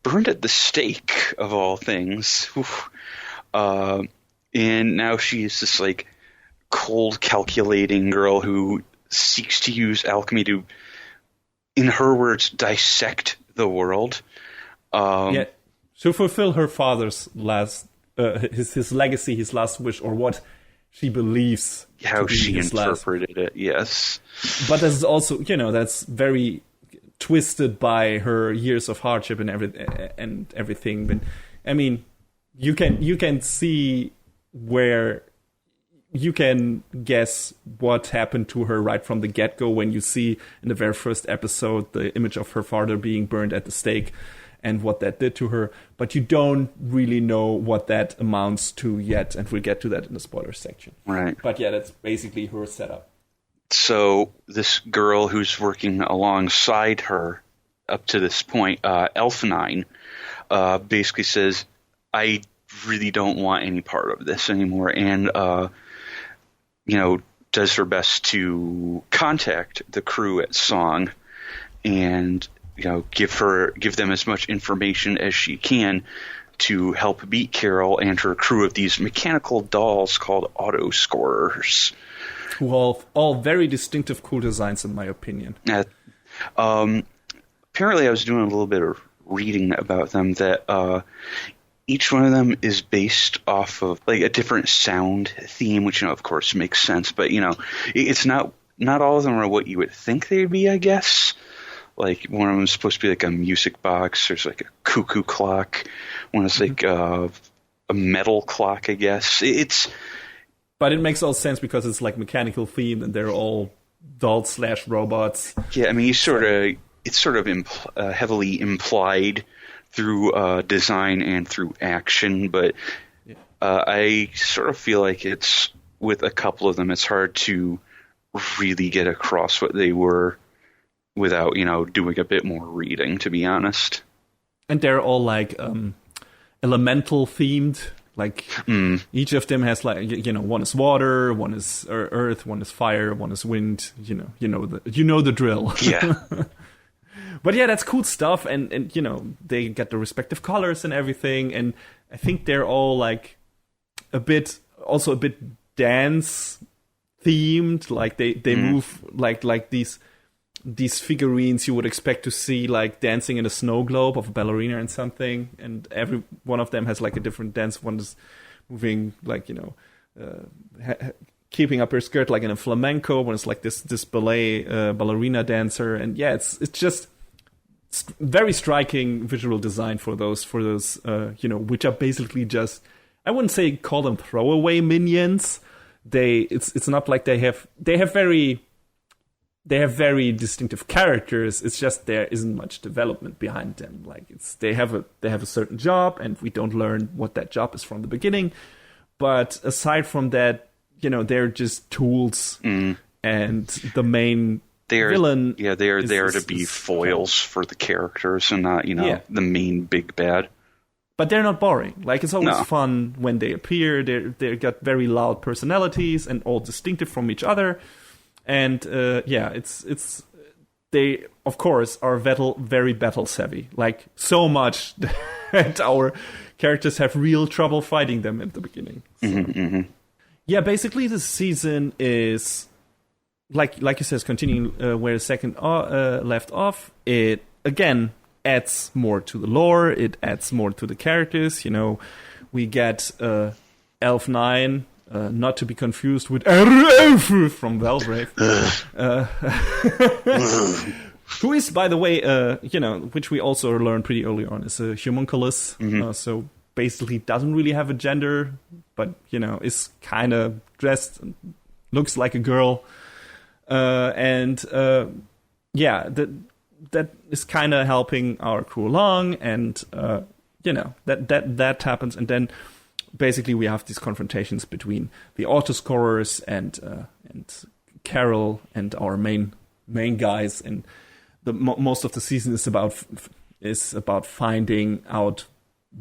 burned at the stake, of all things. And now she's this, cold, calculating girl who seeks to use alchemy to, in her words, dissect the world. To fulfill her father's last, his legacy, his last wish, or what she believes. How she interpreted it, yes. But that's also, that's very twisted by her years of hardship and everything. But I mean, you can see where you can guess what happened to her right from the get-go when you see in the very first episode the image of her father being burned at the stake and what that did to her, but you don't really know what that amounts to yet, and we'll get to that in the spoiler section. Right. But yeah, that's basically her setup. So this girl who's working alongside her up to this point, Elfenine, basically says, I really don't want any part of this anymore, and, does her best to contact the crew at Song and give them as much information as she can to help beat Carol and her crew of these mechanical dolls called auto scorers. Who all very distinctive, cool designs, in my opinion. Apparently, I was doing a little bit of reading about them that each one of them is based off of a different sound theme, which of course makes sense. But it's not all of them are what you would think they'd be, I guess. One of them is supposed to be a music box. There's a cuckoo clock. One is a metal clock, I guess. But it makes all sense because it's mechanical themed and they're all dolls/robots. Yeah, I mean, it's sort of heavily implied through design and through action, but I sort of feel like it's with a couple of them, it's hard to really get across what they were without, doing a bit more reading, to be honest. And they're all elemental themed. Each of them has one is water, one is earth, one is fire, one is wind. You know the drill. Yeah. But yeah, that's cool stuff, and they get the respective colors and everything, and I think they're all a bit dance themed. They move like these figurines you would expect to see dancing in a snow globe of a ballerina and something, and every one of them has a different dance. One is moving keeping up her skirt in a flamenco. One is this ballet ballerina dancer, and yeah, it's just very striking visual design for those which are basically just, I wouldn't say call them throwaway minions. It's not like they have very distinctive characters. It's just there isn't much development behind them. They have a certain job, and we don't learn what that job is from the beginning. But aside from that, they're just tools, and the main villain. Yeah, they are there to be foils for the characters, and not the main big bad. But they're not boring. It's always fun when they appear. They got very loud personalities and all distinctive from each other. And it's they, of course, are very battle savvy. Like, so much that our characters have real trouble fighting them at the beginning. So. Yeah, basically the season is, like you said, continuing where the second left off. It, again, adds more to the lore. It adds more to the characters. You know, we get Elf 9, not to be confused with from Valbrave. Who is, by the way, which we also learned pretty early on, is a homunculus. So basically doesn't really have a gender, but, is kind of dressed, looks like a girl. That is kind of helping our crew along, and, that happens. And then basically we have these confrontations between the autoscorers and Carol and our main guys, and most of the season is about finding out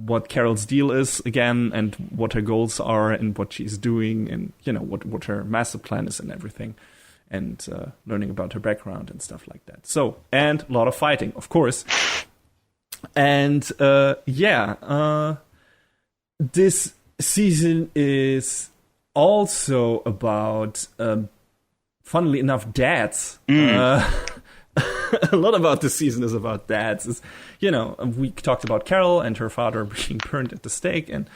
what Carol's deal is again, and what her goals are, and what she's doing, and what her master plan is, and everything, and learning about her background and stuff like that. So, and a lot of fighting, of course, and this season is also about, funnily enough, dads. A lot about this season is about dads. We talked about Carol and her father being burned at the stake, and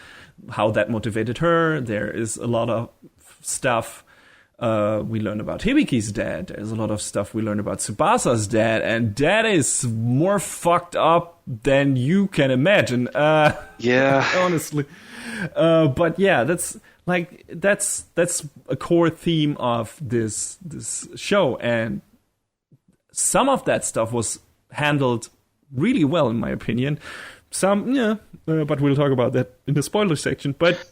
how that motivated her. There is a lot of stuff we learn about Hibiki's dad. There's a lot of stuff we learn about Tsubasa's dad, and that is more fucked up than you can imagine. Honestly. But yeah, that's a core theme of this show, and some of that stuff was handled really well, in my opinion. Some, but we'll talk about that in the spoiler section. But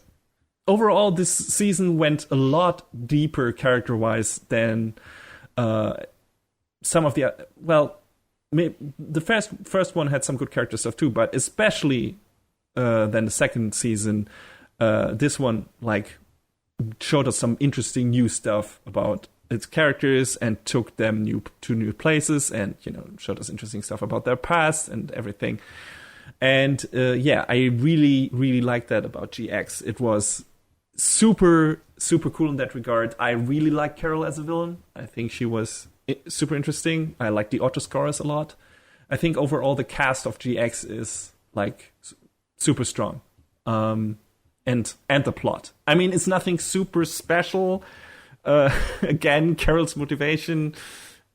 overall, this season went a lot deeper character-wise than some of the... the first one had some good character stuff too, but especially than the second season, this one showed us some interesting new stuff about its characters, and took them to new places, and showed us interesting stuff about their past and everything. And I really, really liked that about GX. It was super, super cool in that regard. I really liked Carol as a villain. I think she was super interesting. I like the autoscorers a lot. I think overall the cast of GX is super strong. And the plot. I mean, it's nothing super special. Again, Carol's motivation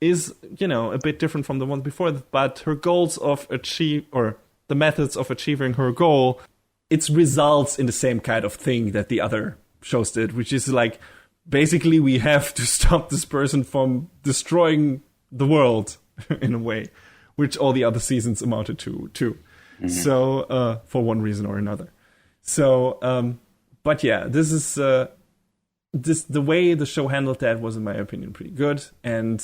is, a bit different from the one before, but her goals or the methods of achieving her goal, it results in the same kind of thing that the other shows did, which is basically we have to stop this person from destroying the world in a way, which all the other seasons amounted to too. So, for one reason or another. So, but yeah, this is, the way the show handled that was, in my opinion, pretty good. And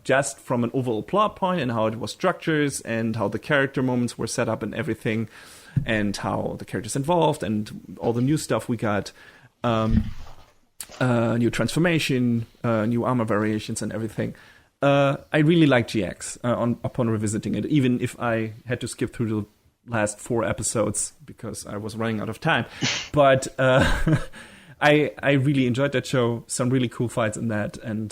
just from an overall plot point, and how it was structured, and how the character moments were set up and everything, and how the characters involved, and all the new stuff we got, new transformation, new armor variations and everything. I really liked GX upon revisiting it, even if I had to skip through the last 4 episodes because I was running out of time. But I really enjoyed that show. Some really cool fights in that, and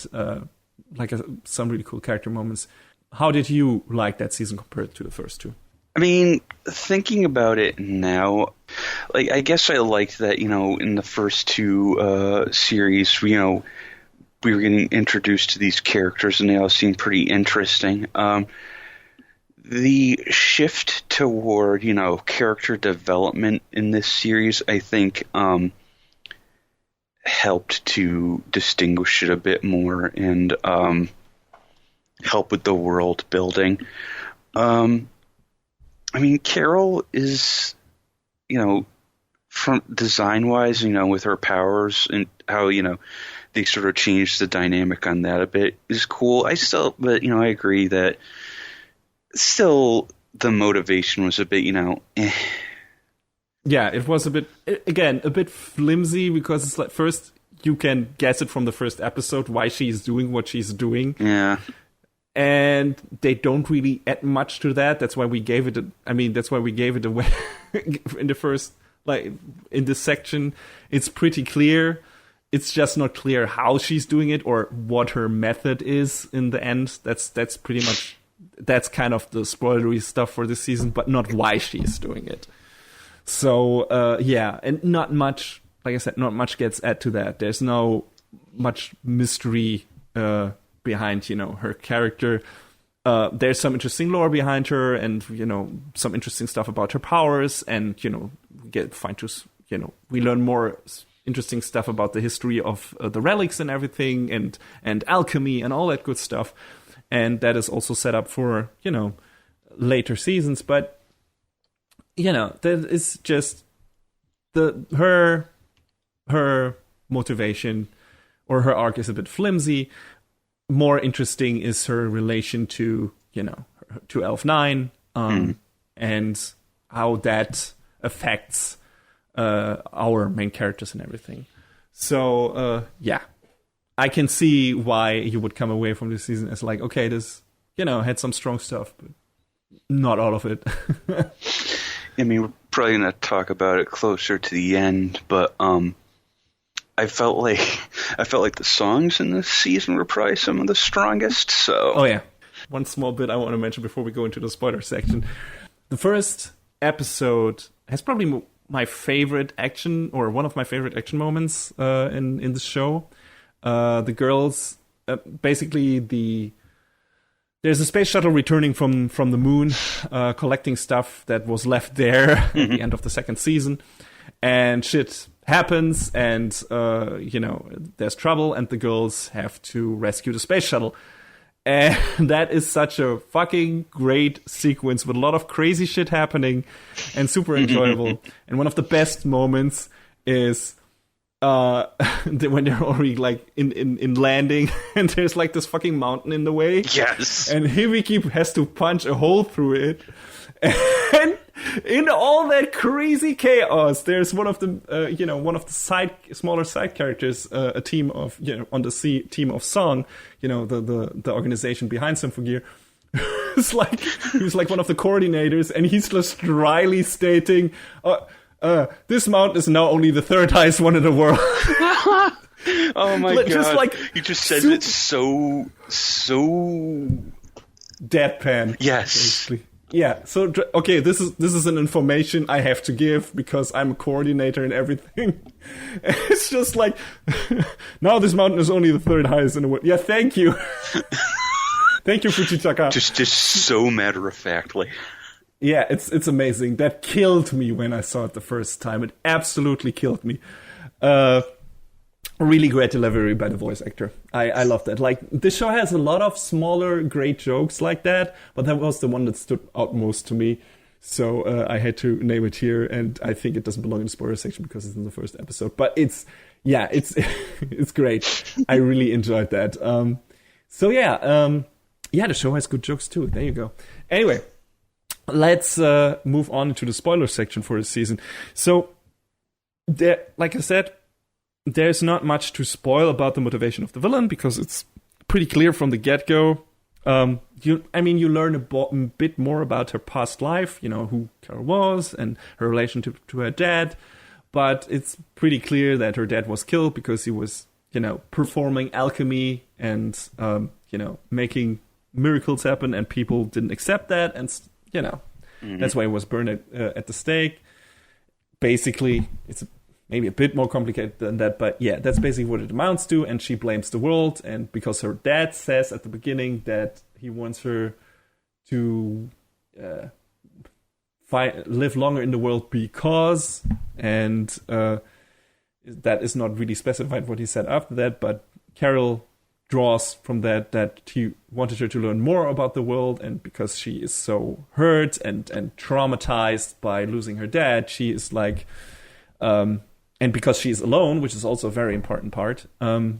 some really cool character moments. How did you like that season compared to the first two? I mean, thinking about it now, I guess I liked that, in the first 2 series, we were getting introduced to these characters, and they all seemed pretty interesting. The shift toward, character development in this series, I think, helped to distinguish it a bit more, and help with the world building. I mean, Carol is, from design-wise, with her powers and how, they sort of changed the dynamic on that a bit is cool. I agree that still the motivation was a bit, Yeah, it was a bit flimsy, because it's first you can guess it from the first episode why she's doing what she's doing. Yeah. and they don't really add much to that. That's why we gave it. That's why we gave it away in the first, like in this section. It's pretty clear. It's just not clear how she's doing it or what her method is in the end. That's pretty much, that's kind of the spoilery stuff for this season, but not why she's doing it. So and not much. Like I said, not much gets added to that. There's no much mystery behind, her character. There's some interesting lore behind her, and some interesting stuff about her powers, and we learn more interesting stuff about the history of the relics and everything, and alchemy and all that good stuff. And that is also set up for later seasons. But that is just her motivation, or her arc is a bit flimsy. More interesting is her relation to Elf 9, and how that affects our main characters and everything. So I can see why you would come away from this season as like, okay, this had some strong stuff, but not all of it. We're probably gonna talk about it closer to the end, but I felt like the songs in this season were probably some of the strongest. So, oh yeah, one small bit I want to mention before we go into the spoiler section. The first episode has probably my favorite action, or one of my favorite action moments in the show. The girls, basically there's a space shuttle returning from the moon, collecting stuff that was left there at the end of the second season, and shit happens, and there's trouble, and the girls have to rescue the space shuttle. And that is such a fucking great sequence with a lot of crazy shit happening and super enjoyable. And one of the best moments is when they're already like in landing, and there's like this fucking mountain in the way. Yes. And Hibiki has to punch a hole through it. And in all that crazy chaos, there's one of the smaller side characters, a team of on the team of Song, the organization behind Symphogear, who's like one of the coordinators, and he's just dryly stating, this mountain is now only the third highest one in the world. Oh my god! Just like you just said it so deadpan. Yes. Basically. Yeah, so, okay, this is an information I have to give because I'm a coordinator and everything. It's just like, now this mountain is only the third highest in the world. Yeah, thank you. Thank you, Fujitaka. Just so matter-of-factly. Yeah, it's amazing. That killed me when I saw it the first time. It absolutely killed me. Really great delivery by the voice actor. I love that. Like, this show has a lot of smaller, great jokes like that, but that was the one that stood out most to me. So I had to name it here, and I think it doesn't belong in the spoiler section because it's in the first episode. But it's great. I really enjoyed that. The show has good jokes too. There you go. Anyway, let's move on to the spoiler section for this season. So, like I said, there's not much to spoil about the motivation of the villain because it's pretty clear from the get-go. You learn a bit more about her past life, who Carol was and her relationship to her dad. But it's pretty clear that her dad was killed because he was, performing alchemy and, making miracles happen, and people didn't accept that. And, that's why he was burned at the stake. Basically, it's maybe a bit more complicated than that, but yeah, that's basically what it amounts to, and she blames the world, and because her dad says at the beginning that he wants her to live longer in the world because, and that is not really specified what he said after that, but Carol draws from that he wanted her to learn more about the world, and because she is so hurt and traumatized by losing her dad, she is like... and because she's alone, which is also a very important part,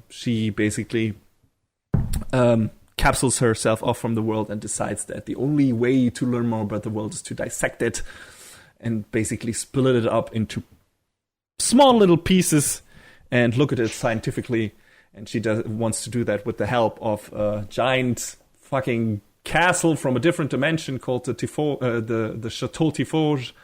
she basically capsules herself off from the world and decides that the only way to learn more about the world is to dissect it and basically split it up into small little pieces and look at it scientifically. And she wants to do that with the help of a giant fucking castle from a different dimension called the Chateau Typhage.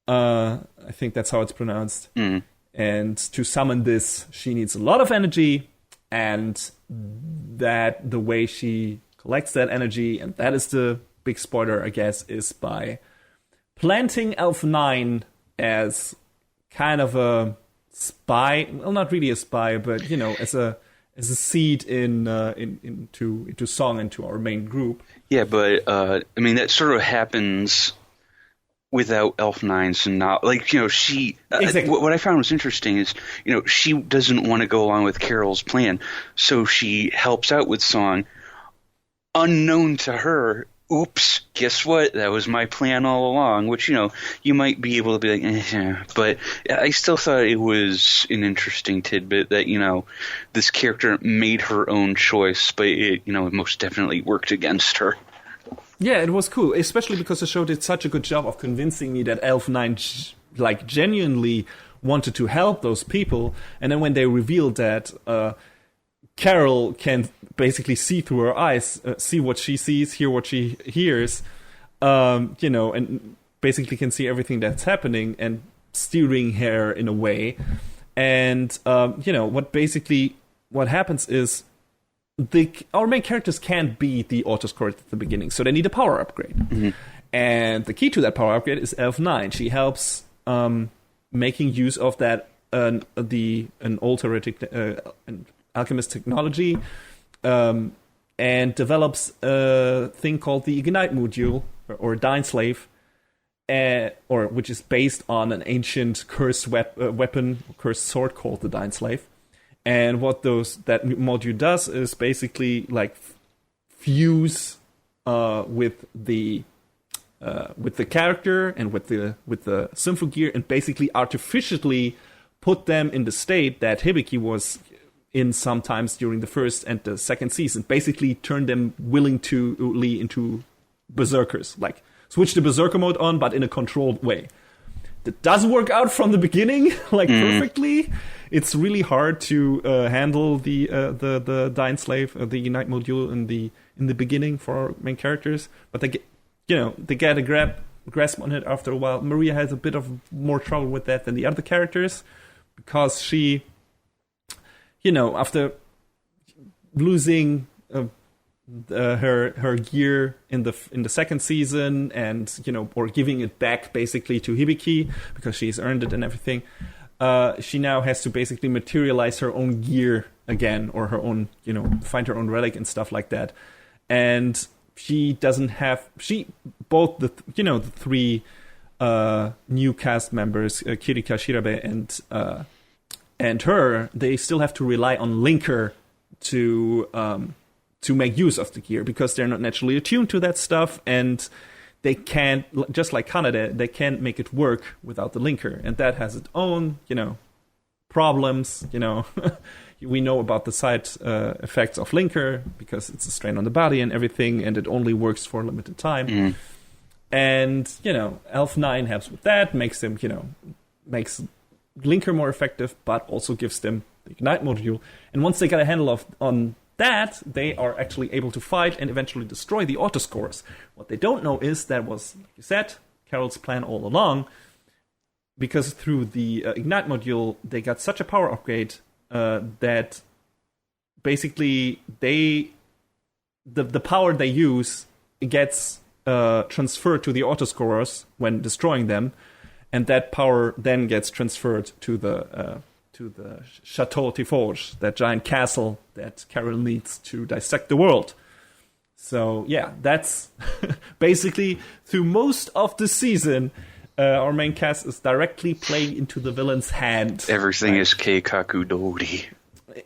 I think that's how it's pronounced. And to summon this, she needs a lot of energy, and that the way she collects that energy, and that is the big spoiler, I guess, is by planting Elf 9 as kind of a spy. Well, not really a spy, but as a seed into Song, into our main group. Yeah, but that sort of happens without Elf 9, so not she. Exactly. What I found was interesting is she doesn't want to go along with Carol's plan, so she helps out with Song, unknown to her. Oops, guess what? That was my plan all along, which, you might be able to be like, but I still thought it was an interesting tidbit that, this character made her own choice, but it most definitely worked against her. Yeah, it was cool, especially because the show did such a good job of convincing me that Elf 9, genuinely wanted to help those people, and then when they revealed that, Carol can basically see through her eyes, see what she sees, hear what she hears, and basically can see everything that's happening and steering her in a way. And, what happens is our main characters can't beat the autoscore at the beginning, so they need a power upgrade. Mm-hmm. And the key to that power upgrade is Elf 9. She helps making use of that, an old heretic, an alchemist technology, and develops a thing called the Ignite module, or Dying Slave, which is based on an ancient cursed weapon, cursed sword called the Dying Slave. And what that module does is basically fuse with the character and with the Symphogear, and basically artificially put them in the state that Hibiki was in sometimes during the first and the second season. Basically turn them willingly into berserkers, switch the berserker mode on, but in a controlled way. That doesn't work out from the beginning perfectly. It's really hard to handle the Dying Slave, the Unite module in the beginning for our main characters, but they get a grasp on it after a while. Maria has a bit of more trouble with that than the other characters, because she, after losing her gear in the second season, and or giving it back basically to Hibiki because she's earned it and everything, she now has to basically materialize her own gear again, or her own, find her own relic and stuff like that. And she doesn't have both the three new cast members, Kirika, Shirabe, and her, they still have to rely on Linker to make use of the gear, because they're not naturally attuned to that stuff, and they can't, just like Kanade, they can't make it work without the Linker, and that has its own, problems. We know about the side effects of Linker, because it's a strain on the body and everything, and it only works for a limited time. And Elf 9 helps with that, makes them, makes Linker more effective, but also gives them the Ignite module. And once they get a handle on that, they are actually able to fight and eventually destroy the autoscores. What they don't know is that was, like you said, Carol's plan all along, because through the Ignite module, they got such a power upgrade that basically the power they use gets transferred to the autoscorers when destroying them, and that power then gets transferred to the Chateau Typhage, that giant castle that Carol needs to dissect the world. So yeah, that's basically through most of the season, our main cast is directly playing into the villain's hand. Everything is Keikaku Dori.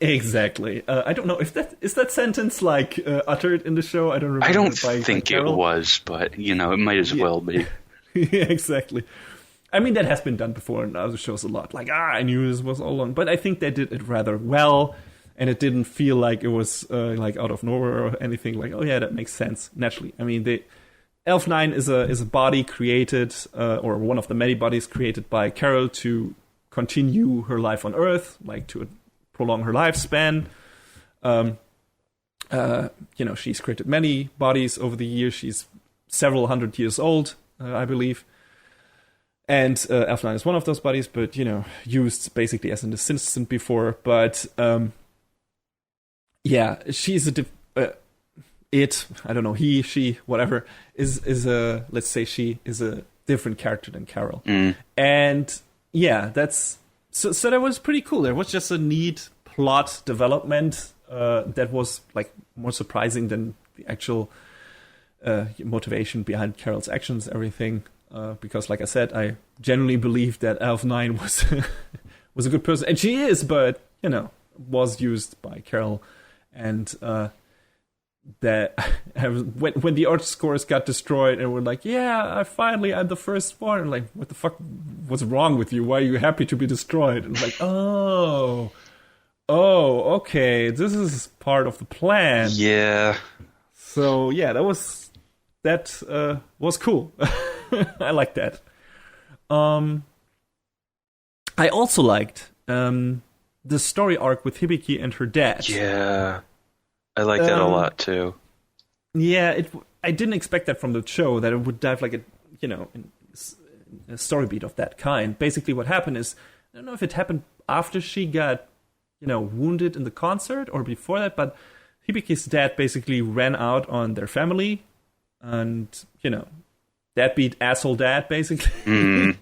Exactly. I don't know if that sentence uttered in the show. I don't remember. I don't think it was, but it might as well be. Yeah, exactly. I mean, that has been done before in other shows a lot. I knew this was all along, but I think they did it rather well, and it didn't feel like it was out of nowhere or anything. Oh yeah, that makes sense naturally. I mean, Elf 9 is a body created, or one of the many bodies created by Carol to continue her life on Earth, to prolong her lifespan. she's created many bodies over the years. She's several hundred years old, I believe. And Elf9 is one of those bodies, but, used basically as an assistant before. But, she's I don't know, he, she, whatever, is a, let's say she is a different character than Carol. And, that's, so that was pretty cool. There was just a neat plot development that was, like, more surprising than the actual motivation behind Carol's actions, everything. Because, like I said, I generally believe that Elf9 was a good person, and she is, but was used by Carol, and that when the art scores got destroyed, and we're like, I'm the firstborn. And like, what the fuck? What's wrong with you? Why are you happy to be destroyed? And like, oh, okay, this is part of the plan. Yeah. So that was cool. I like that. I also liked the story arc with Hibiki and her dad. Yeah, I like that a lot too. Yeah, I didn't expect that from the show, that it would dive like a story beat of that kind. Basically, what happened is, I don't know if it happened after she got wounded in the concert or before that, but Hibiki's dad basically ran out on their family, and deadbeat asshole dad, basically.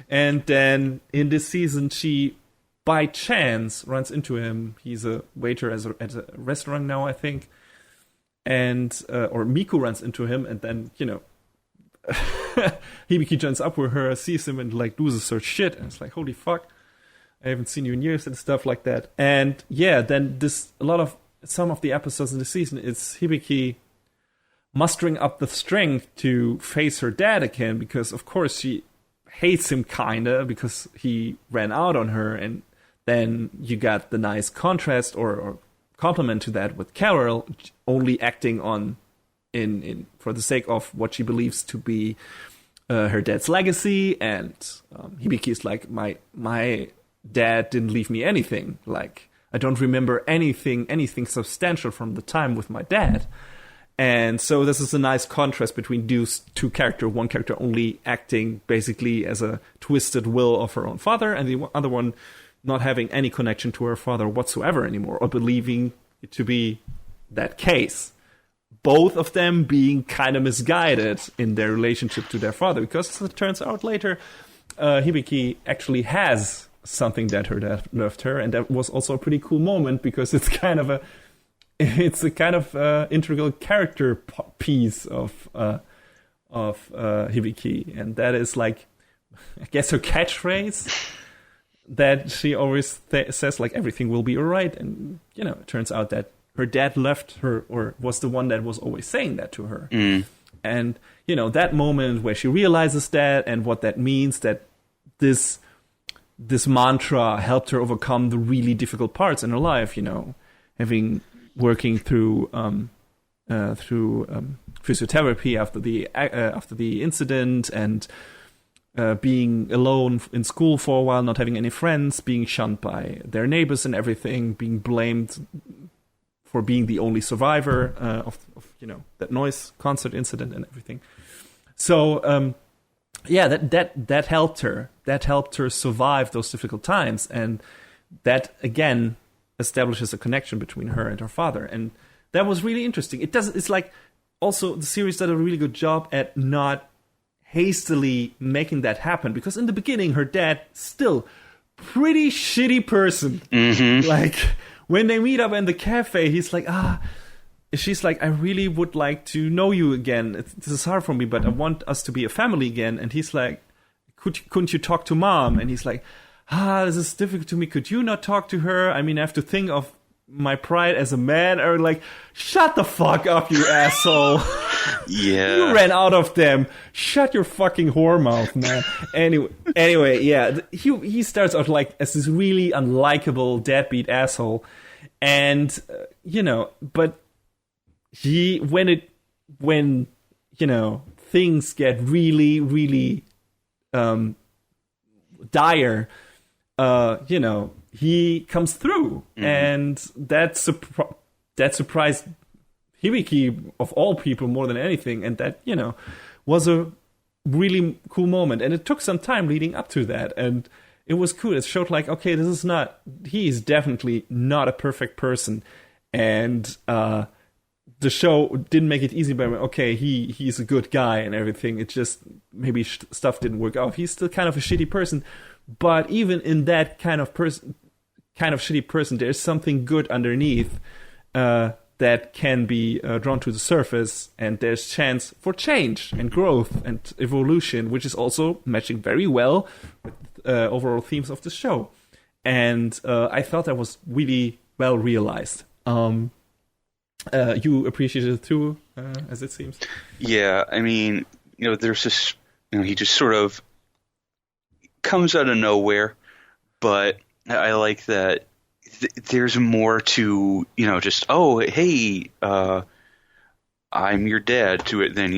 And then in this season, she, by chance, runs into him. He's a waiter at a restaurant now, I think. And, or Miku runs into him, and then, Hibiki joins up with her, sees him, and, like, loses her shit. And it's like, holy fuck, I haven't seen you in years, and stuff like that. And, then some of the episodes in the season, it's Hibiki mustering up the strength to face her dad again, because of course she hates him kinda because he ran out on her, and then you got the nice contrast or complement to that with Carol only acting on in for the sake of what she believes to be her dad's legacy, and Hibiki's like, my dad didn't leave me anything, like I don't remember anything substantial from the time with my dad. And so this is a nice contrast between these two characters. One character only acting basically as a twisted will of her own father, and the other one not having any connection to her father whatsoever anymore, or believing it to be that case. Both of them being kind of misguided in their relationship to their father, because it turns out later Hibiki actually has something that her dad left her, and that was also a pretty cool moment, because it's kind of a integral character piece of Hibiki, and that is, like, I guess, her catchphrase that she always says, like, everything will be alright. And it turns out that her dad left her, or was the one that was always saying that to her. And that moment where she realizes that, and what that means, that this mantra helped her overcome the really difficult parts in her life, working through physiotherapy after the incident, and being alone in school for a while, not having any friends, being shunned by their neighbors and everything, being blamed for being the only survivor of that noise concert incident and everything. So that helped her. That helped her survive those difficult times, and that again establishes a connection between her and her father, and that was really interesting. It's like, also the series did a really good job at not hastily making that happen, because in the beginning her dad still pretty shitty person. Like, when they meet up in the cafe, he's like, she's like, I really would like to know you again. This is hard for me, but I want us to be a family again. And he's like, couldn't you talk to mom? And he's like, this is difficult to me. Could you not talk to her? I mean, I have to think of my pride as a man. Or like, shut the fuck up, you asshole. Yeah. You ran out of them. Shut your fucking whore mouth, man. Anyway, yeah. He starts out like as this really unlikable deadbeat asshole. And, but when things get really, really dire, he comes through, and that that surprised Hibiki of all people more than anything, and that, was a really cool moment. And it took some time leading up to that, and it was cool. It showed like, okay, he is definitely not a perfect person, and the show didn't make it easy by, okay, he's a good guy and everything. It just, maybe stuff didn't work out. He's still kind of a shitty person, but even in that kind of shitty person, there's something good underneath that can be drawn to the surface, and there's chance for change and growth and evolution, which is also matching very well with overall themes of the show. And I thought that was really well realized. You appreciated it too, as it seems. Yeah, I mean, there's this, he just sort of comes out of nowhere, but I like that there's more to, just, oh, hey, I'm your dad to it than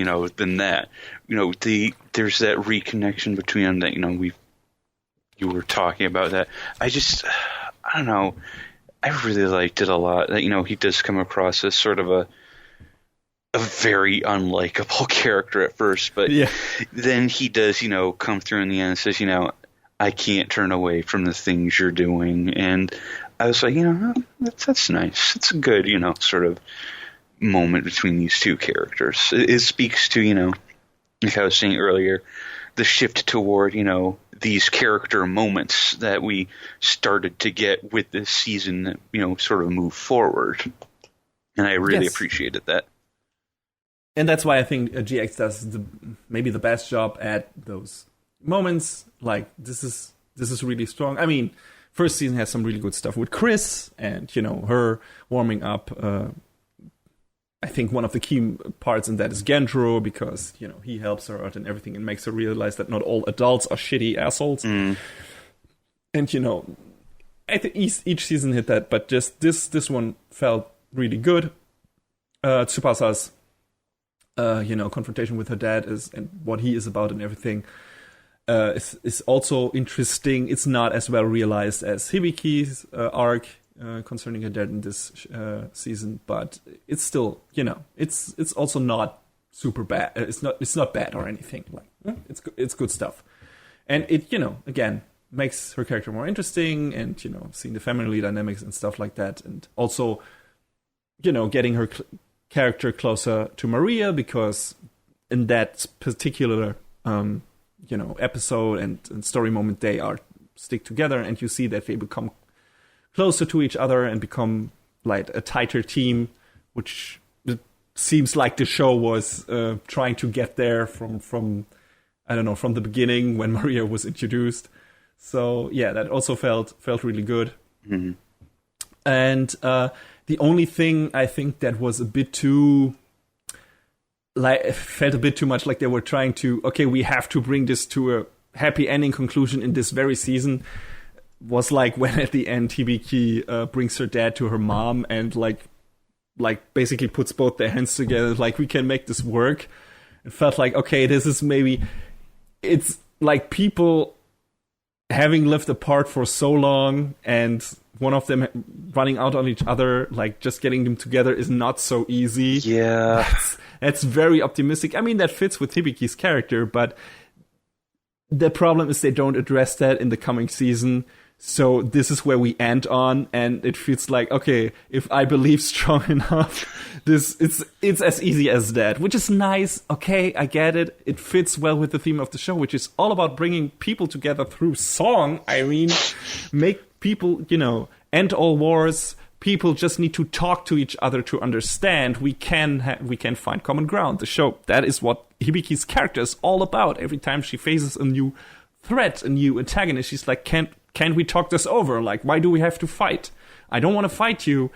that. There's that reconnection between them that, you were talking about that. I don't know. I really liked it a lot. That, he does come across as sort of a very unlikable character at first, but then he does, come through in the end and says, I can't turn away from the things you're doing. And I was like, that's nice. It's a good, sort of moment between these two characters. It speaks to, like I was saying earlier, the shift toward, these character moments that we started to get with this season that, sort of move forward. And I really appreciated that. And that's why I think GX does maybe the best job at those moments. Like, this is really strong. I mean, first season has some really good stuff with Chris and, her warming up. I think one of the key parts in that is Gendro, because, he helps her out and everything and makes her realize that not all adults are shitty assholes. And, I think each season hit that, but just this one felt really good. Tsubasa's, confrontation with her dad and what he is about and everything is also interesting. It's not as well realized as Hibiki's arc concerning her dad in this season, but it's still, it's also not super bad. It's not bad or anything. Like, it's good stuff, and it, again, makes her character more interesting, and seeing the family dynamics and stuff like that, and also, getting her character closer to Maria, because in that particular episode and story moment, they stick together, and you see that they become closer to each other and become like a tighter team, which it seems like the show was trying to get there from I don't know, from the beginning when Maria was introduced. So yeah, that also felt really good. Mm-hmm. And the only thing I think that was a bit too, felt a bit too much like they were trying to, okay, we have to bring this to a happy ending conclusion in this very season, was like when at the end Hibiki brings her dad to her mom and like basically puts both their hands together, like, we can make this work. It felt like, okay, this is maybe, it's like people having lived apart for so long and one of them running out on each other, like just getting them together is not so easy. Yeah. That's very optimistic. I mean, that fits with Hibiki's character, but the problem is they don't address that in the coming season. So this is where we end on, and it feels like, okay, if I believe strong enough, it's as easy as that, which is nice. Okay, I get it. It fits well with the theme of the show, which is all about bringing people together through song. I mean, make people, end all wars. People just need to talk to each other to understand. We can find common ground. The show, that is what Hibiki's character is all about. Every time she faces a new threat, a new antagonist, she's like, Can't we talk this over? Like, why do we have to fight? I don't want to fight you.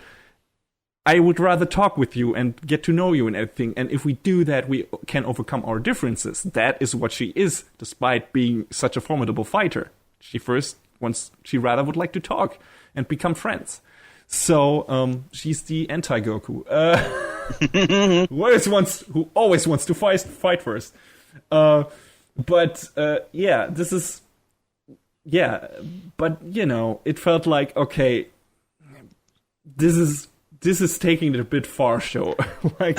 I would rather talk with you and get to know you and everything. And if we do that, we can overcome our differences. That is what she is, despite being such a formidable fighter. She rather would like to talk and become friends. So, she's the anti-Goku. Who always wants to fight first. This is... Yeah, but, it felt like, okay, this is this is taking it a bit far, show. Like,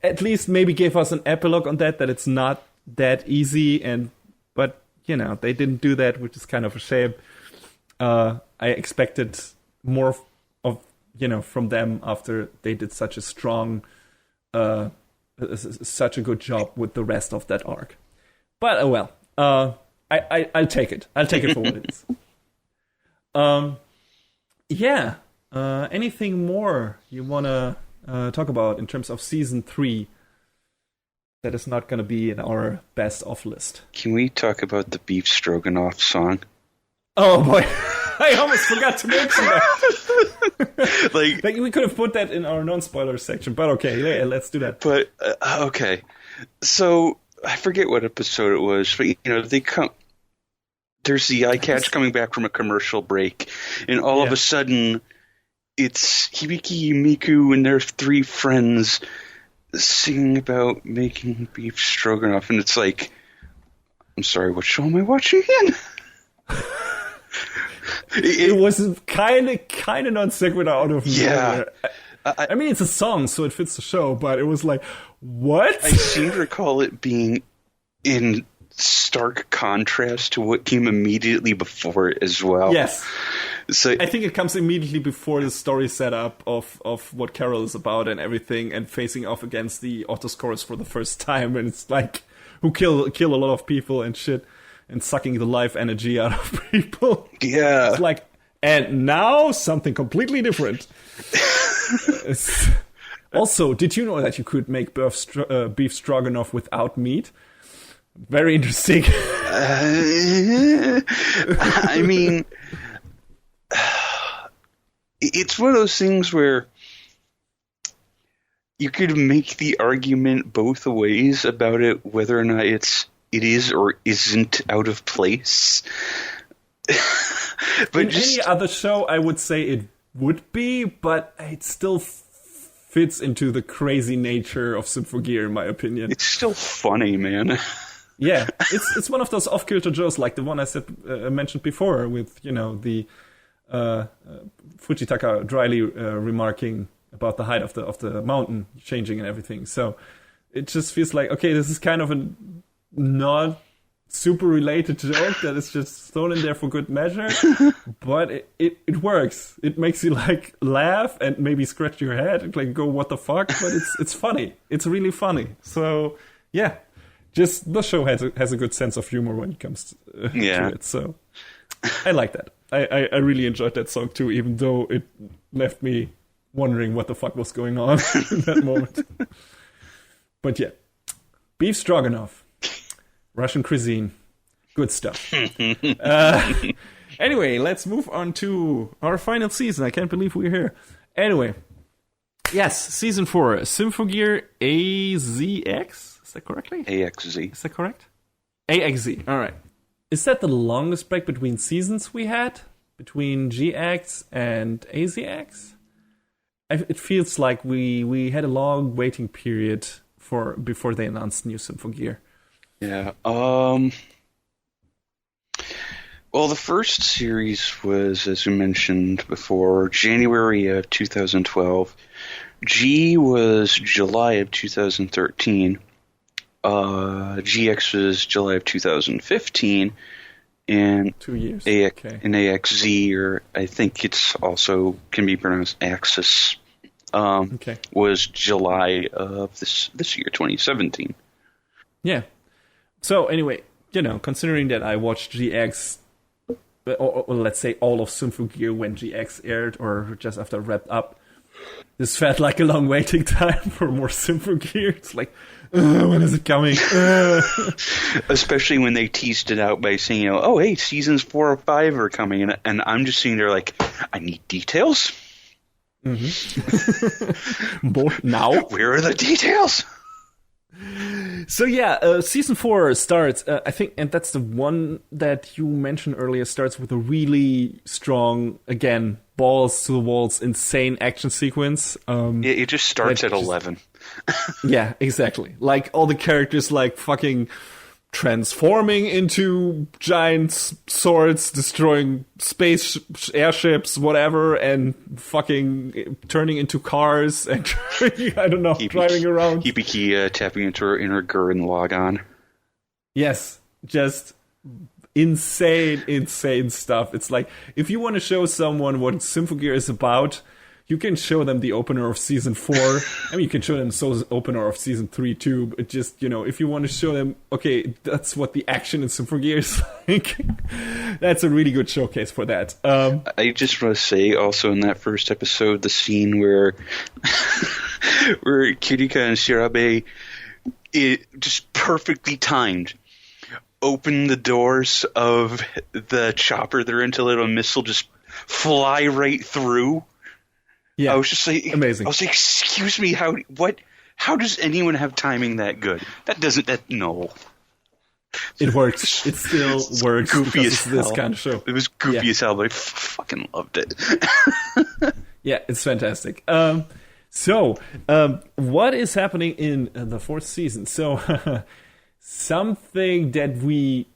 at least maybe give us an epilogue on that it's not that easy, but they didn't do that, which is kind of a shame. I expected more of from them after they did such a strong, such a good job with the rest of that arc. But oh well, I'll take it. I'll take it for what it is. Yeah. Anything more you wanna talk about in terms of season 3? That is not going to be in our best of list. Can we talk about the beef stroganoff song? Oh boy, I almost forgot to mention that. like we could have put that in our non-spoiler section, but okay, let's do that. But okay, so I forget what episode it was, but they come. There's the eye catch coming back from a commercial break, and all of a sudden, it's Hibiki, Miku, and their 3 friends singing about making beef stroganoff, and it's like, I'm sorry, what show am I watching again? it was kind of non sequitur out of nowhere. I mean, it's a song, so it fits the show, but it was like, what? I seem to recall it being in stark contrast to what came immediately before it as well. Yes. So I think it comes immediately before the story setup of what Carol is about and everything, and facing off against the Autoscores for the first time, and it's like, who kill a lot of people and shit, and sucking the life energy out of people. Yeah. It's like, and now something completely different. Also, did you know that you could make beef stroganoff without meat? Very interesting. I mean, it's one of those things where you could make the argument both ways about it, whether or not it is or isn't out of place. But in any other show, I would say it would be, but it still fits into the crazy nature of Symphogear, in my opinion. It's still funny, man. Yeah, it's one of those off-kilter jokes, like the one I mentioned before, with the Fujitaka dryly remarking about the height of the mountain changing and everything. So it just feels like, okay, this is kind of a not super related joke that is just thrown in there for good measure, but it works. It makes you like laugh and maybe scratch your head and like go, what the fuck? But it's funny. It's really funny. So yeah. Just the show has a good sense of humor when it comes to it, so I like that. I really enjoyed that song too, even though it left me wondering what the fuck was going on in that moment. But yeah, beef stroganoff, Russian cuisine, good stuff. Anyway, let's move on to our final season. I can't believe we're here. Anyway, yes, season 4, Symphogear AXZ. Is that correctly? AXZ. Is that correct? AXZ. All right. Is that the longest break between seasons we had? Between GX and AZX? It feels like we had a long waiting period before they announced new Symphogear. Yeah. Well, the first series was, as we mentioned before, January of 2012. G was July of 2013. GX was July of 2015, and 2 years. And AXZ, or I think it's also can be pronounced Axis, was July of this year, 2017. Yeah. So anyway, considering that I watched GX, or let's say all of Symphogear when GX aired, or just after it wrapped up, this felt like a long waiting time for more Symphogear. It's like, when is it coming? Especially when they teased it out by saying, oh, hey, seasons 4 or 5 are coming. And I'm just sitting there like, I need details. Mm-hmm. Now? Where are the details? So yeah, season 4 starts, I think, and that's the one that you mentioned earlier, starts with a really strong, again, balls to the walls, insane action sequence. It just starts at 11. Yeah, exactly. Like all the characters like fucking transforming into giant swords, destroying space airships, whatever, and fucking turning into cars and I don't know, driving around. Hibiki tapping into her inner Gurren Lagann. Yes, just insane stuff. It's like, if you want to show someone what Symphogear is about, you can show them the opener of season 4. I mean, you can show them the opener of season 3 too. But just, if you want to show them, okay, that's what the action in Symphogear is like, that's a really good showcase for that. I just want to say, also in that first episode, the scene where Kirika and Shirabe, just perfectly timed, open the doors of the chopper they're in to let a missile just fly right through. Yeah, I was just like, amazing. I was like, excuse me, how does anyone have timing that good? No. It works. It still works. Goofy as hell. This kind of show. It was goofy as hell, but I fucking loved it. Yeah, it's fantastic. So, what is happening in the 4th season? So, something that we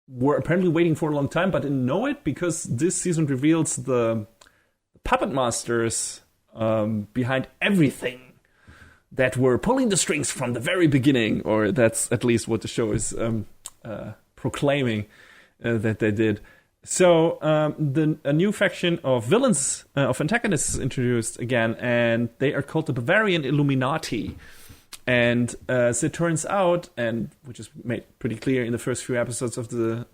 were apparently waiting for a long time, but didn't know it, because this season reveals the puppet masters behind everything that were pulling the strings from the very beginning, or that's at least what the show is proclaiming that they did. So a new faction of villains, of antagonists is introduced again, and they are called the Bavarian Illuminati. And as it turns out, and which is made pretty clear in the first few episodes of the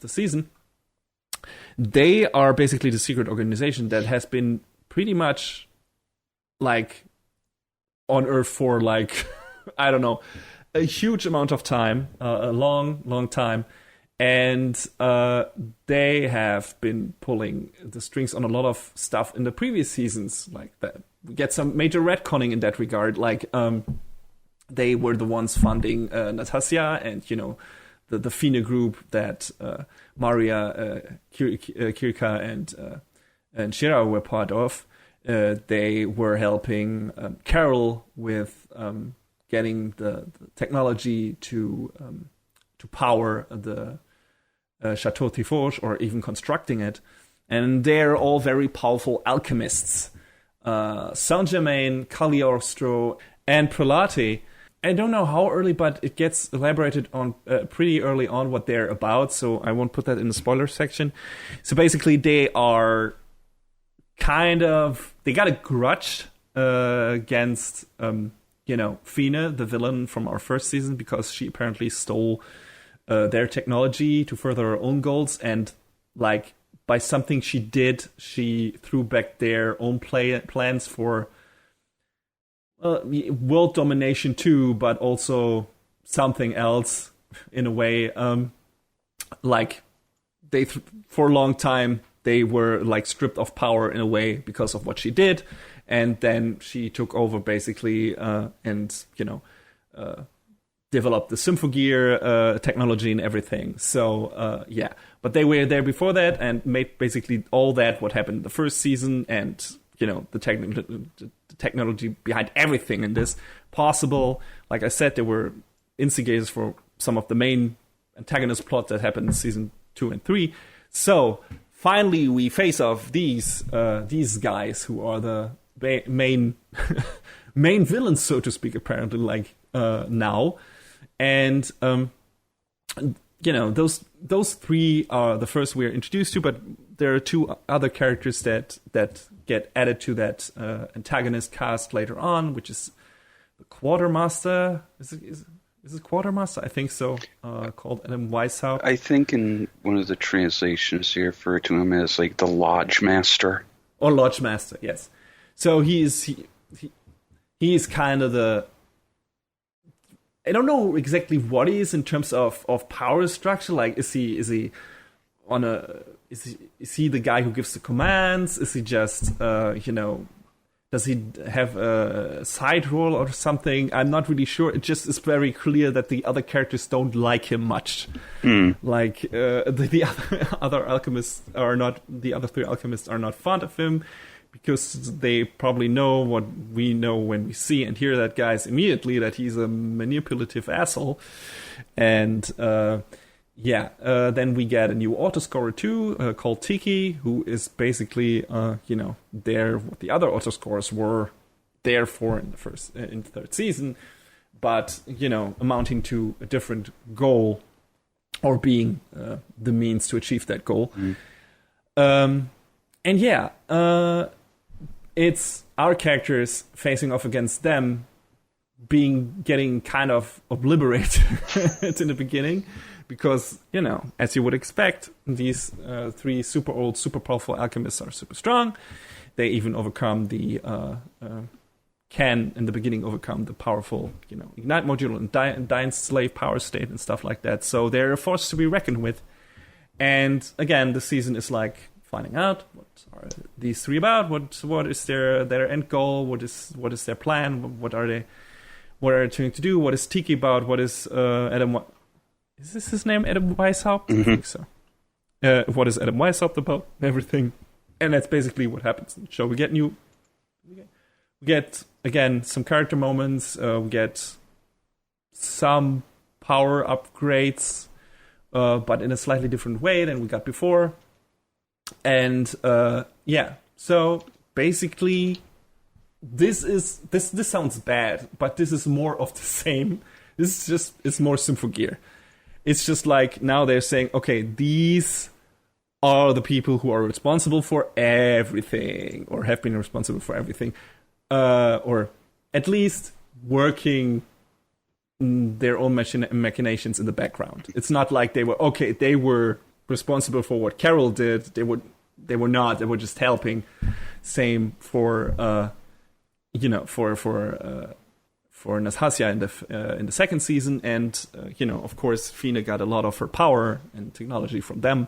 season, they are basically the secret organization that has been pretty much like on Earth for like I don't know, a huge amount of time, a long time, and they have been pulling the strings on a lot of stuff in the previous seasons, like that. We get some major retconning in that regard, like they were the ones funding Natasha and the FINA group that Maria, Kirika, and Shira were part of. They were helping Carol with getting the technology to power the Chateau Tiforge, or even constructing it. And they're all very powerful alchemists. Saint-Germain, Cagliostro, and Prelati. I don't know how early, but it gets elaborated on pretty early on what they're about, so I won't put that in the spoiler section. So basically, they are they got a grudge against, Fina, the villain from our first season, because she apparently stole their technology to further her own goals, and by something she did, she threw back their own plans for world domination too, but also something else in a way. For a long time, they were stripped of power in a way because of what she did, and then she took over basically and developed the Symphogear technology and everything. So but they were there before that and made basically all that what happened in the first season, and the technology behind everything in this possible. Like I said, they were instigators for some of the main antagonist plots that happened in season 2 and 3. So finally, we face off these guys who are the main villains, so to speak. Apparently, now, and those three are the first we are introduced to, but there are two other characters that get added to that antagonist cast later on, which is the Quartermaster. Is it Quartermaster? I think so. Called Adam Weishaupt. I think in one of the translations you refer to him as the Lodge Master. Or Lodge Master, yes. So he's kind of the. I don't know exactly what he is in terms of power structure. Is he on a? Is he the guy who gives the commands? Is he just does he have a side role or something? I'm not really sure. It just is very clear that the other characters don't like him much. The other alchemists are not. The other three alchemists are not fond of him. because they probably know what we know when we see and hear that guys immediately, that he's a manipulative asshole. And then we get a new autoscorer too, called Tiki, who is basically there what the other autoscorers were there for in the third season, but amounting to a different goal, or being the means to achieve that goal. It's our characters facing off against them, getting kind of obliterated in the beginning, because as you would expect, these three super old, super powerful alchemists are super strong. They even overcome can in the beginning overcome the powerful ignite module and Dine's slave power state and stuff like that. So they're a force to be reckoned with. And again, the season is like finding out what are these three about, what is their end goal, what is their plan, what are they trying to do, what is Tiki about, what is Adam, is this his name, Adam Weishaupt? I think so. What is Adam Weishaupt about, everything. And that's basically what happens in the show. We get again some character moments, we get some power upgrades, but in a slightly different way than we got before. And so basically this sounds bad, but this is more of the same. It's more Symphogear. It's just like now they're saying, okay, these are the people who are responsible for everything, or have been responsible for everything, or at least working their own machinations in the background. It's not like they were responsible for what Carol did. They were not. They were just helping. Same for for Nastasia in the second season, and of course Fina got a lot of her power and technology from them.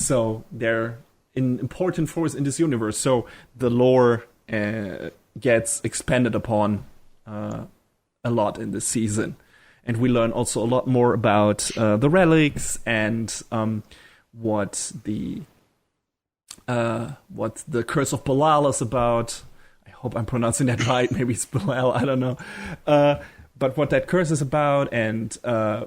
So they're an important force in this universe. So the lore gets expanded upon a lot in this season, and we learn also a lot more about the relics and what the Curse of Belial is about. I hope I'm pronouncing that right. Maybe it's Belial. I don't know. But what that curse is about, and how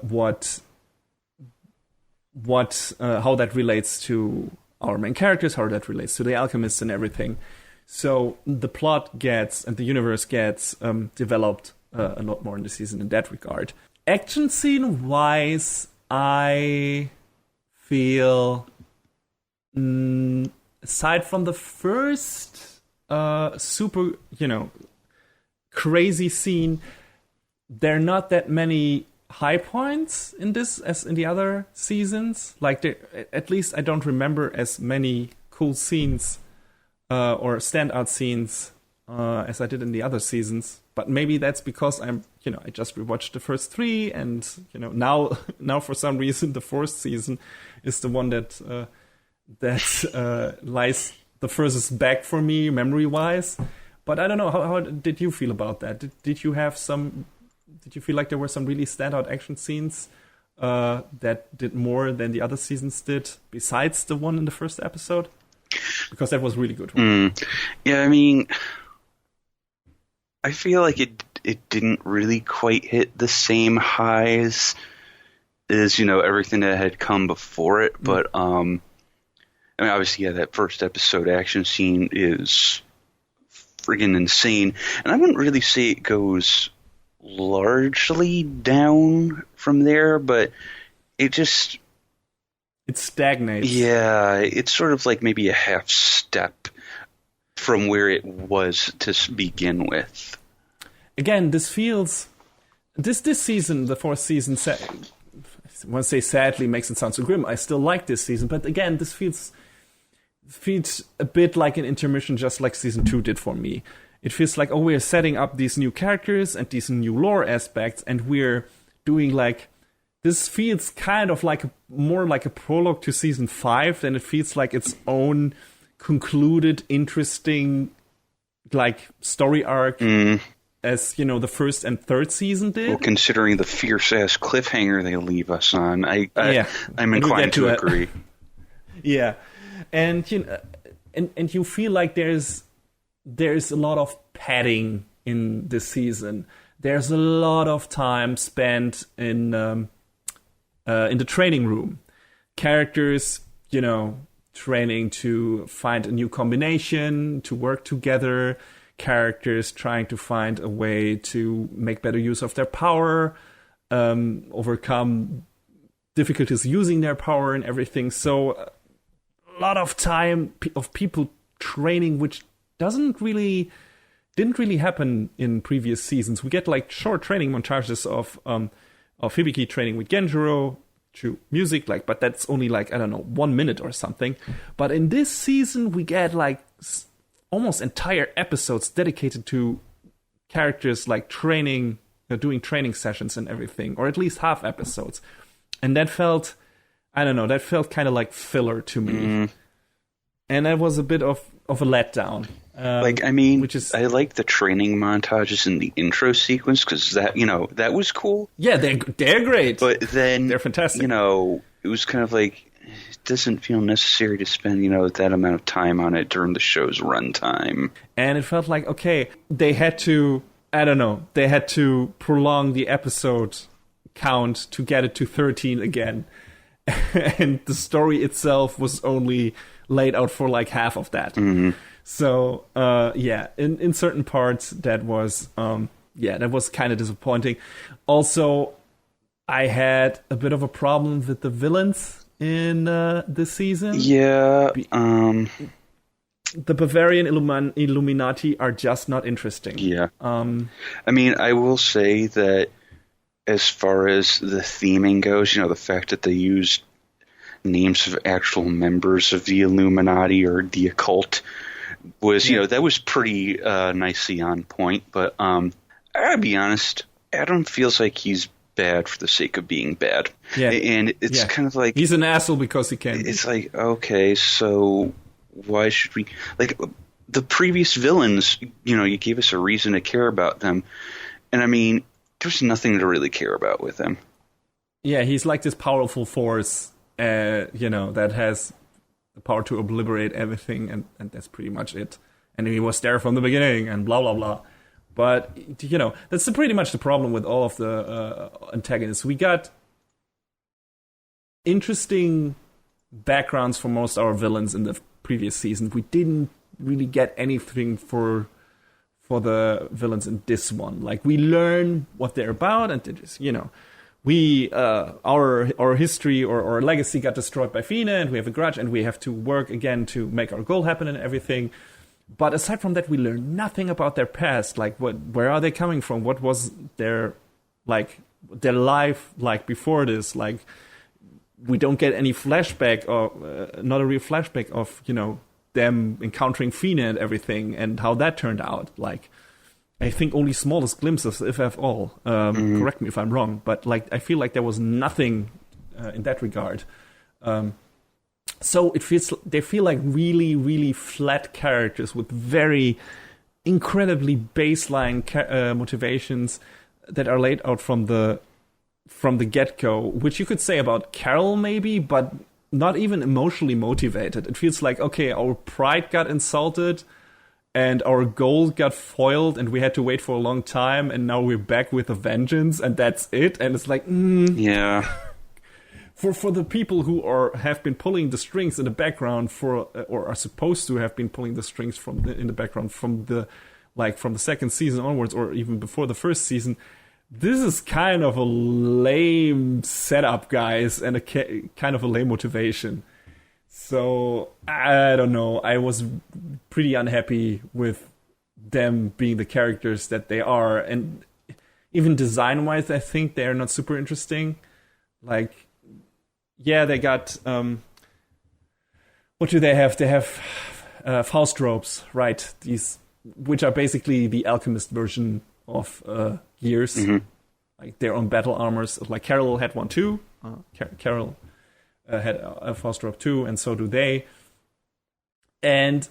that relates to our main characters, how that relates to the alchemists and everything. So the plot gets, and the universe gets developed a lot more in the season in that regard. Action scene wise, I feel, aside from the first super, crazy scene, there are not that many high points in this as in the other seasons. Like, at least I don't remember as many cool scenes or standout scenes as I did in the other seasons. But maybe that's because I just rewatched the first three, and now for some reason the fourth season is the one that lies the furthest back for me memory wise. But I don't know, how did you feel about that? Did you feel like there were some really standout action scenes that did more than the other seasons did, besides the one in the first episode? Because that was really good. Yeah, I mean, I feel like it didn't really quite hit the same highs as everything that had come before it. But I mean, obviously, yeah, that first episode action scene is friggin' insane, and I wouldn't really say it goes largely down from there, but it stagnates. Yeah, it's sort of like maybe a half step from where it was to begin with. Again, this feels this season, the fourth season. I want to say sadly makes it sound so grim. I still like this season, but again, this feels a bit like an intermission, just like season 2 did for me. It feels like, we're setting up these new characters and these new lore aspects, and we're doing this feels kind of more like a prologue to season 5 than it feels like its own concluded, interesting, story arc as, the first and third season did. Well, considering the fierce-ass cliffhanger they leave us on, I'm inclined to agree. Yeah. And, and you feel like there's there's a lot of padding in this season. There's a lot of time spent in the training room. Characters, training to find a new combination, to work together. Characters trying to find a way to make better use of their power, overcome difficulties using their power and everything. So a lot of time of people training, which didn't really happen in previous seasons. We get like short training montages of Hibiki training with Genjuro to music, but that's only 1 minute or something. But in this season, we get almost entire episodes dedicated to characters training, doing training sessions and everything, or at least half episodes. And that felt, that felt kind of like filler to me. And that was a bit of a letdown. Which is, I like the training montages in the intro sequence because that was cool. Yeah, they're great. But then they're fantastic. It was kind of it doesn't feel necessary to spend that amount of time on it during the show's runtime. And it felt like they had to prolong the episode count to get it to 13 again, and the story itself was only laid out for half of that. So in certain parts that was kind of disappointing. Also, I had a bit of a problem with the villains in this season. Yeah. The Bavarian Illuminati are just not interesting. Yeah. I will say that as far as the theming goes, the fact that they used names of actual members of the Illuminati or the occult was, that was pretty nicely on point. But I gotta be honest, Adam feels like he's bad for the sake of being bad. Yeah. And it's kind of like... He's an asshole because he can. It's okay, so why should we... the previous villains, you gave us a reason to care about them. And there's nothing to really care about with him. Yeah, he's like this powerful force, that has the power to obliterate everything, and that's pretty much it. And he was there from the beginning, and blah, blah, blah. But, that's pretty much the problem with all of the antagonists. We got interesting backgrounds for most of our villains in the previous season. We didn't really get anything for the villains in this one. We learn what they're about, and it is, we our history or our legacy got destroyed by Fina, and we have a grudge, and we have to work again to make our goal happen and everything. But aside from that, we learn nothing about their past. Where are they coming from? What was their life like before this? We don't get any flashback, or not a real flashback of them encountering Fina and everything, and how that turned out. I think only smallest glimpses, if at all. Correct me if I'm wrong, but I feel like there was nothing in that regard. So they feel like really, really flat characters with very incredibly baseline motivations that are laid out from the get-go, which you could say about Carol maybe, but not even emotionally motivated. It feels like, our pride got insulted, and our goal got foiled, and we had to wait for a long time, and now we're back with a vengeance, and that's it. And it's yeah. For the people who have been pulling the strings in the background or are supposed to have been pulling the strings in the background from the second season onwards, or even before the first season, this is kind of a lame setup, guys, and a kind of a lame motivation. So, I don't know. I was pretty unhappy with them being the characters that they are. And even design-wise, I think they're not super interesting. They got... what do they have? They have Faust robes, right? These, which are basically the alchemist version of Gears. Mm-hmm. Their own battle armors. Carol had one too. Carol... had a Faust robe too, and so do they. And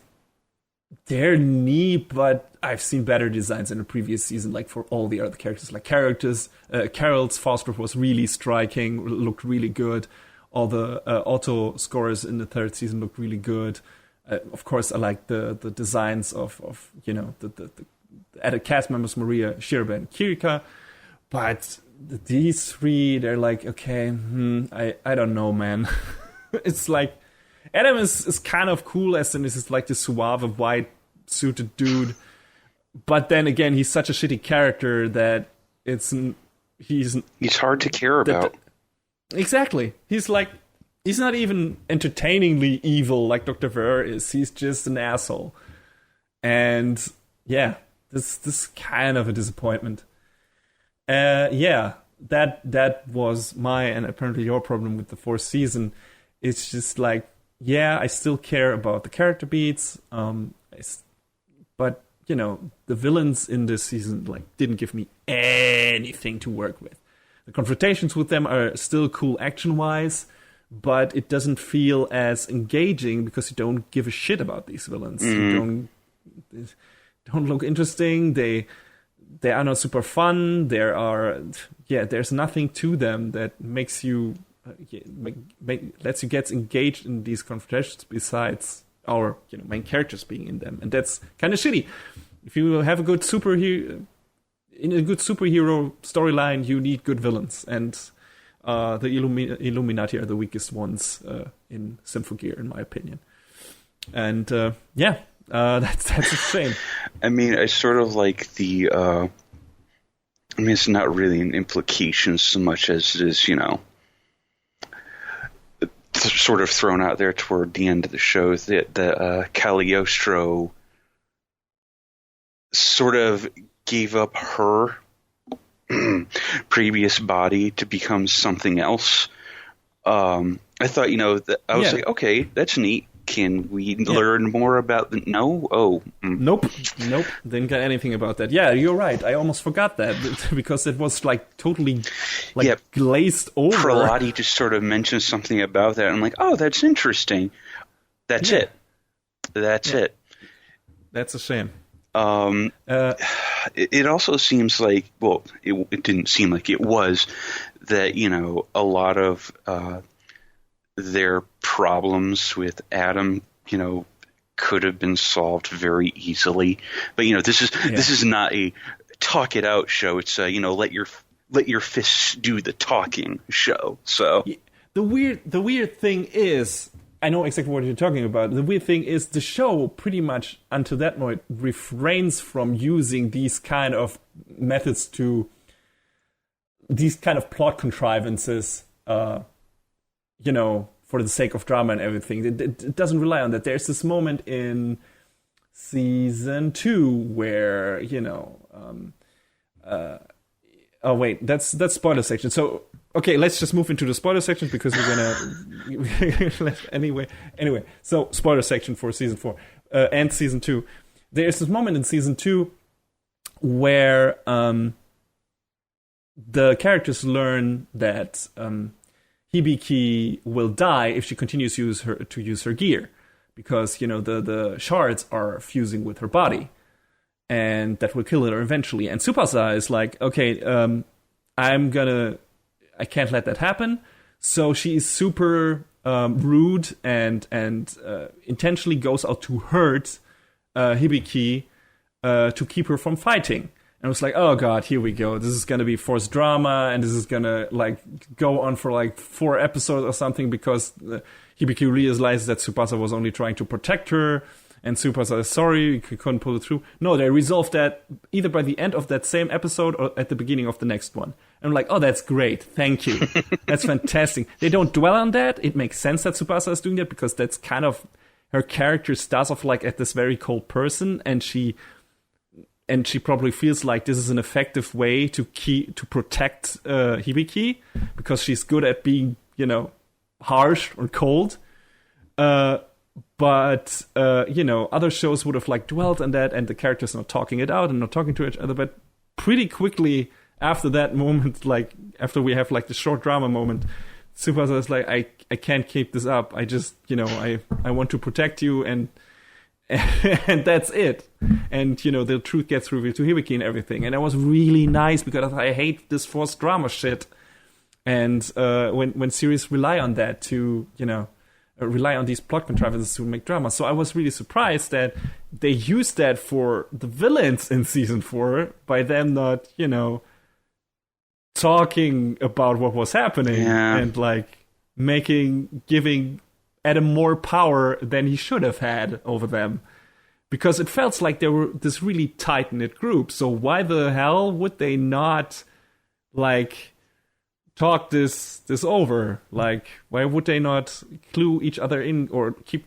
they're neat, but I've seen better designs in the previous season, for all the other characters. Carol's Faust robe was really striking, looked really good. All the auto scores in the third season looked really good. of course, I like the designs of the added cast members, Maria, Shirba, and Kirika. But these three, they're like, okay, I don't know, man. It's like, Adam is kind of cool as in this is like the suave, white suited dude. But then again, he's such a shitty character that he's hard to care about. Exactly. He's not even entertainingly evil like Dr. Ver is. He's just an asshole. And yeah, this is kind of a disappointment. That was my and apparently your problem with the fourth season. It's just like, yeah, I still care about the character beats, but the villains in this season didn't give me anything to work with. The confrontations with them are still cool action-wise, but it doesn't feel as engaging because you don't give a shit about these villains. You don't look interesting. They are not super fun. There's nothing to them that makes you lets you get engaged in these confrontations besides our main characters being in them, and that's kind of shitty. If you have a good superhero storyline, you need good villains, and the Illuminati are the weakest ones in Symphogear, in my opinion. And that's a shame. I mean, I sort of like the. It's not really an implication so much as it is, sort of thrown out there toward the end of the show that Cagliostro sort of gave up her previous body to become something else. I thought, I was like, okay, that's neat. Can we learn more about the... No? Oh. Nope. Didn't get anything about that. Yeah, you're right. I almost forgot that because it was totally glazed over. Prelati just sort of mentioned something about that. I'm like, oh, that's interesting. That's it. That's it. That's a shame. It also seems like, well, it didn't seem like it was, that, a lot of their problems with Adam, could have been solved very easily. But, this is not a talk it out show. It's a, let your fists do the talking show. So the weird thing is, I know exactly what you're talking about. The weird thing is the show pretty much until that point refrains from using these kind of methods to these kind of plot contrivances, for the sake of drama and everything. It doesn't rely on that. There's this moment in season 2 where, oh wait, that's spoiler section. So okay, let's just move into the spoiler section because we're gonna anyway. So spoiler section for season 4 and season 2. There's this moment in season 2 where the characters learn that Hibiki will die if she continues to use her gear, because the shards are fusing with her body, and that will kill her eventually. And Tsubasa is like, okay, I can't let that happen. So she is super rude and intentionally goes out to hurt Hibiki to keep her from fighting. And I was like, oh god, here we go. This is gonna be forced drama, and this is gonna go on for 4 episodes or something, because Hibiki realizes that Tsubasa was only trying to protect her, and Tsubasa is sorry, he couldn't pull it through. No, they resolved that either by the end of that same episode or at the beginning of the next one. And I'm like, oh, that's great, thank you. That's fantastic. They don't dwell on that. It makes sense that Tsubasa is doing that, because that's kind of her character starts off at this very cold person, and she probably feels like this is an effective way to protect Hibiki, because she's good at being, harsh or cold. But other shows would have dwelled on that, and the characters not talking it out and not talking to each other. But pretty quickly after that moment, after we have the short drama moment, Tsubasa is like, I can't keep this up. I just, I want to protect you, and that's it. And the truth gets revealed to Hibiki and everything. And that was really nice, because I hate this forced drama shit. And when series rely on that to rely on these plot contrivances to make drama. So I was really surprised that they used that for the villains in season 4 by them not, talking about what was happening and like giving Adam more power than he should have had over them. Because it felt like they were this really tight-knit group. So why the hell would they not like talk this over? Like, why would they not clue each other in or keep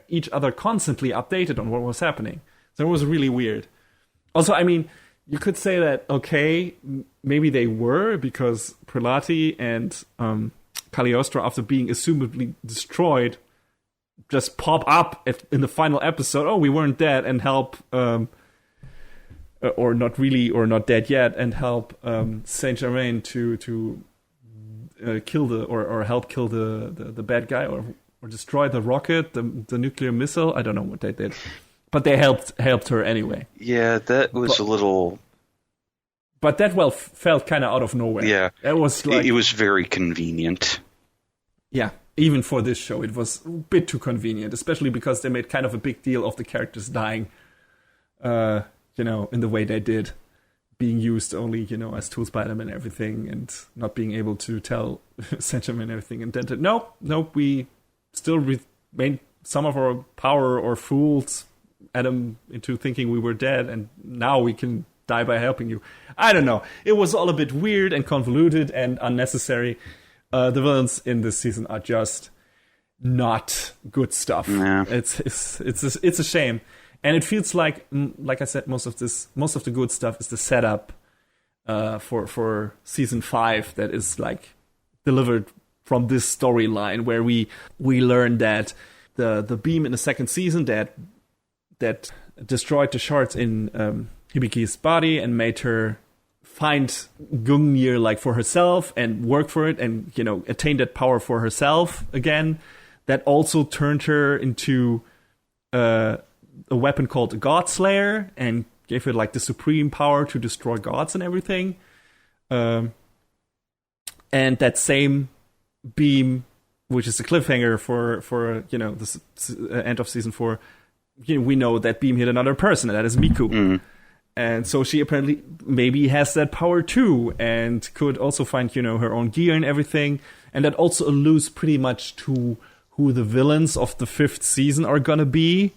each other constantly updated on what was happening? So it was really weird. Also, I mean, you could say that, okay, maybe they were, because Prelati and Cagliostro, after being assumably destroyed, just pop up in the final episode. Oh, we weren't dead, and help, or not really, or not dead yet, and help Saint Germain to kill or help kill the bad guy, or destroy the rocket, the nuclear missile. I don't know what they did, but they helped her anyway. Yeah, that was a little. But that felt kind of out of nowhere. Yeah, it was like, it was very convenient. Yeah. Even for this show, it was a bit too convenient, especially because they made kind of a big deal of the characters dying, in the way they did, being used only, as tools by them and everything, and not being able to tell Sencham and everything. And then, no, we still remained some of our power or fooled Adam into thinking we were dead, and now we can die by helping you. I don't know. It was all a bit weird and convoluted and unnecessary. The villains in this season are just not good stuff. Yeah. It's a shame, and it feels like I said, most of the good stuff is the setup for season 5 that is like delivered from this storyline, where we learn that the beam in the second season that destroyed the shards in Hibiki's body and made her find Gungnir like for herself and work for it and, attain that power for herself again. That also turned her into a weapon called a God Slayer and gave her like the supreme power to destroy gods and everything. And that same beam, which is a cliffhanger for the end of season 4, we know that beam hit another person, and that is Miku. Mm. And so she apparently maybe has that power too, and could also find, her own gear and everything. And that also alludes pretty much to who the villains of the 5th season are gonna be,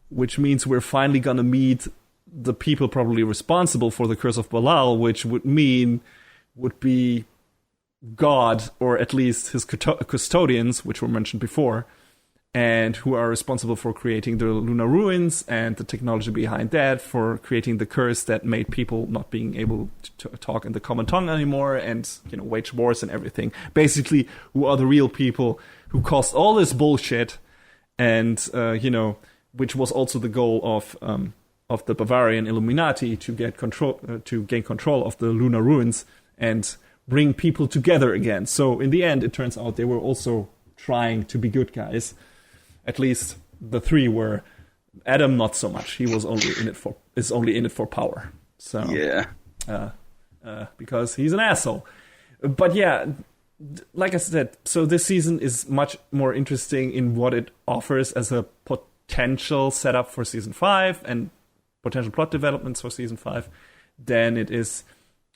which means we're finally gonna meet the people probably responsible for the Curse of Belial, which would be God, or at least his custodians, which were mentioned before, and who are responsible for creating the lunar ruins and the technology behind that, for creating the curse that made people not being able to talk in the common tongue anymore and, wage wars and everything. Basically, who are the real people who caused all this bullshit, and, which was also the goal of the Bavarian Illuminati to gain control of the lunar ruins and bring people together again. So in the end, it turns out they were also trying to be good guys. At least the 3 were. Adam, not so much. He was only in it for power. So yeah, because he's an asshole. But yeah, like I said, so this season is much more interesting in what it offers as a potential setup for season 5 and potential plot developments for season 5 than it is,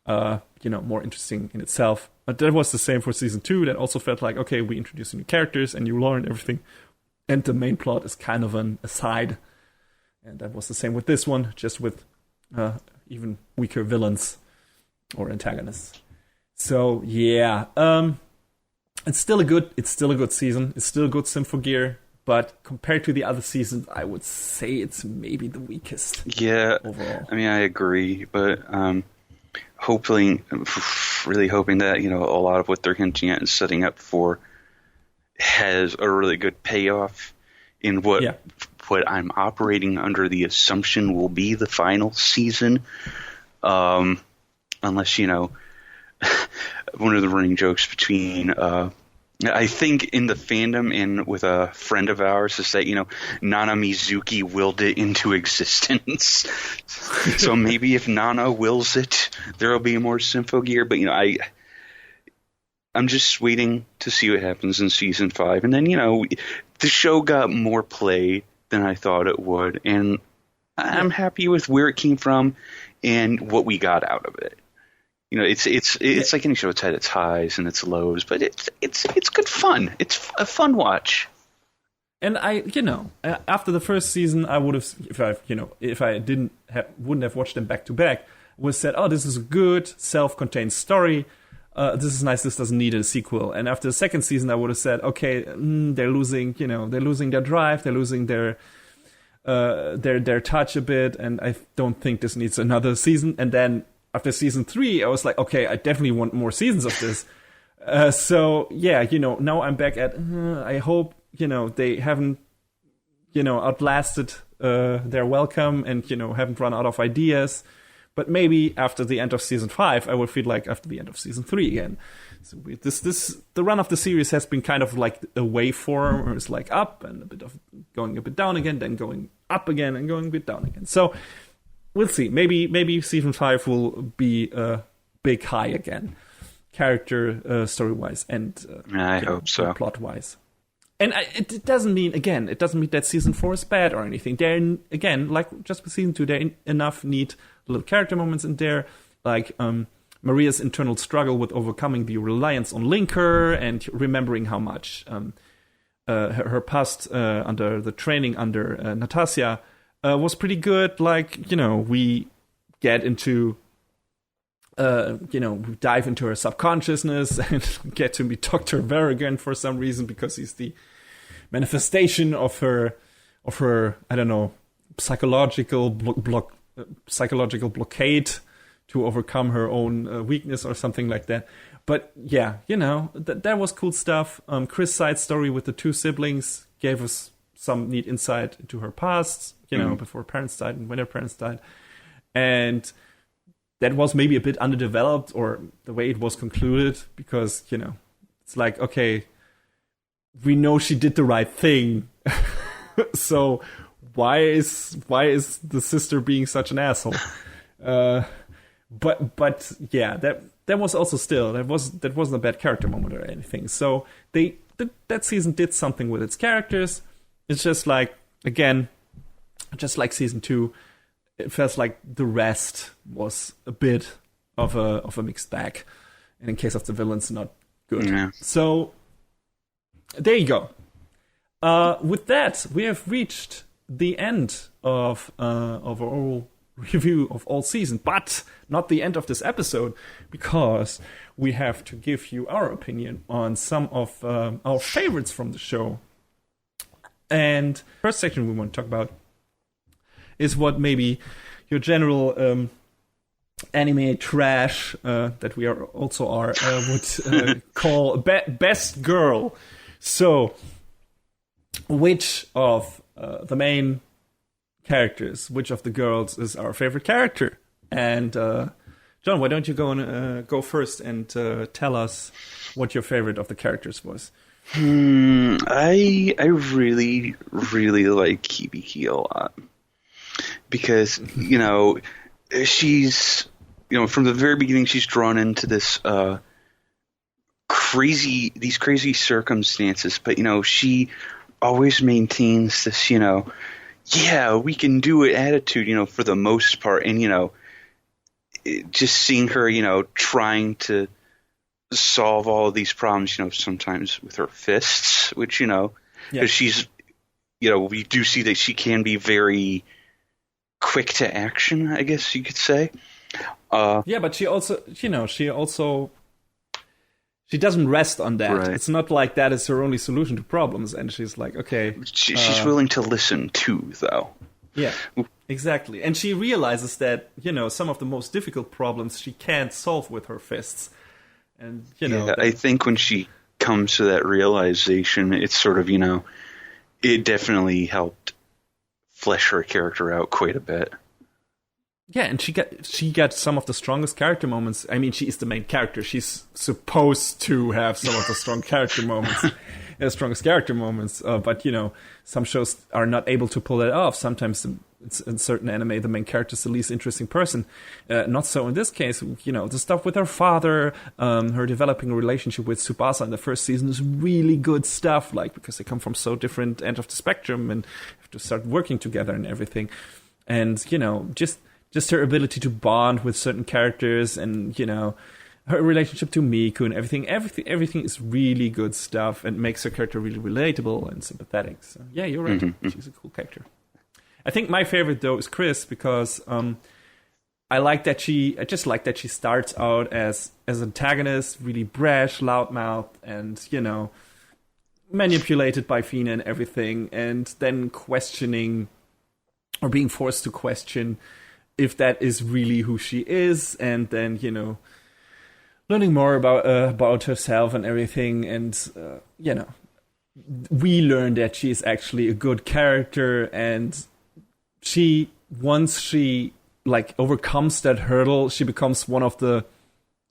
more interesting in itself. But that was the same for season 2. That also felt like, okay, we introduced new characters and you learned everything. And the main plot is kind of an aside. And that was the same with this one, just with even weaker villains or antagonists. So yeah, it's still a good season. It's still a good Symphogear, but compared to the other seasons, I would say it's maybe the weakest. Yeah, overall. I mean, I agree, but really hoping that a lot of what they're hinting at and setting up for has a really good payoff in what I'm operating under the assumption will be the final season. Unless, one of the running jokes between, I think in the fandom and with a friend of ours is that, Nana Mizuki willed it into existence. So maybe if Nana wills it, there will be more Symphogear. But, I'm just waiting to see what happens in season 5. And then, the show got more play than I thought it would. And I'm happy with where it came from and what we got out of it. It's like any show. It's had its highs and its lows, but it's good fun. It's a fun watch. And after the first season, I would have, if I wouldn't have watched them back to back, would have said, oh, this is a good self-contained story. This is nice. This doesn't need a sequel. And after the second season, I would have said, okay, they're losing their drive, they're losing their touch a bit, and I don't think this needs another season. And then after season 3, I was like, okay, I definitely want more seasons of this. Now I'm back at, I hope, they haven't, outlasted their welcome and, haven't run out of ideas. But maybe after the end of season 5, I will feel like after the end of season 3 again. So the run of the series has been kind of like a waveform, where it's like up and a bit of going a bit down again, then going up again and going a bit down again. So we'll see. Maybe season 5 will be a big high again, character story-wise and I hope so, plot-wise. And it doesn't mean that season 4 is bad or anything. There, again, like just with season 2, there are enough neat little character moments in there, like Maria's internal struggle with overcoming the reliance on Linker and remembering how much her past under the training under Natasha was pretty good. Like, we get into we dive into her subconsciousness and get to meet Dr. Verrigan for some reason, because he's the manifestation of her I don't know, psychological blockade to overcome her own weakness or something like that. But yeah, that was cool stuff. Chris' side story with the 2 siblings gave us some neat insight into her past, before her parents died and when her parents died. And that was maybe a bit underdeveloped, or the way it was concluded, because, it's like, okay, we know she did the right thing. So why is the sister being such an asshole? But yeah, that was also still, that wasn't a bad character moment or anything. So that season did something with its characters. It's just like, again, just like season 2, it feels like the rest was a bit of a mixed bag, and in case of the villains, not good. Yeah. So there you go. With that, we have reached the end of our overall review of all season, but not the end of this episode, because we have to give you our opinion on some of our favorites from the show. And first section we want to talk about is what maybe your general anime trash that we are would call best girl. So, which of the main characters, which of the girls is our favorite character? And John, why don't you go first and tell us what your favorite of the characters was? I really, really like Hibiki a lot, because she's from the very beginning she's drawn into this crazy circumstances, but she always maintains this yeah, we can do it attitude for the most part, and just seeing her trying to solve all of these problems, sometimes with her fists, which because she's we do see that she can be very quick to action, I guess you could say. But she also she doesn't rest on that. Right. It's not like that is her only solution to problems, and she's like, okay, she's willing to listen too, though. Yeah, exactly. And she realizes that some of the most difficult problems she can't solve with her fists. And I think when she comes to that realization, it's sort of it definitely helped flesh her character out quite a bit. Yeah, and she got some of the strongest character moments. I mean, she is the main character. She's supposed to have some of the strongest character moments. But some shows are not able to pull that off. Sometimes it's in certain anime, the main character is the least interesting person. Not so in this case. The stuff with her father, her developing a relationship with Tsubasa in the first season is really good stuff, like, because they come from so different end of the spectrum and have to start working together and everything. And, just her ability to bond with certain characters and, her relationship to Miku and everything is really good stuff and makes her character really relatable and sympathetic. So, yeah, you're right. Mm-hmm. She's a cool character. I think my favorite, though, is Chris, because I just like that she starts out as antagonist, really brash, loudmouth, and, manipulated by Fina and everything, and then questioning or being forced to question if that is really who she is, and then, learning more about herself and everything, and, we learn that she is actually a good character, and once she overcomes that hurdle, she becomes one of the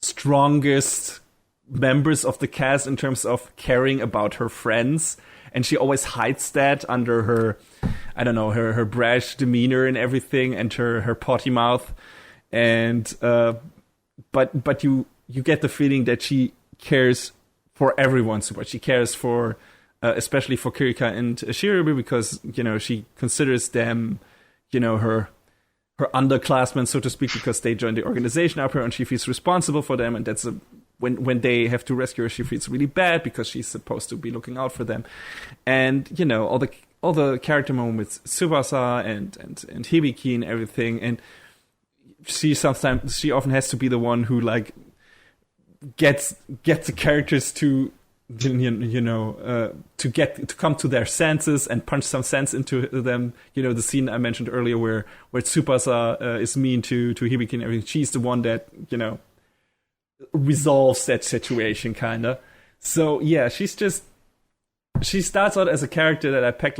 strongest members of the cast in terms of caring about her friends, and she always hides that under her, I don't know, her brash demeanor and everything, and her potty mouth, and but you get the feeling that she cares for everyone so much. She cares for especially for Kirika and Shirabu, because she considers them her underclassmen, so to speak, because they joined the organization up here, and she feels responsible for them, and that's when they have to rescue her, she feels really bad because she's supposed to be looking out for them. And all the character moments with Tsubasa and Hibiki and everything, and she often has to be the one who gets the characters to to come to their senses and punch some sense into them. The scene I mentioned earlier where Tsubasa is mean to Hibiki and everything. She's the one that resolves that situation, kinda. So yeah, she starts out as a character that I pegged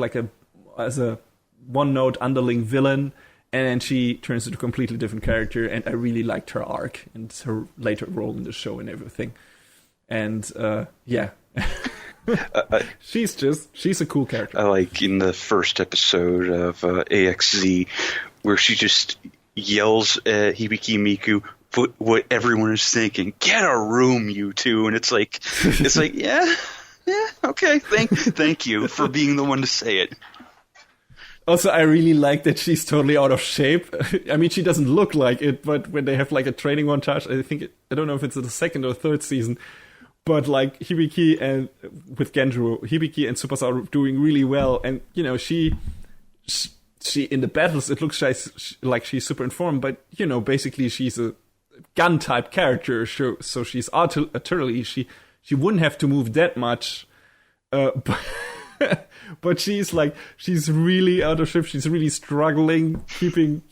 as a one-note underling villain, and then she turns into a completely different character, and I really liked her arc and her later role in the show and everything. And yeah. She's a cool character. I like in the first episode of AXZ where she just yells at Hibiki Miku what everyone is thinking. Get a room, you two. And it's like yeah, okay, thank you for being the one to say it. Also, I really like that she's totally out of shape. I mean, she doesn't look like it, but when they have a training montage, I don't know if it's in the second or third season, but Hibiki and with Genjuro, Hibiki and Tsubasa are doing really well, and she in the battles it looks like she's super informed, but basically she's a gun type character, so she's utterly she wouldn't have to move that much, but she's really out of shape. She's really struggling keeping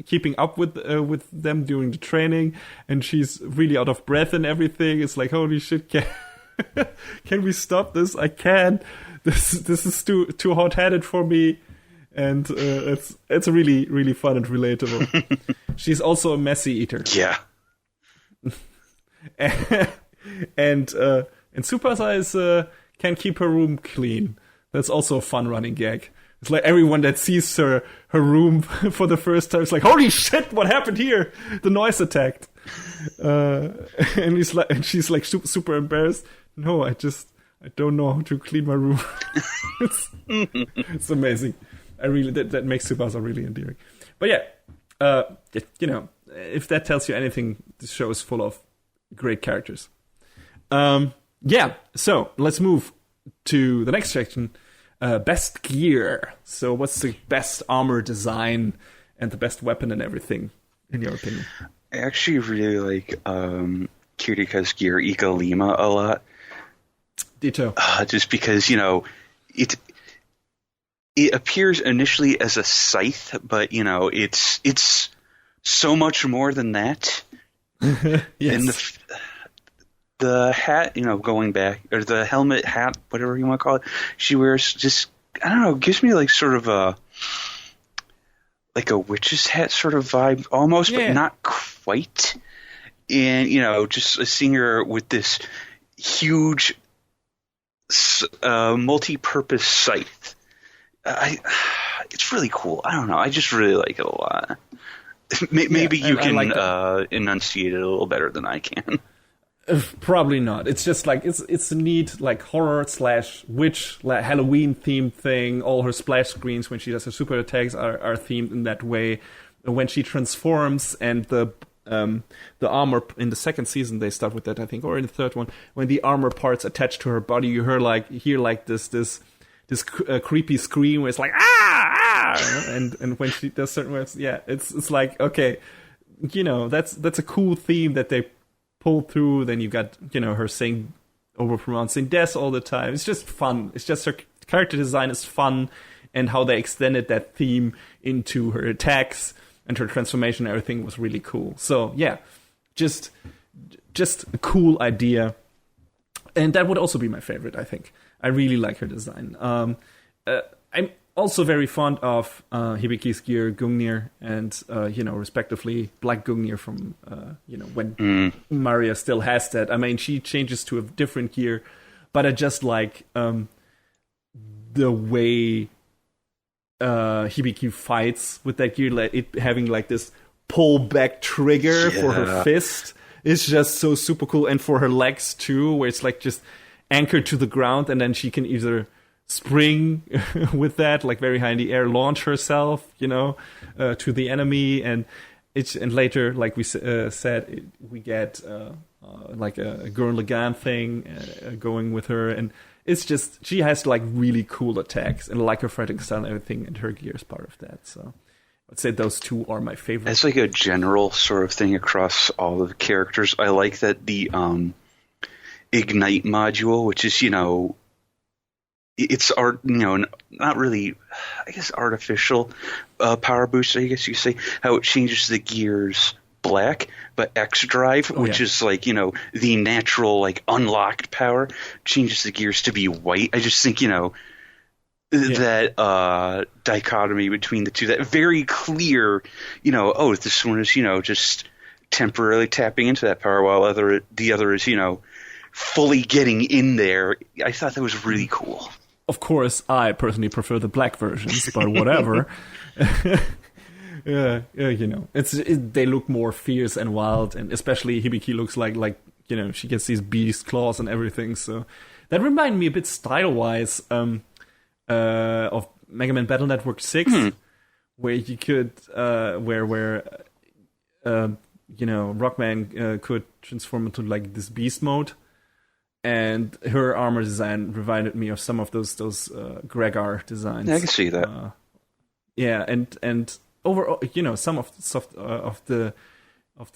keeping up with them during the training, and she's really out of breath and everything. It's like, holy shit, can we stop this? I can't. This is too hot-headed for me, and it's really, really fun and relatable. She's also a messy eater. Yeah. and Tsubasa can keep her room clean. That's also a fun running gag. It's like everyone that sees her room for the first time is like, holy shit, what happened here? The noise attacked. And she's super embarrassed. No, I don't know how to clean my room. It's amazing. That makes Tsubasa really endearing. But yeah, if that tells you anything, the show is full of great characters. Yeah, so let's move to the next section. Best gear. So what's the best armor design and the best weapon and everything, in your opinion? I actually really like Kirika's gear, Ika Lima, a lot. Ditto. Just because, it appears initially as a scythe, but, it's so much more than that. Yes. And the hat, going back, or the helmet, hat, whatever you want to call it, she wears just, I don't know, gives me sort of a witch's hat sort of vibe almost, but not quite. And, just seeing her with this huge multi-purpose scythe, it's really cool. I don't know. I just really like it a lot. Maybe you can enunciate it a little better than I can. Probably not. It's just like it's a neat like horror / witch Halloween themed thing. All her splash screens when she does her super attacks are themed in that way. When she transforms and the armor in the second season they start with that, I think, or in the third one, when the armor parts attach to her body, you hear this creepy scream where it's like and when she does certain words, it's like, okay, that's a cool theme that they pulled through. Then you got her saying overpronouncing death all the time. It's just fun. It's just her character design is fun, and how they extended that theme into her attacks and her transformation and everything was really cool. So yeah, just a cool idea. And that would also be my favorite, I think. I really like her design. I'm also very fond of Hibiki's gear, Gungnir, and respectively Black Gungnir from when Maria still has that. I mean, she changes to a different gear, but I just like the way Hibiki fights with that gear, like it having like this pull back trigger for her fist. It's just so super cool, and for her legs too, where it's like just anchored to the ground, and then she can either spring with that, like very high in the air, launch herself, to the enemy, and later, like we said, we get like a Gurren Lagann thing going with her, and it's just she has like really cool attacks, and like her fighting style and everything, and her gear is part of that. So I'd say those two are my favorite. It's like a general sort of thing across all of the characters. I like that the Ignite module, which is, it's not really, I guess, artificial power boost, I guess you say, how it changes the gears black, but X Drive, which is like, the natural, like, unlocked power, changes the gears to be white. I just think, that dichotomy between the two, that very clear, this one is, just temporarily tapping into that power, while the other is, fully getting in there. I thought that was really cool. Of course, I personally prefer the black versions, but whatever. They look more fierce and wild, and especially Hibiki looks like she gets these beast claws and everything. So that reminded me a bit style-wise of Mega Man Battle Network 6, where you could Rockman could transform into like this beast mode. And her armor design reminded me of some of those Gregar designs. Yeah, I can see that. And overall, some of the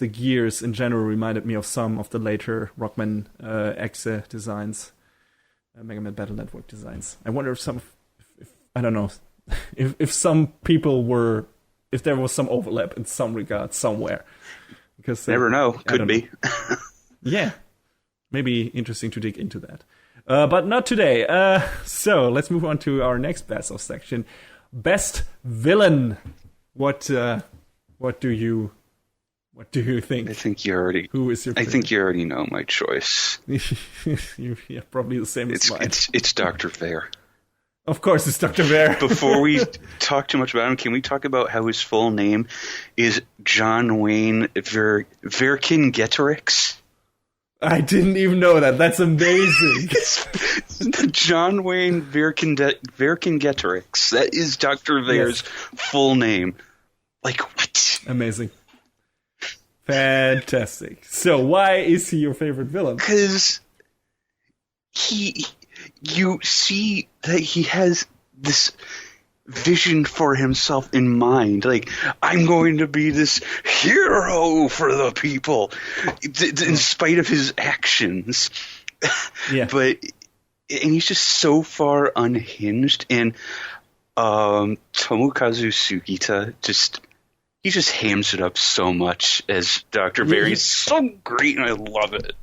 gears in general reminded me of some of the later Rockman AXZ designs, Mega Man Battle Network designs. I wonder if I don't know if some people if there was some overlap in some regard somewhere. Because never know, could be. Yeah. Maybe interesting to dig into that. But not today. So let's move on to our next best of section. Best villain. What do you think? I think you already. Who is your favorite? I think you already know my choice. Yeah, probably the same as mine. It's Dr. Vare. Of course, it's Dr. Vare. Before we talk too much about him, can we talk about how his full name is John Wayne Vercingetorix? I didn't even know that. That's amazing. John Wayne Vercingetorix. That is Dr. Vare's full name. Like, what? Amazing. Fantastic. So why is he your favorite villain? Because you see that he has this vision for himself in mind. Like, I'm going to be this hero for the people, in spite of his actions. Yeah. And he's just so far unhinged. And Tomokazu Sugita he just hams it up so much as Dr. Vare. He's so great, and I love it.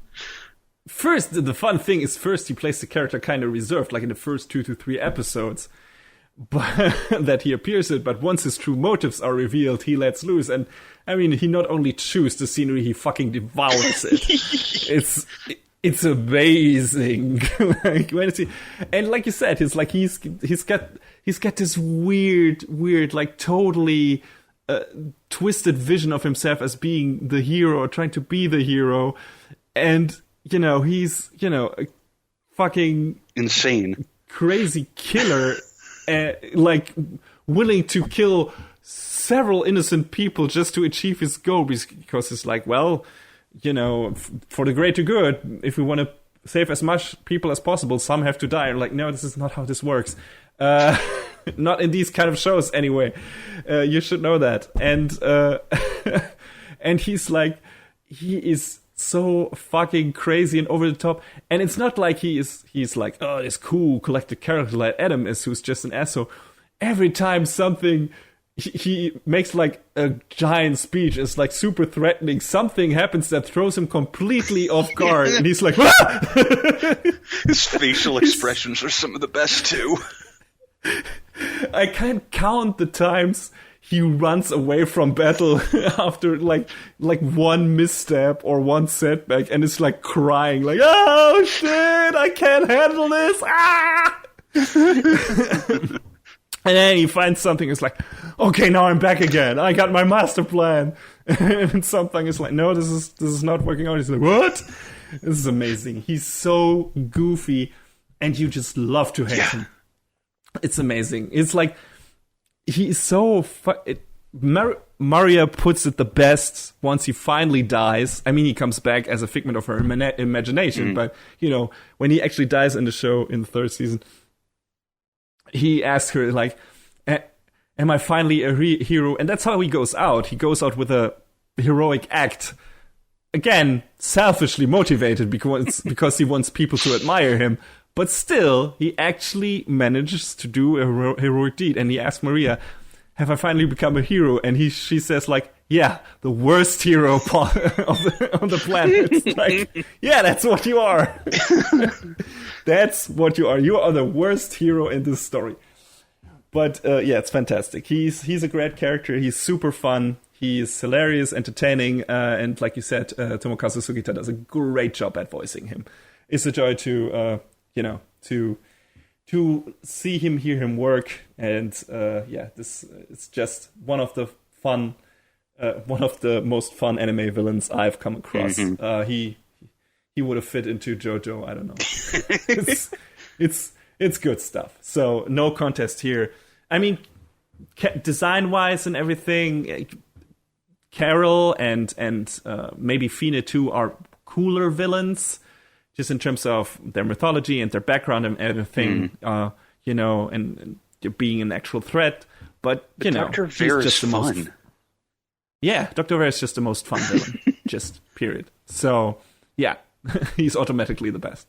First, the fun thing is he plays the character kind of reserved, like in the first 2 to 3 episodes. But that he appears in, but once his true motives are revealed, he lets loose. And I mean, he not only chews the scenery, he fucking devours it. It's amazing. Like, when and like you said, he's he's got this weird, like totally twisted vision of himself as being the hero or trying to be the hero. And, he's, a fucking insane, crazy killer, like willing to kill several innocent people just to achieve his goal, because it's like, well, for the greater good, if we want to save as much people as possible, some have to die. And like, no, this is not how this works. Not in these kind of shows anyway. You should know that. And and he's like, he is so fucking crazy and over the top. And it's not like he's like, oh, this cool collected character like Adam is, who's just an asshole. Every time something he makes like a giant speech, it's like super threatening, something happens that throws him completely off guard, and he's like, ah! His facial expressions are some of the best too. I can't count the times he runs away from battle after like one misstep or one setback, and it's like crying, like, oh shit, I can't handle this. Ah! And then he finds something, it's like, okay, now I'm back again. I got my master plan. And something is like, no, this is not working out. He's like, what? This is amazing. He's so goofy, and you just love to hate him. It's amazing. It's like, he's so... Maria puts it the best once he finally dies. I mean, he comes back as a figment of her imagination, but, when he actually dies in the show in the third season, he asks her, like, am I finally a hero? And that's how he goes out. He goes out with a heroic act. Again, selfishly motivated because he wants people to admire him. But still, he actually manages to do a heroic deed. And he asks Maria, have I finally become a hero? And she says, like, yeah, the worst hero on the planet. It's like, yeah, that's what you are. That's what you are. You are the worst hero in this story. But it's fantastic. He's a great character. He's super fun. He's hilarious, entertaining, and like you said, Tomokazu Sugita does a great job at voicing him. It's a joy to see him, hear him work, and this it's just one of the most fun anime villains I've come across. He would have fit into JoJo. I don't know. It's good stuff. So no contest here. I mean, design-wise and everything, Carol and maybe Fina too are cooler villains, just in terms of their mythology and their background and everything. And being an actual threat. But Dr. Vera is fun. Dr. Vera is just the most fun villain. Just period. So yeah, he's automatically the best.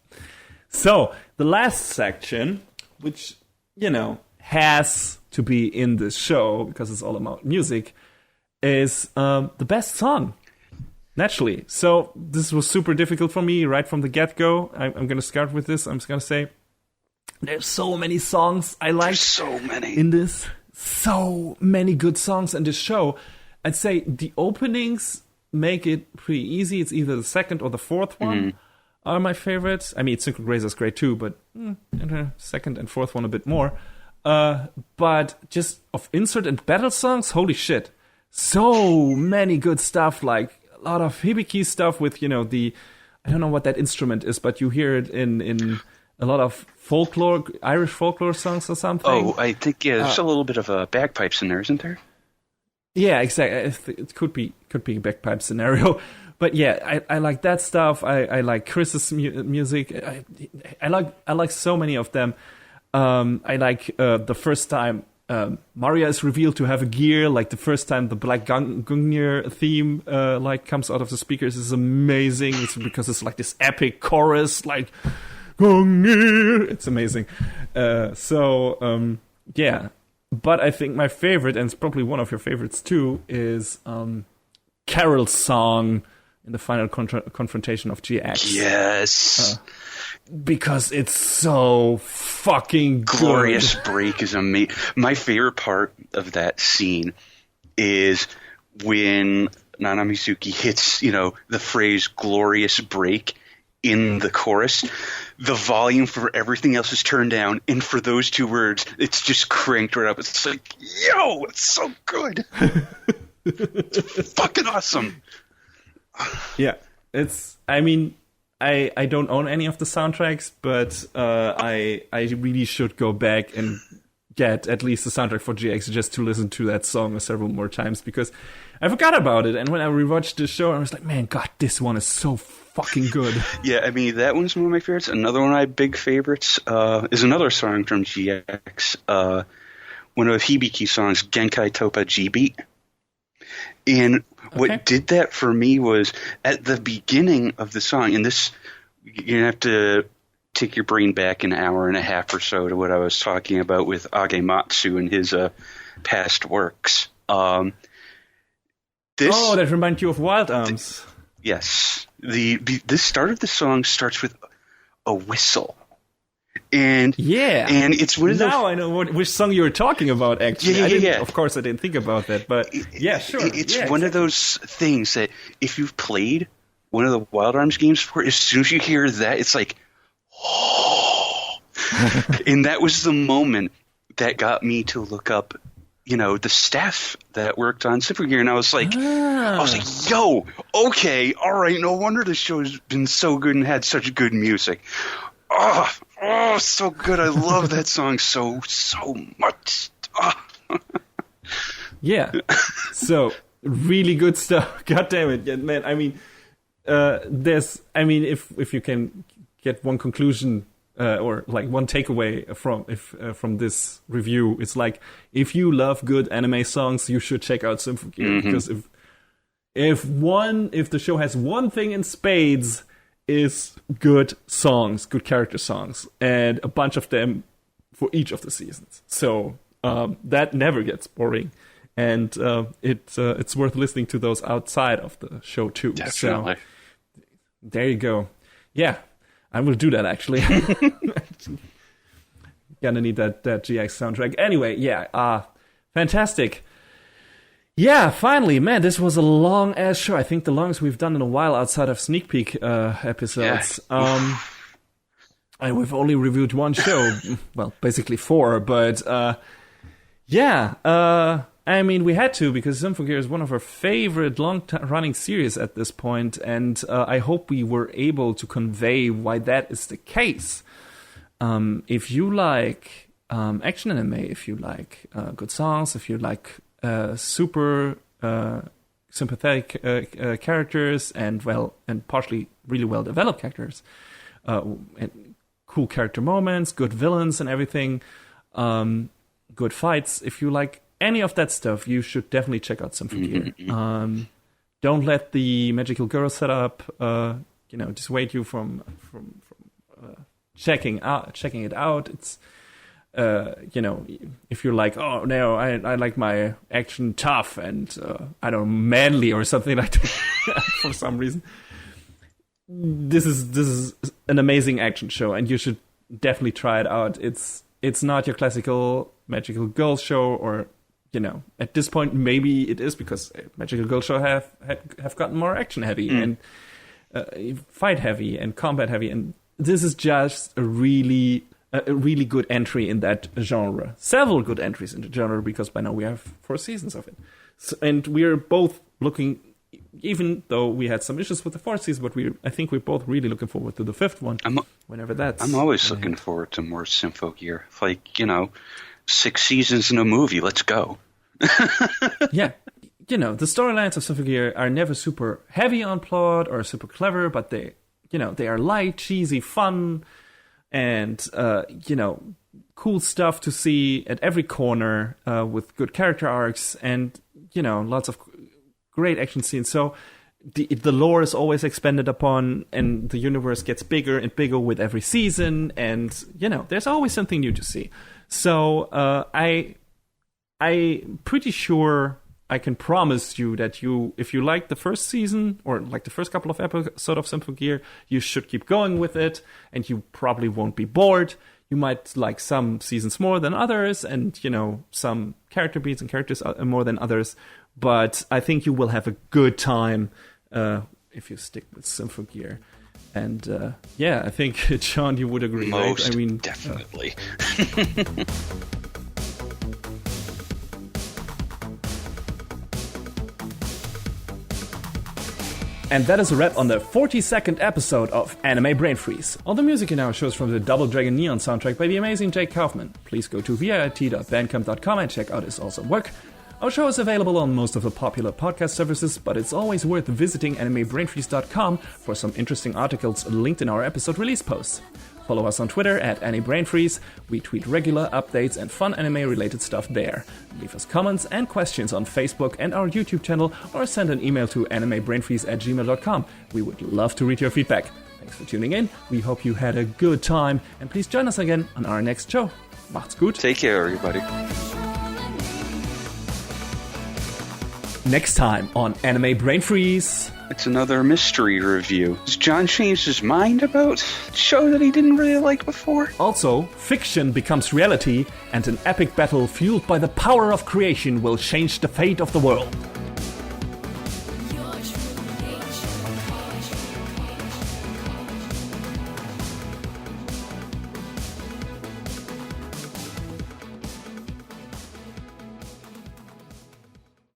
So the last section, which has to be in this show because it's all about music, is the best song. Naturally. So this was super difficult for me right from the get-go. I'm going to start with this. I'm just going to say there's so many songs I like. There's so many. In this. So many good songs in this show. I'd say the openings make it pretty easy. It's either the second or the fourth one are my favorites. I mean, Synchro Grazer's great too, but second and fourth one a bit more. But just of insert and battle songs, holy shit. So many good stuff, like a lot of hibiki stuff with, I don't know what that instrument is, but you hear it in a lot of folklore, Irish folklore songs or something. Oh, I think, there's a little bit of bagpipes in there, isn't there? Yeah, exactly. It could be a bagpipe scenario. But yeah, I like that stuff. I like Chris's music. I like so many of them. I like the first time Maria is revealed to have a gear, like the first time the Black Gungnir theme comes out of the speakers is amazing. It's because it's like this epic chorus, like Gungnir. It's amazing. Yeah. But I think my favorite, and it's probably one of your favorites too, is Carol's song in the final confrontation of GX. Yes. Because it's so fucking good. Glorious Break is amazing. My favorite part of that scene is when Nana Mizuki hits, the phrase glorious break in the chorus, the volume for everything else is turned down, and for those two words, it's just cranked right up. It's like, yo, it's so good. It's fucking awesome. Yeah, I mean, I don't own any of the soundtracks, but I really should go back and get at least the soundtrack for GX just to listen to that song several more times, because I forgot about it. And when I rewatched the show, I was like, man, God, this one is so fucking good. Yeah, I mean, that one's one of my favorites. Another one of my big favorites is another song from GX, one of Hibiki's songs, Genkai Topa G Beat. And what did that for me was at the beginning of the song, and this, you're going to have to take your brain back an hour and a half or so to what I was talking about with Agematsu and his past works. That reminds you of Wild Arms. Yes. The start of the song starts with a whistle. And it's one of those. Now I know which song you were talking about. Actually, yeah. Of course, I didn't think about that, but yeah, sure. It's one of those things that if you've played one of the Wild Arms games before, as soon as you hear that, it's like, oh. And that was the moment that got me to look up, the staff that worked on Symphogear, and I was like, yo, okay, all right, no wonder this show has been so good and had such good music. Oh, so good. I love that song so much. Oh. Yeah. So, really good stuff. God damn it. Yeah, man, I mean, if you can get one conclusion or like one takeaway from this review, it's like, if you love good anime songs, you should check out Symphogear. Because if the show has one thing in spades, is good songs, good character songs, and a bunch of them for each of the seasons. So that never gets boring, and it's worth listening to those outside of the show too. Definitely. So there you go. Yeah, I will do that actually. Gonna need that GX soundtrack. Anyway, yeah, fantastic. Yeah, finally, man, this was a long-ass show. I think the longest we've done in a while outside of sneak peek episodes. Yeah. And we've only reviewed one show. Well, basically 4, but I mean, we had to, because Symphogear is one of our favorite long-running series at this point, and I hope we were able to convey why that is the case. If you like action anime, if you like good songs, if you like super sympathetic characters and partially really well developed characters, and cool character moments, good villains and everything, good fights. If you like any of that stuff, you should definitely check out Symphogear. Don't let the magical girl setup dissuade you from checking it out. It's if you're like, oh no, I like my action tough and I don't know, manly or something like that for some reason, this is an amazing action show and you should definitely try it out. It's not your classical magical girl show, or at this point maybe it is, because magical girl show have gotten more action heavy and fight heavy and combat heavy, and this is just a really good entry in that genre. Several good entries in the genre, because by now we have 4 seasons of it. So, and we're both looking, even though we had some issues with the 4th season, but I think we're both really looking forward to the 5th one. Whenever that's... I'm always looking forward to more Symphogear. Like, 6 seasons in a movie, let's go. Yeah. The storylines of Symphogear are never super heavy on plot or super clever, but they are light, cheesy, fun, and cool stuff to see at every corner, with good character arcs and lots of great action scenes. So the lore is always expanded upon, and the universe gets bigger and bigger with every season, and there's always something new to see. So I'm pretty sure I can promise you that if you like the first season or like the first couple of episodes of Symphogear, you should keep going with it, and you probably won't be bored. You might like some seasons more than others, and some character beats and characters more than others. But I think you will have a good time if you stick with Symphogear. And yeah, I think, John, you would agree, Most right? I mean, definitely. And that is a wrap on the 42nd episode of Anime Brain Freeze. All the music in our show is from the Double Dragon Neon soundtrack by the amazing Jake Kaufman. Please go to vit.bandcamp.com and check out his awesome work. Our show is available on most of the popular podcast services, but it's always worth visiting animebrainfreeze.com for some interesting articles linked in our episode release posts. Follow us on Twitter at AniBrainFreeze. We tweet regular updates and fun anime-related stuff there. Leave us comments and questions on Facebook and our YouTube channel, or send an email to animebrainfreeze@gmail.com. We would love to read your feedback. Thanks for tuning in. We hope you had a good time, and please join us again on our next show. Macht's gut. Take care, everybody. Next time on Anime Brain Freeze. It's another mystery review. Has John changed his mind about a show that he didn't really like before? Also, fiction becomes reality, and an epic battle fueled by the power of creation will change the fate of the world.